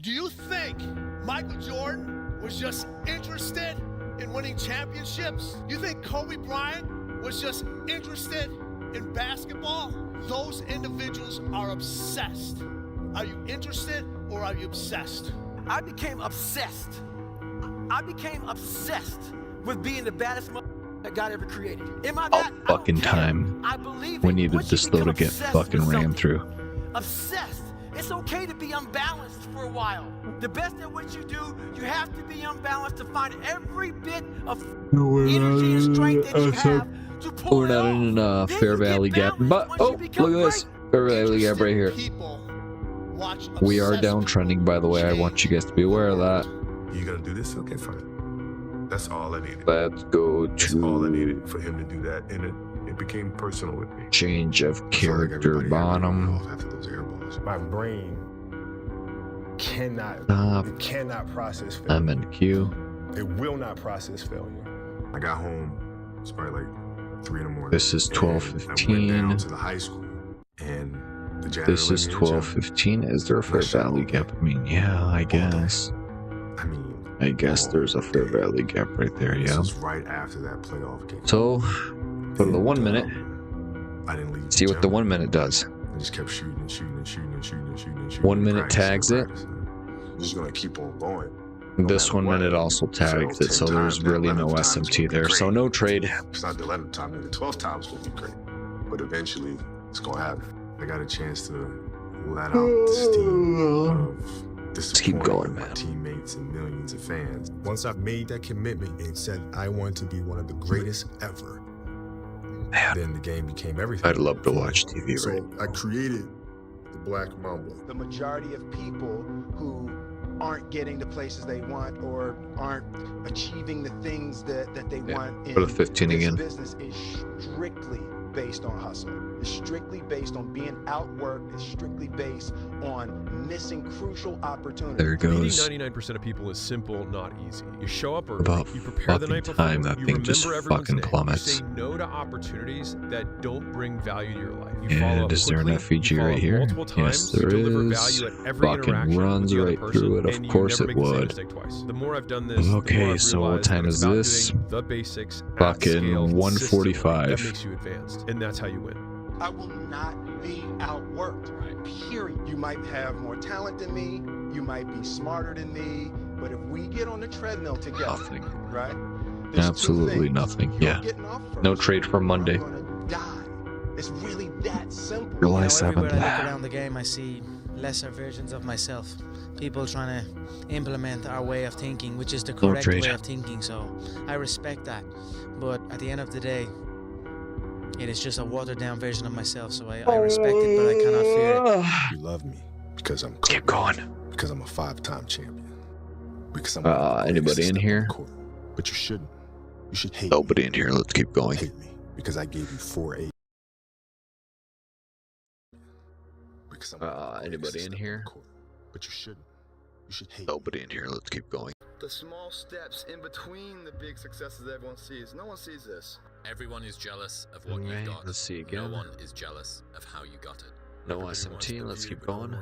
Do you think Michael Jordan was just interested in winning championships? You think Kobe Bryant was just interested in basketball? Those individuals are obsessed. Are you interested or are you obsessed? I became obsessed. I became obsessed with being the baddest that God ever created. Am I that? Fucking time. I believe we needed this though to get fucking rammed through. Obsessed. It's okay to be unbalanced for a while. The best at what you do, you have to be unbalanced to find every bit of energy and strength that you have to pull We're not in a Fair Valley gap, but oh, look at this Fair Valley gap right here. We are downtrending, by the way. I want you guys to be aware of that. You gonna do this? Okay, fine. That's all I needed. Let's go to. That's all I needed for him to do that, and it became personal with me. Change of character bottom. After those air balls, my brain cannot process failure. I'm in queue. It will not process failure. I got home. It's probably like 3 in the morning. This is 12:15. I went down to the high school, and the janitor. This is 12:15. Is there a Fair Valley gap? I mean, yeah, I guess. I guess there's a Fair Valley gap right there, yeah. This was right after that playoff game. So, go to the 1 minute. I didn't leave. See what the 1 minute does. I just kept shooting. 1 minute tags it. I'm just gonna keep on going. This 1 minute also tags it, so there's really no SMT there, so no trade. It's not the 11th time, the 12th time is gonna be great, but eventually it's gonna happen. I got a chance to let out the steam of let's keep going, man. Teammates and millions of fans. Once I made that commitment and said I want to be one of the greatest ever, then the game became everything. I'd love to watch TV right now. I created the Black Mamba. The majority of people who aren't getting the places they want or aren't achieving the things that they want in for the 15 again. Business is strictly based on hustle. It's strictly based on being outworked. It's strictly based on missing crucial opportunities. There it goes. 99% of people is simple, not easy. You show up early, about you prepare the night before, time that you thing just remember fucking name, plummets. you say no to opportunities that don't bring value to your life. You follow And up is there an quickly, FVG you follow right up here? multiple Yes, times, there you deliver is. value at every Fucking interaction runs with the other right person, through it. Of and you course never it make the same would. mistake twice. The more I've done this, Okay, the more I've so what realized time that is it's about this? doing the basics at Fucking scale, 1:45. That makes you advanced, and that's how you win. I will not be outworked. Period. You might have more talent than me. You might be smarter than me. But if we get on the treadmill together, Nothing. right? Absolutely nothing. Yeah. No trade for Monday. It's really that simple. July Everywhere 7th. I look around the game, I see lesser versions of myself. People trying to implement our way of thinking, which is the correct way of thinking. So I respect that. But at the end of the day, it is just a watered down version of myself. So I respect it, but I cannot fear it. You love me because I'm keep going. Because I'm a 5-time champion. Because I'm anybody in here? But you shouldn't. You should hate Nobody in here. Let's keep going. Hate me because I gave you 4-8. Because I'm anybody in here? But you shouldn't. You should hate Nobody in here. Let's keep going. The small steps in between the big successes everyone sees. No one sees this. Everyone is jealous of what you've got. Let's see again. No one is jealous of how you got it. No SMT. Let's keep going.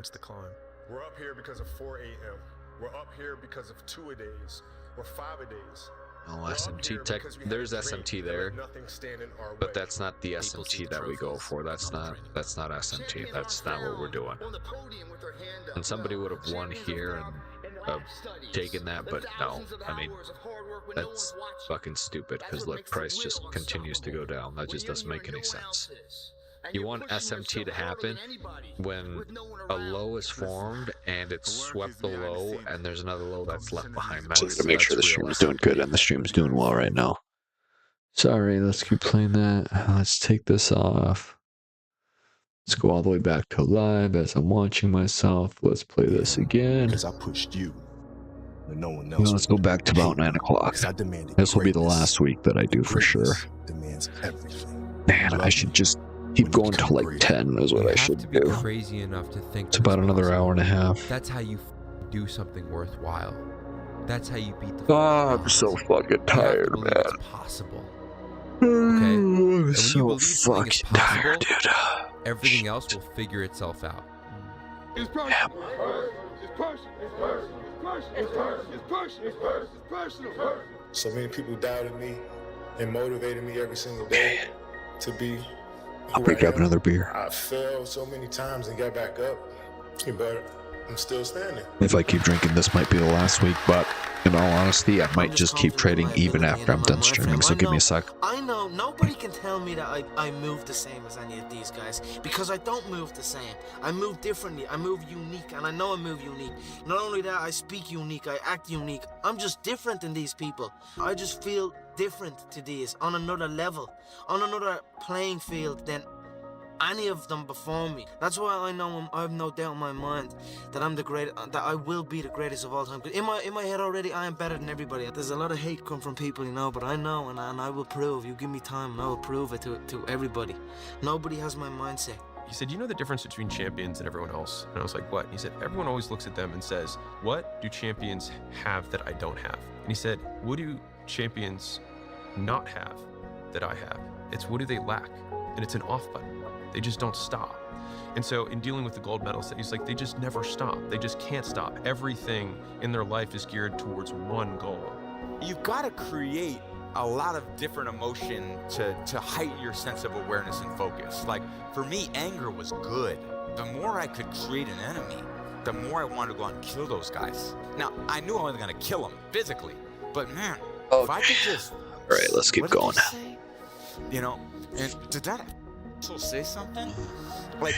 We're up here because of 4 a.m. We're up here because of 2-a-days or 5-a-days. No SMT tech. There's SMT there, but that's not the SMT that we go for. That's not SMT. That's not what we're doing. And somebody would have won here and taken that, but no. I mean, that's fucking stupid because look, price just continues to go down. That just doesn't make any sense. You want SMT to happen when a low is formed and it's swept the low and there's another low that's left behind. Just to make sure the stream's doing good, and the stream's doing well right now. Sorry, let's keep playing that. Let's take this off. Let's go all the way back to live as I'm watching myself. Let's play this again. Because I pushed you. that no one You else. know, let's go back to about 9 o'clock. This will be the last week that I do for sure. Demands everything. Man, I should just keep going till like 10 is what I should do. Crazy enough to think It's about another hour and a half. that's how you do something worthwhile. That's how you beat the. Oh, I'm so fucking tired, man. It's possible. Okay. And when so you believe something is fucking tired, possible, dude. everything else will figure itself out. It's personal. It's personal. It's personal. It's personal. It's personal. It's personal. So many people doubted me and motivated me every single day to be. I'll pick up another beer. I failed so many times and got back up, but I'm still standing. If I keep drinking, this might be the last week, but in all honesty, I might just keep trading even after I'm done streaming, so give me a sec. I know nobody can tell me that I move the same as any of these guys, because I don't move the same. I move differently, I move unique, and I know I move unique. Not only that, I speak unique, I act unique. I'm just different than these people. I just feel different to these, on another level, on another playing field than any of them before me. That's why I know I have no doubt in my mind that I'm the great, that I will be the greatest of all time. In my head already, I am better than everybody. There's a lot of hate come from people, you know, but I know, and I will prove. You give me time, and I will prove it to everybody. Nobody has my mindset. He said, you know the difference between champions and everyone else? And I was like, what? And he said, everyone always looks at them and says, what do champions have that I don't have? And he said, what do champions not have that I have? It's what do they lack? And it's an off button. They just don't stop. And so in dealing with the gold medalists, he's like, they just never stop. They just can't stop. Everything in their life is geared towards one goal. You've got to create a lot of different emotion to heighten your sense of awareness and focus. Like, for me, anger was good. The more I could create an enemy, the more I wanted to go out and kill those guys. Now, I knew I wasn't going to kill them physically, but man, if I could just... All right, let's keep going. You know, and did that also say something? Like,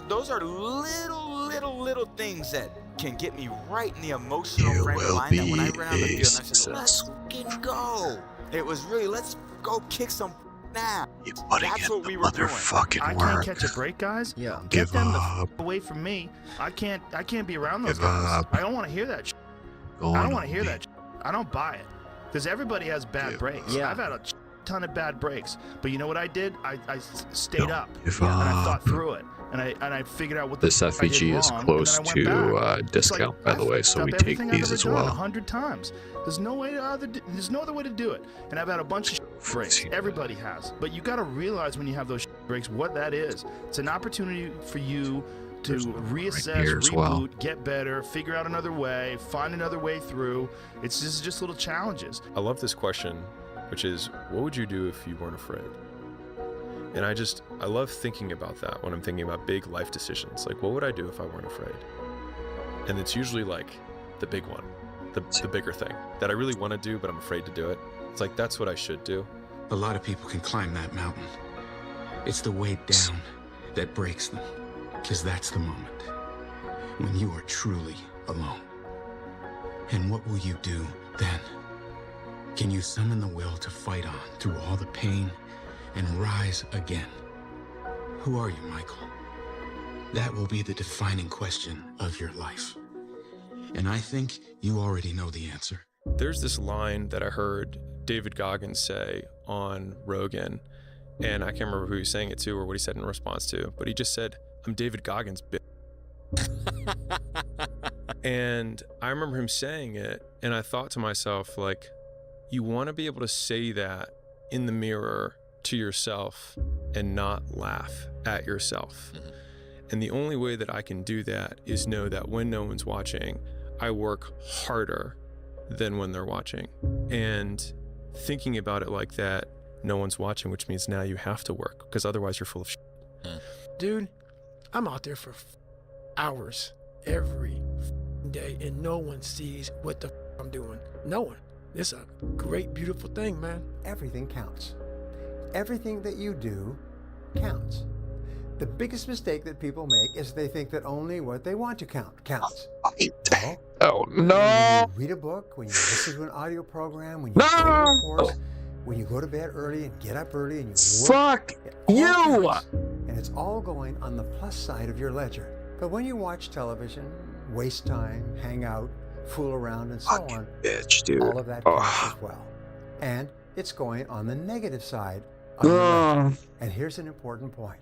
those are little things that can get me right in the emotional frame of mind that when I ran out of the field and I said, let's fucking go. It was really, let's go kick some now. That's what we were doing. I can't catch a break, guys. Yeah. Get them away from me. I can't be around those guys. I don't want to hear that shit. I don't want to hear that shit. I don't buy it. Because everybody has bad breaks. Yeah. I've had a ton of bad breaks. But you know what I did? I stayed up. And I thought through it. And I figured out what this FVG is close to discount, by the way, so we take these as well. 100 times. There's no other way to do it. And I've had a bunch of breaks. Everybody has. But you got to realize when you have those breaks what that is. It's an opportunity for you to reassess, reboot, get better, figure out another way, find another way through. It's just little challenges. I love this question, which is, what would you do if you weren't afraid? And I love thinking about that when I'm thinking about big life decisions. Like, what would I do if I weren't afraid? And it's usually like the big one, the bigger thing that I really want to do, but I'm afraid to do it. It's like, that's what I should do. A lot of people can climb that mountain. It's the way down that breaks them, because that's the moment when you are truly alone. And what will you do then? Can you summon the will to fight on through all the pain and rise again? Who are you, Michael? That will be the defining question of your life. And I think you already know the answer. There's this line that I heard David Goggins say on Rogan, and I can't remember who he was saying it to or what he said in response to, but he just said, I'm David Goggins, bitch. And I remember him saying it, and I thought to myself, like, you want to be able to say that in the mirror to yourself and not laugh at yourself. Mm-hmm. And the only way that I can do that is know that when no one's watching, I work harder than when they're watching. And thinking about it like that, no one's watching, which means now you have to work, because otherwise you're full of shit. Dude, I'm out there for hours every day, and no one sees what the I'm doing. No one. It's a great, beautiful thing, man. Everything counts. Everything that you do counts. The biggest mistake that people make is they think that only what they want to count counts. Oh, no. When you read a book, when you listen to an audio program, when you go to a course, when you go to bed early and get up early and you work. Fuck you! And it's all going on the plus side of your ledger. But when you watch television, waste time, hang out, fool around, and so on. Bitch, dude. All of that counts as well. And it's going on the negative side of your life. And here's an important point.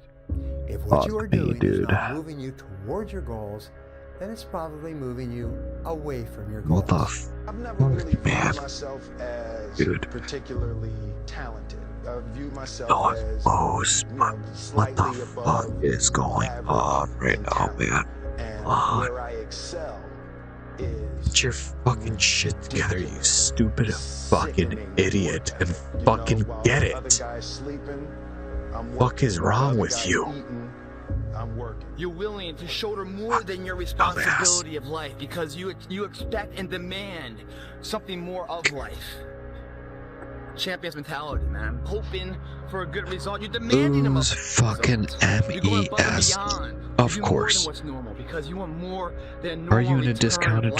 If what you are doing is not moving you toward your goals, then it's probably moving you away from your goals. I've never really viewed myself as particularly talented. I view myself as what the fuck is going on right now, man? And where I excel is get your fucking shit together, you stupid fucking idiot, and fucking get it. Fuck is wrong with you? I'm working. You're willing to shoulder more than your responsibility of life because you expect and demand something more of life. Champion's mentality, man. I'm hoping for a good result. You're demanding a fucking MES. Of course. What's normal because you want more than Are you in a discounted?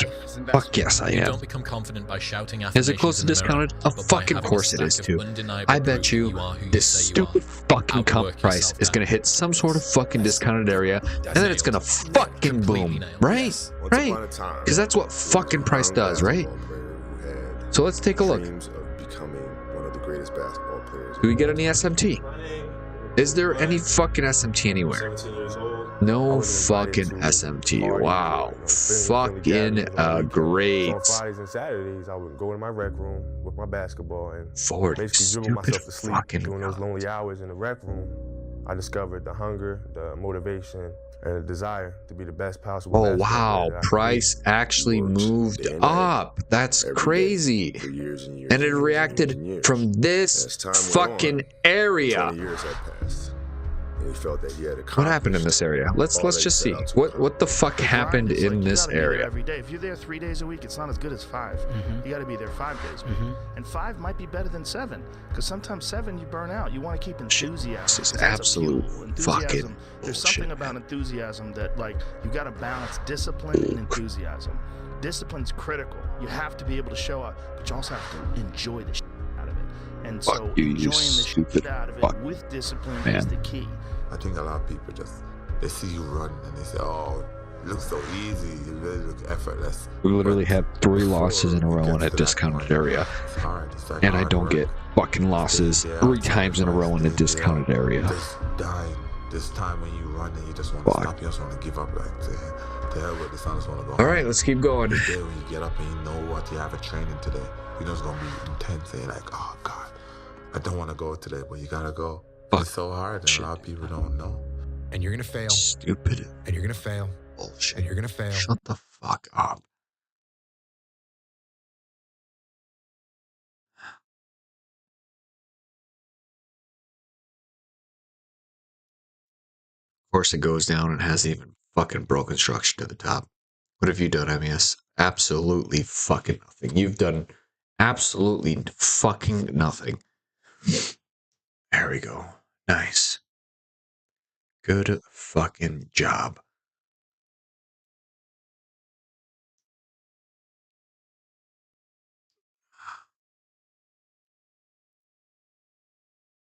Fuck yes, I am. Don't become confident by shouting Is it close to discounted? Of fucking course it is too. I bet you this stupid fucking comp price is gonna hit some sort of fucking discounted area, and then it's gonna fucking boom, right? Right? Because that's what fucking price does, right? So let's take a look. Do we get any SMT? Is there any fucking SMT anywhere? No fucking SMT. Wow. Fucking great. On Fridays and Saturdays, I would go in my rec room with my basketball and 40 basically dribble myself to sleep. Fucking During those lonely hours in the rec room, I discovered the hunger, the motivation, and the desire to be the best possible. Oh wow, price actually moved up. That's crazy. And it reacted from this fucking area. What happened in this area? Let's just see. What the fuck happened in this area? Every day. If you're there 3 days a week, it's not as good as 5. You got to be there 5 days a week. And 5 might be better than 7, because sometimes 7 you burn out. You want to keep enthusiasm. This is absolute fucking There's something about enthusiasm that, like, you got to balance discipline and enthusiasm. Discipline's critical. You have to be able to show up, but you also have to enjoy the shit out of it. And so enjoying the shit out of it with discipline is the key. I think a lot of people they see you run and they say, oh, it looks so easy, it really looks effortless. We literally had 3 losses in a row in a discounted area. And I don't get fucking losses 3 times in a row in a discounted area. Just dying. This time when you run and you just want to stop, you just want to give up, like, to hell with this, I just want to go home. Alright, let's keep going. The day when you get up and you know what you have a training today, you know it's going to be intense and you're like, oh God, I don't want to go today, but you got to go. It's so hard and a lot of people don't know. And you're gonna fail. Stupid. And you're gonna fail. Bullshit. And you're gonna fail. Shut the fuck up. Of course it goes down and has even fucking broken structure to the top. What have you done, MES? Absolutely fucking nothing. You've done absolutely fucking nothing. There we go. Nice. Good fucking job.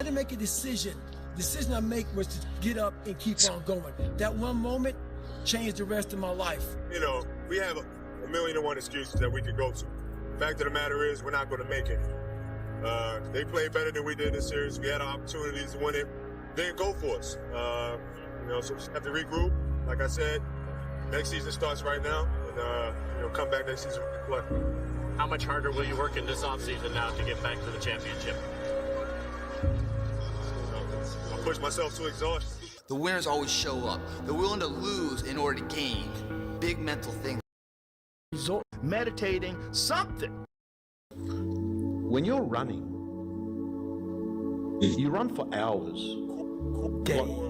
I had to make a decision. The decision I make was to get up and keep on going. That one moment changed the rest of my life. You know, we have a 1,000,001 excuses that we could go to. The fact of the matter is, we're not going to make it. They played better than we did in this series. We had opportunities to win it. They didn't go for us. You know, so we just have to regroup. Like I said, next season starts right now, and you know, come back next season and play. How much harder will you work in this offseason now to get back to the championship? I'll push myself to exhaustion. The winners always show up. They're willing to lose in order to gain. Big mental thing. Meditating, something. When you're running, you run for hours.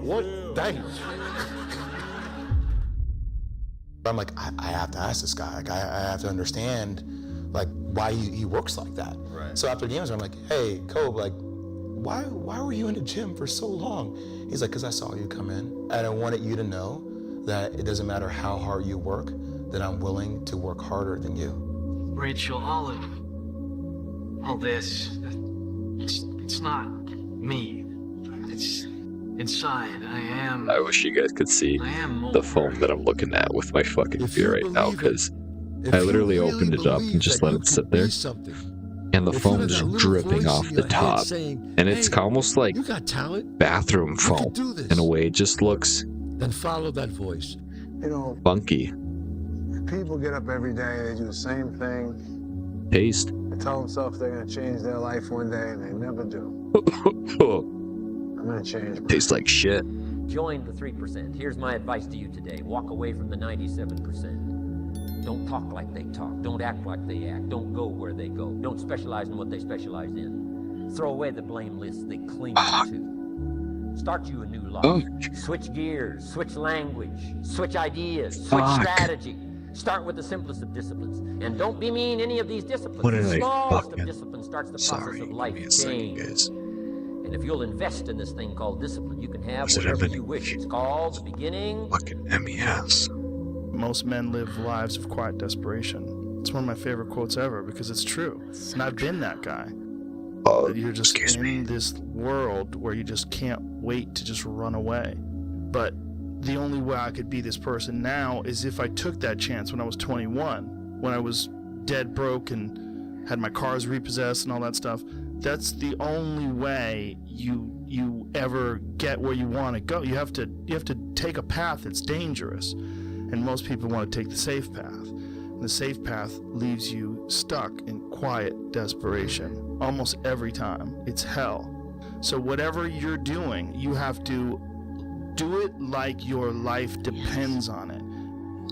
What? Damn. I'm like, I have to ask this guy. Like, I have to understand, like, why he works like that. Right. So after games, I'm like, hey, Kobe, like, why were you in the gym for so long? He's like, because I saw you come in, and I wanted you to know that it doesn't matter how hard you work, that I'm willing to work harder than you. Rachel, all this, it's not me. It's inside. I wish you guys could see the phone that I'm looking at with my fucking beer right now, because I literally opened it up and just let it sit there. And the foam is dripping off the top. And it's almost like bathroom foam. In a way, it just looks then follow that voice. You know, funky. people get up every day, they do the same thing. Taste. They tell themselves they're going to change their life one day, and they never do. I'm going to change. Tastes like shit. Join the 3%. Here's my advice to you today. Walk away from the 97%. Don't talk like they talk. Don't act like they act. Don't go where they go. Don't specialize in what they specialize in. Throw away the blame lists they cling to. Start you a new life. Switch gears, switch language, switch ideas, switch strategy. Start with the simplest of disciplines. And don't be mean any of these disciplines. The smallest of disciplines starts the process of life change. And if you'll invest in this thing called discipline, you can have whatever you wish. It's called the beginning. Fucking MES. Most men live lives of quiet desperation. It's one of my favorite quotes ever because it's true. And I've been that guy. You're just in this world where you just can't wait to just run away. But the only way I could be this person now is if I took that chance when I was 21, when I was dead broke and had my cars repossessed and all that stuff. That's the only way you ever get where you want to go. You have to take a path that's dangerous, and most people want to take the safe path. And the safe path leaves you stuck in quiet desperation almost every time. It's hell. So whatever you're doing, you have to do it like your life depends on it.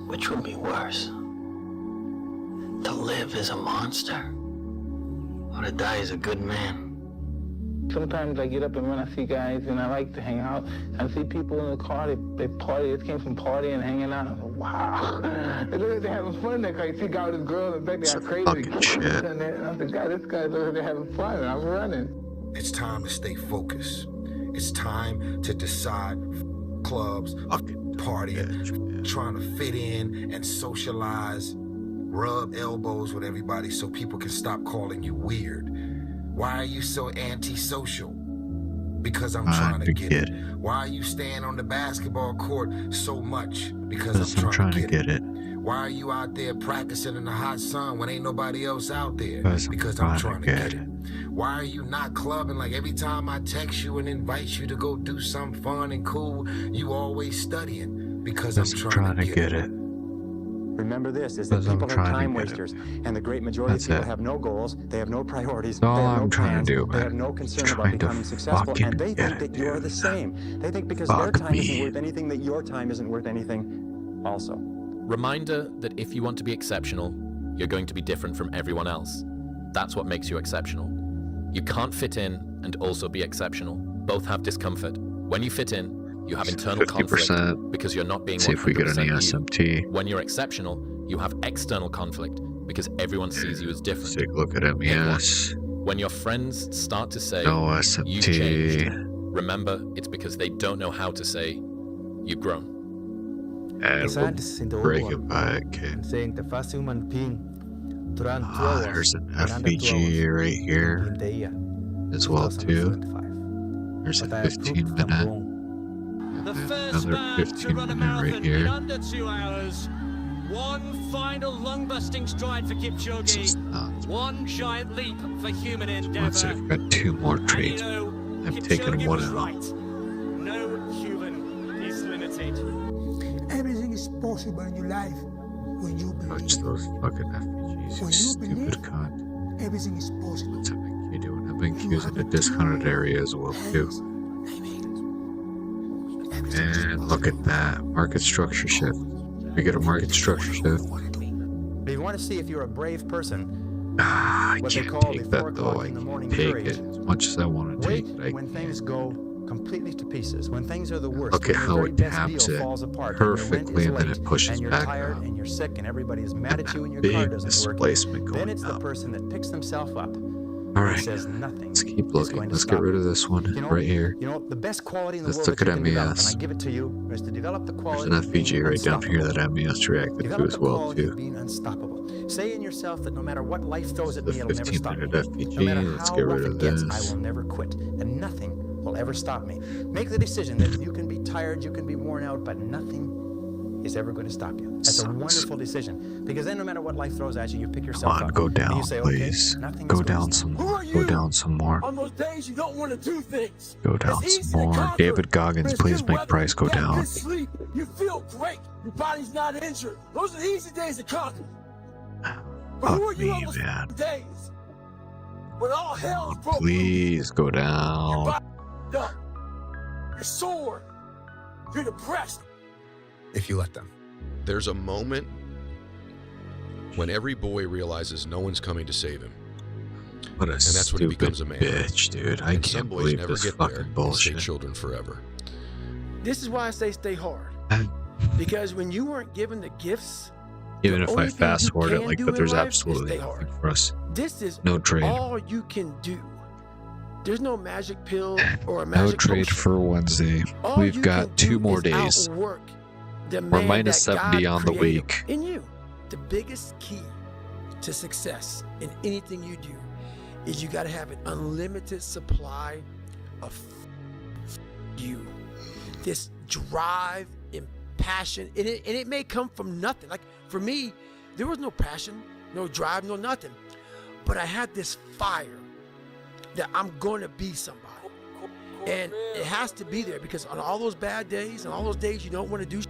Which would be worse? To live as a monster? Or to die as a good man? Sometimes I get up and when I see guys and I like to hang out, I see people in the car, they party, they came from partying and hanging out. I'm like, wow. They're having fun. I see guys with girls and think they're crazy. And I'm like, God, this guy's over there having fun and I'm running. It's time to stay focused. It's time to decide clubs, partying, trying to fit in and socialize, rub elbows with everybody so people can stop calling you weird. Why are you so antisocial? Because I'm trying to get it. Why are you staying on the basketball court so much? Because I'm trying to get it. Why are you out there practicing in the hot sun when ain't nobody else out there? Because I'm trying to get it. Why are you not clubbing? Like every time I text you and invite you to go do something fun and cool, you always studying. Because I'm trying to get it. Remember this, is that people are time wasters, and the great majority of people have no goals, they have no priorities, they have no plans, they have no concern about becoming successful, and they think that you're the same. They think because their time isn't worth anything, that your time isn't worth anything also. Reminder that if you want to be exceptional, you're going to be different from everyone else. That's what makes you exceptional. You can't fit in and also be exceptional. Both have discomfort. When you fit in, you have internal conflict because you're not being 100% See if we get any SMT. When you're exceptional, you have external conflict because everyone sees you as different. Take a look at MES. When your friends start to say, no SMT. You've changed, remember, it's because they don't know how to say, you've grown. And we'll break it back. There's an FVG right here as well too. There's a 15-minute. The first another 15-minute right here. In under 2 hours. One final lung-busting stride for Kipchoge. One giant leap for human endeavor. Once I've got two more trades, I've taken one out. Right. No human is limited. Everything is possible in your life when you believe. Watch those fucking FPGs, you stupid cunt. Everything is possible. What's MQ doing? MQ's in a discounted area as well too. And look at that market structure shift. We get a market structure shift. If you want to see if you're a brave person, I what they can't call take the that 4 though. o'clock I in the morning can take courage. it as much as I want to Wait take it. when things go completely to pieces, when things are the worst, Look at when how your it very best taps deal it falls apart, perfectly, and then late, it pushes and you're back tired up. and you're sick and everybody is mad at you and your Big car doesn't work. displacement going Then it's the up. person that picks themselves up All and right, says nothing. let's keep looking. Let's get rid of this one right here. You know, the best quality in the Let's world look that at you can develop, MES. and I give it to you, is to develop the There's quality an of being FPG right down here unstoppable. that MES reacted to Develop as the well quality of too. being unstoppable. Say in yourself that no matter what life throws at me, The it'll never stop me. 15-minute FPG. No matter Let's how get rough rid it of gets, I this. will never quit, and nothing will ever stop me. Make the decision that you can be tired, you can be worn out, but nothing is ever going to stop you. That's a wonderful decision, because then no matter what life throws at you, you pick yourself up. Come on, go down, and you say, please. Okay, go down some more. Go down some more. On those days you don't want to do things. Go down some more. David Goggins, please make price go down. Sleep. You feel great. Your body's not injured. Those are the easy days to conquer. But who are you on those days? When all hell's broken. Please go down. You're sore. You're depressed. If you let them. There's a moment when every boy realizes no one's coming to save him. What a and that's when he becomes a man. Bitch, dude. I can't believe this fucking bullshit. Stay children forever. This is why I say stay hard. Because when you weren't given the gifts, even if I fast forward it, like, but there's absolutely nothing for us. This is no trade. All you can do. There's no magic pill or a magic no trade potion. For Wednesday. We've got 2 more days. We're minus 70 on the week. In you, the biggest key to success in anything you do is you got to have an unlimited supply of you. This drive and passion, and it may come from nothing. Like for me, there was no passion, no drive, no nothing. But I had this fire that I'm going to be somebody. And it has to be there because on all those bad days and all those days you don't want to do,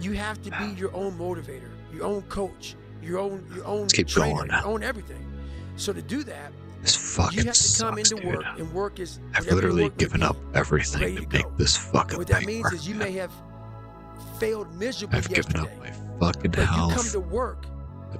you have to be your own motivator, your own coach, your own trainer, your own everything. So to do that, this fucking you have to come sucks, into dude. work, and work is. I've literally given up everything to make this fucking and what that thing means work. is you may have failed miserably I've given up my fucking but health. you come to work.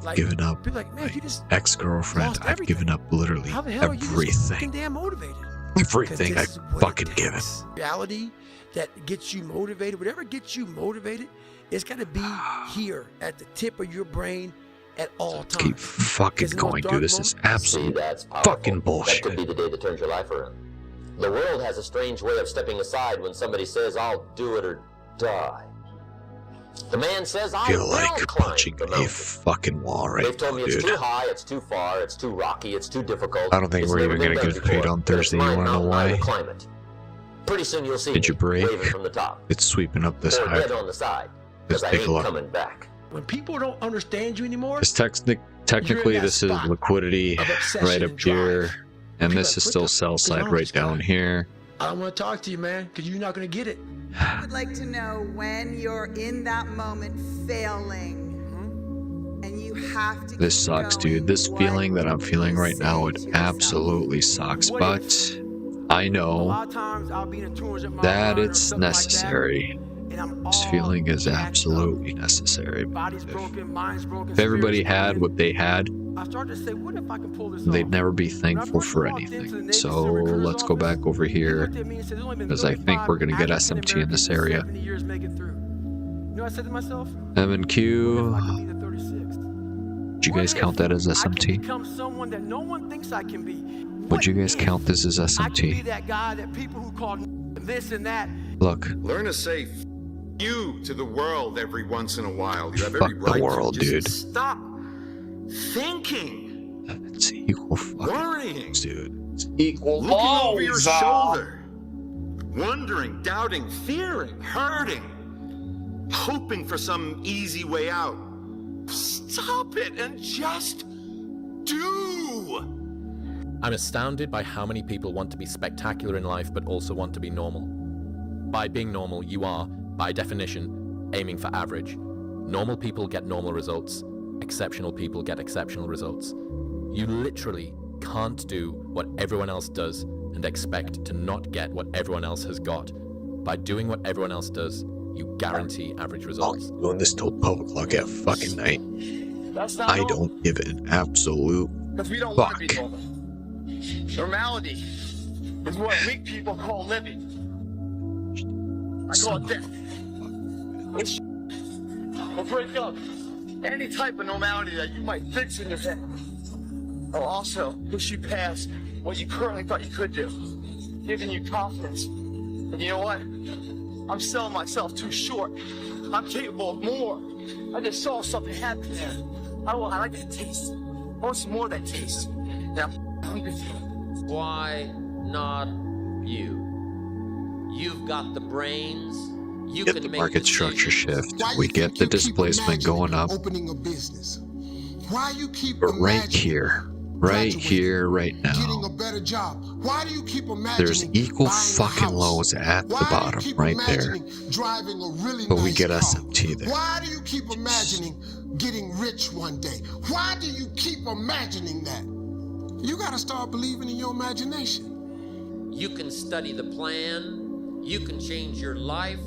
I've given up people like, man, you just ex-girlfriend. I've given up literally How the hell everything. Are you just fucking damn motivated? Everything I've fucking given. Reality that gets you motivated, whatever gets you motivated, it's got to be here at the tip of your brain at all times. Keep fucking going, dude. This is absolute fucking bullshit. That could be the day that turns your life around. The world has a strange way of stepping aside when somebody says, I'll do it or die. The man says, I feel like you're punching a fucking wall right now, They've told me it's too high, it's too far, it's too rocky, it's too difficult. I don't think we're even gonna get paid on Thursday. You wanna know why? Pretty soon you'll see Did you break? from the top. It's sweeping up this or high. dead on the side. Let's I take ain't a look. coming back. When people don't understand you anymore, Technically, this is liquidity right up here, and this is still sell side right down here. I don't want to talk to you, man, because you're not going to get it. I would like to know when you're in that moment failing and you have to This sucks, dude. This feeling that I'm feeling right now, it absolutely sucks, but I know that it's necessary. This feeling is absolutely necessary. If everybody had what they had, they'd never be thankful for anything. So let's go back over here, because I think we're going to get SMT in this area. M&Q, did you guys count that as SMT? Would you guys count this as SMT? Look. Learn to say you to the world every once in a while. You have Fuck every right the world, to just dude. Stop thinking. It's equal fucking worrying, dude. It's equal looking over your balls, shoulder, wondering, doubting, fearing, hurting, hoping for some easy way out. Stop it and just do. I'm astounded by how many people want to be spectacular in life but also want to be normal. By being normal, you are, by definition, aiming for average. Normal people get normal results. Exceptional people get exceptional results. You literally can't do what everyone else does and expect to not get what everyone else has got. By doing what everyone else does, you guarantee average results. Doing this till 12 o'clock at fucking night. I don't give an absolute Because we don't fuck. want to be normal. Normality is what weak people call living. I call it death. We'll break up any type of normality that you might fix in your head. I'll also push you past what you currently thought you could do, giving you confidence. And you know what? I'm selling myself too short. I'm capable of more. I just saw something happen there. I like that taste. I want some more of that taste. Now, I'm hungry. Why not you? You've got the brains, get the market structure shift. We get the displacement going up. Opening a business. Why you keep But right here, right now, getting a better job? Why do you keep imagining there's equal fucking lows at the bottom, right there. Driving a really But we nice get car? SMT there. Why do you keep imagining getting rich one day? Why do you keep imagining that? You got to start believing in your imagination. You can study the plan. You can change your life.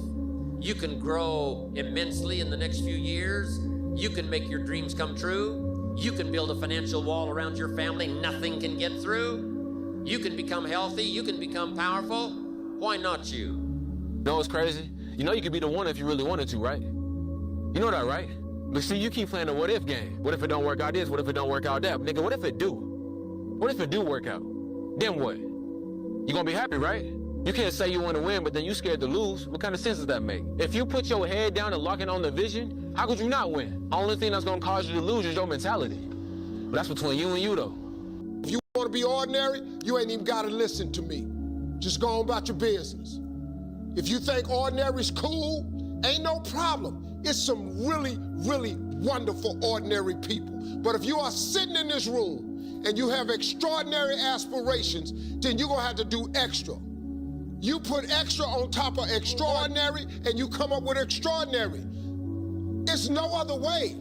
You can grow immensely in the next few years. You can make your dreams come true. You can build a financial wall around your family nothing can get through. You can become healthy. You can become powerful. Why not you? You know what's crazy? You know you could be the one if you really wanted to, right? You know that, right? But see, you keep playing the what if game. What if it don't work out this? What if it don't work out that? Nigga, what if it do? What if it do work out? Then what? You gonna be happy, right? You can't say you want to win, but then you scared to lose. What kind of sense does that make? If you put your head down and lock in on the vision, how could you not win? Only thing that's gonna cause you to lose is your mentality. But that's between you and you, though. If you want to be ordinary, you ain't even got to listen to me. Just go on about your business. If you think ordinary's cool, ain't no problem. It's some really, really wonderful ordinary people. But if you are sitting in this room and you have extraordinary aspirations, then you're going to have to do extra. You put extra on top of extraordinary and you come up with extraordinary. It's no other way.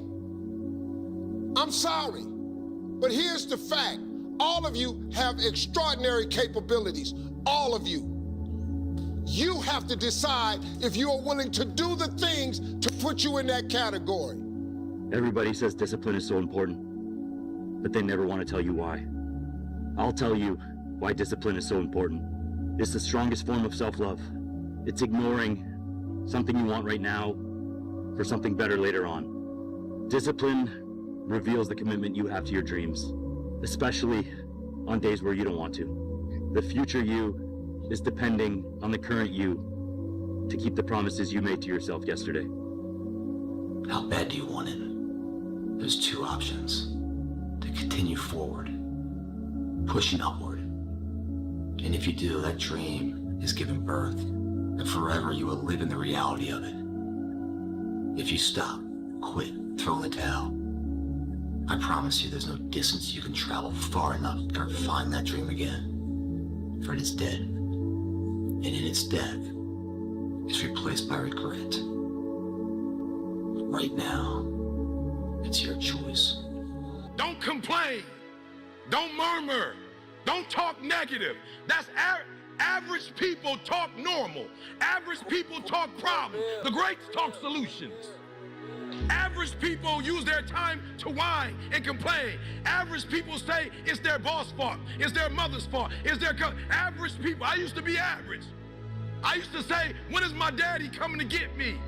I'm sorry, but here's the fact. All of you have extraordinary capabilities, all of you. You have to decide if you are willing to do the things to put you in that category. Everybody says discipline is so important, but they never want to tell you why. I'll tell you why discipline is so important. It's the strongest form of self-love. It's ignoring something you want right now for something better later on. Discipline reveals the commitment you have to your dreams, especially on days where you don't want to. The future you is depending on the current you to keep the promises you made to yourself yesterday. How bad do you want it? There's two options. To continue forward, pushing upward. And if you do, that dream is given birth, and forever you will live in the reality of it. If you stop, quit, throw in the towel, I promise you there's no distance you can travel far enough to ever find that dream again. For it is dead. And in its death, it's replaced by regret. Right now, it's your choice. Don't complain. Don't murmur. Don't talk negative. That's average people talk normal. Average people talk problems. The greats talk solutions. Average people use their time to whine and complain. Average people say it's their boss' fault. It's their mother's fault. It's their average people. I used to be average. I used to say, when is my daddy coming to get me?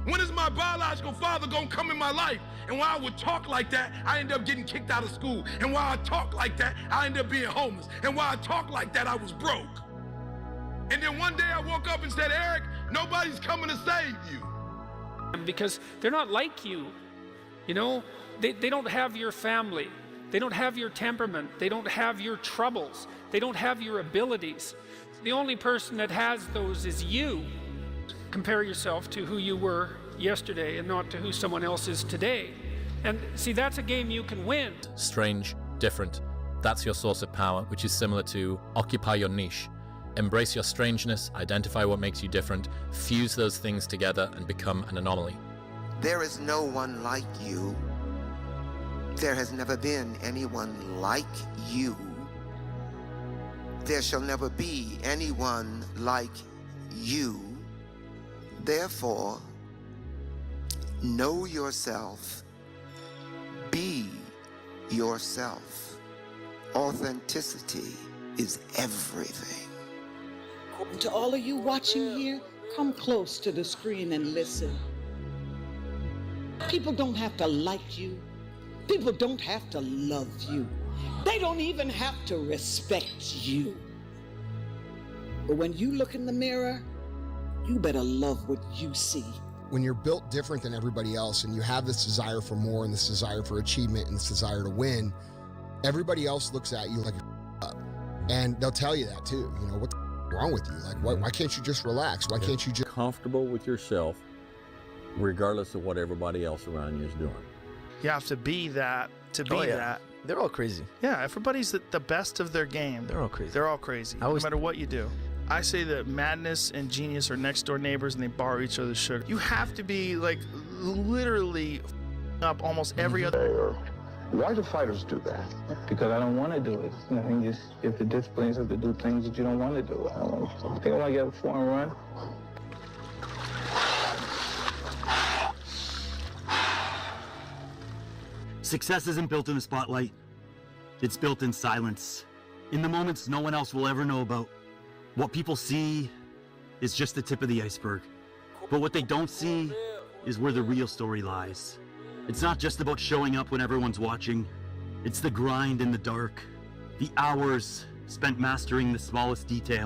When is my biological father gonna come in my life? And while I would talk like that, I ended up getting kicked out of school. And while I talk like that, I ended up being homeless. And while I talk like that, I was broke. And then one day I woke up and said, Eric, nobody's coming to save you. Because they're not like you. You know, they don't have your family. They don't have your temperament. They don't have your troubles. They don't have your abilities. The only person that has those is you. Compare yourself to who you were yesterday and not to who someone else is today. And see, that's a game you can win. Strange, different. That's your source of power, which is similar to occupy your niche. Embrace your strangeness, identify what makes you different, fuse those things together and become an anomaly. There is no one like you. There has never been anyone like you. There shall never be anyone like you. Therefore, know yourself. Be yourself. Authenticity is everything. To all of you watching here, come close to the screen and listen. People don't have to like you. People don't have to love you. They don't even have to respect you. But when you look in the mirror, you better love what you see. When you're built different than everybody else and you have this desire for more and this desire for achievement and this desire to win, everybody else looks at you like you're up. And they'll tell you that too. You know, what the wrong with you? Like, why can't you just relax? Why can't you just comfortable with yourself, regardless of what everybody else around you is doing? You have to be that to be that. They're all crazy. Yeah, everybody's the best of their game. They're all crazy. They're all crazy, no matter what you do. I say that madness and genius are next door neighbors and they borrow each other's sugar. You have to be like literally up almost every other. Why do fighters do that? Because I don't want to do it. I think just if the disciplines have to do things that you don't want to do. I think I want to get a foreign run. Success isn't built in the spotlight. It's built in silence. In the moments no one else will ever know about. What people see is just the tip of the iceberg. But what they don't see is where the real story lies. It's not just about showing up when everyone's watching. It's the grind in the dark. The hours spent mastering the smallest detail.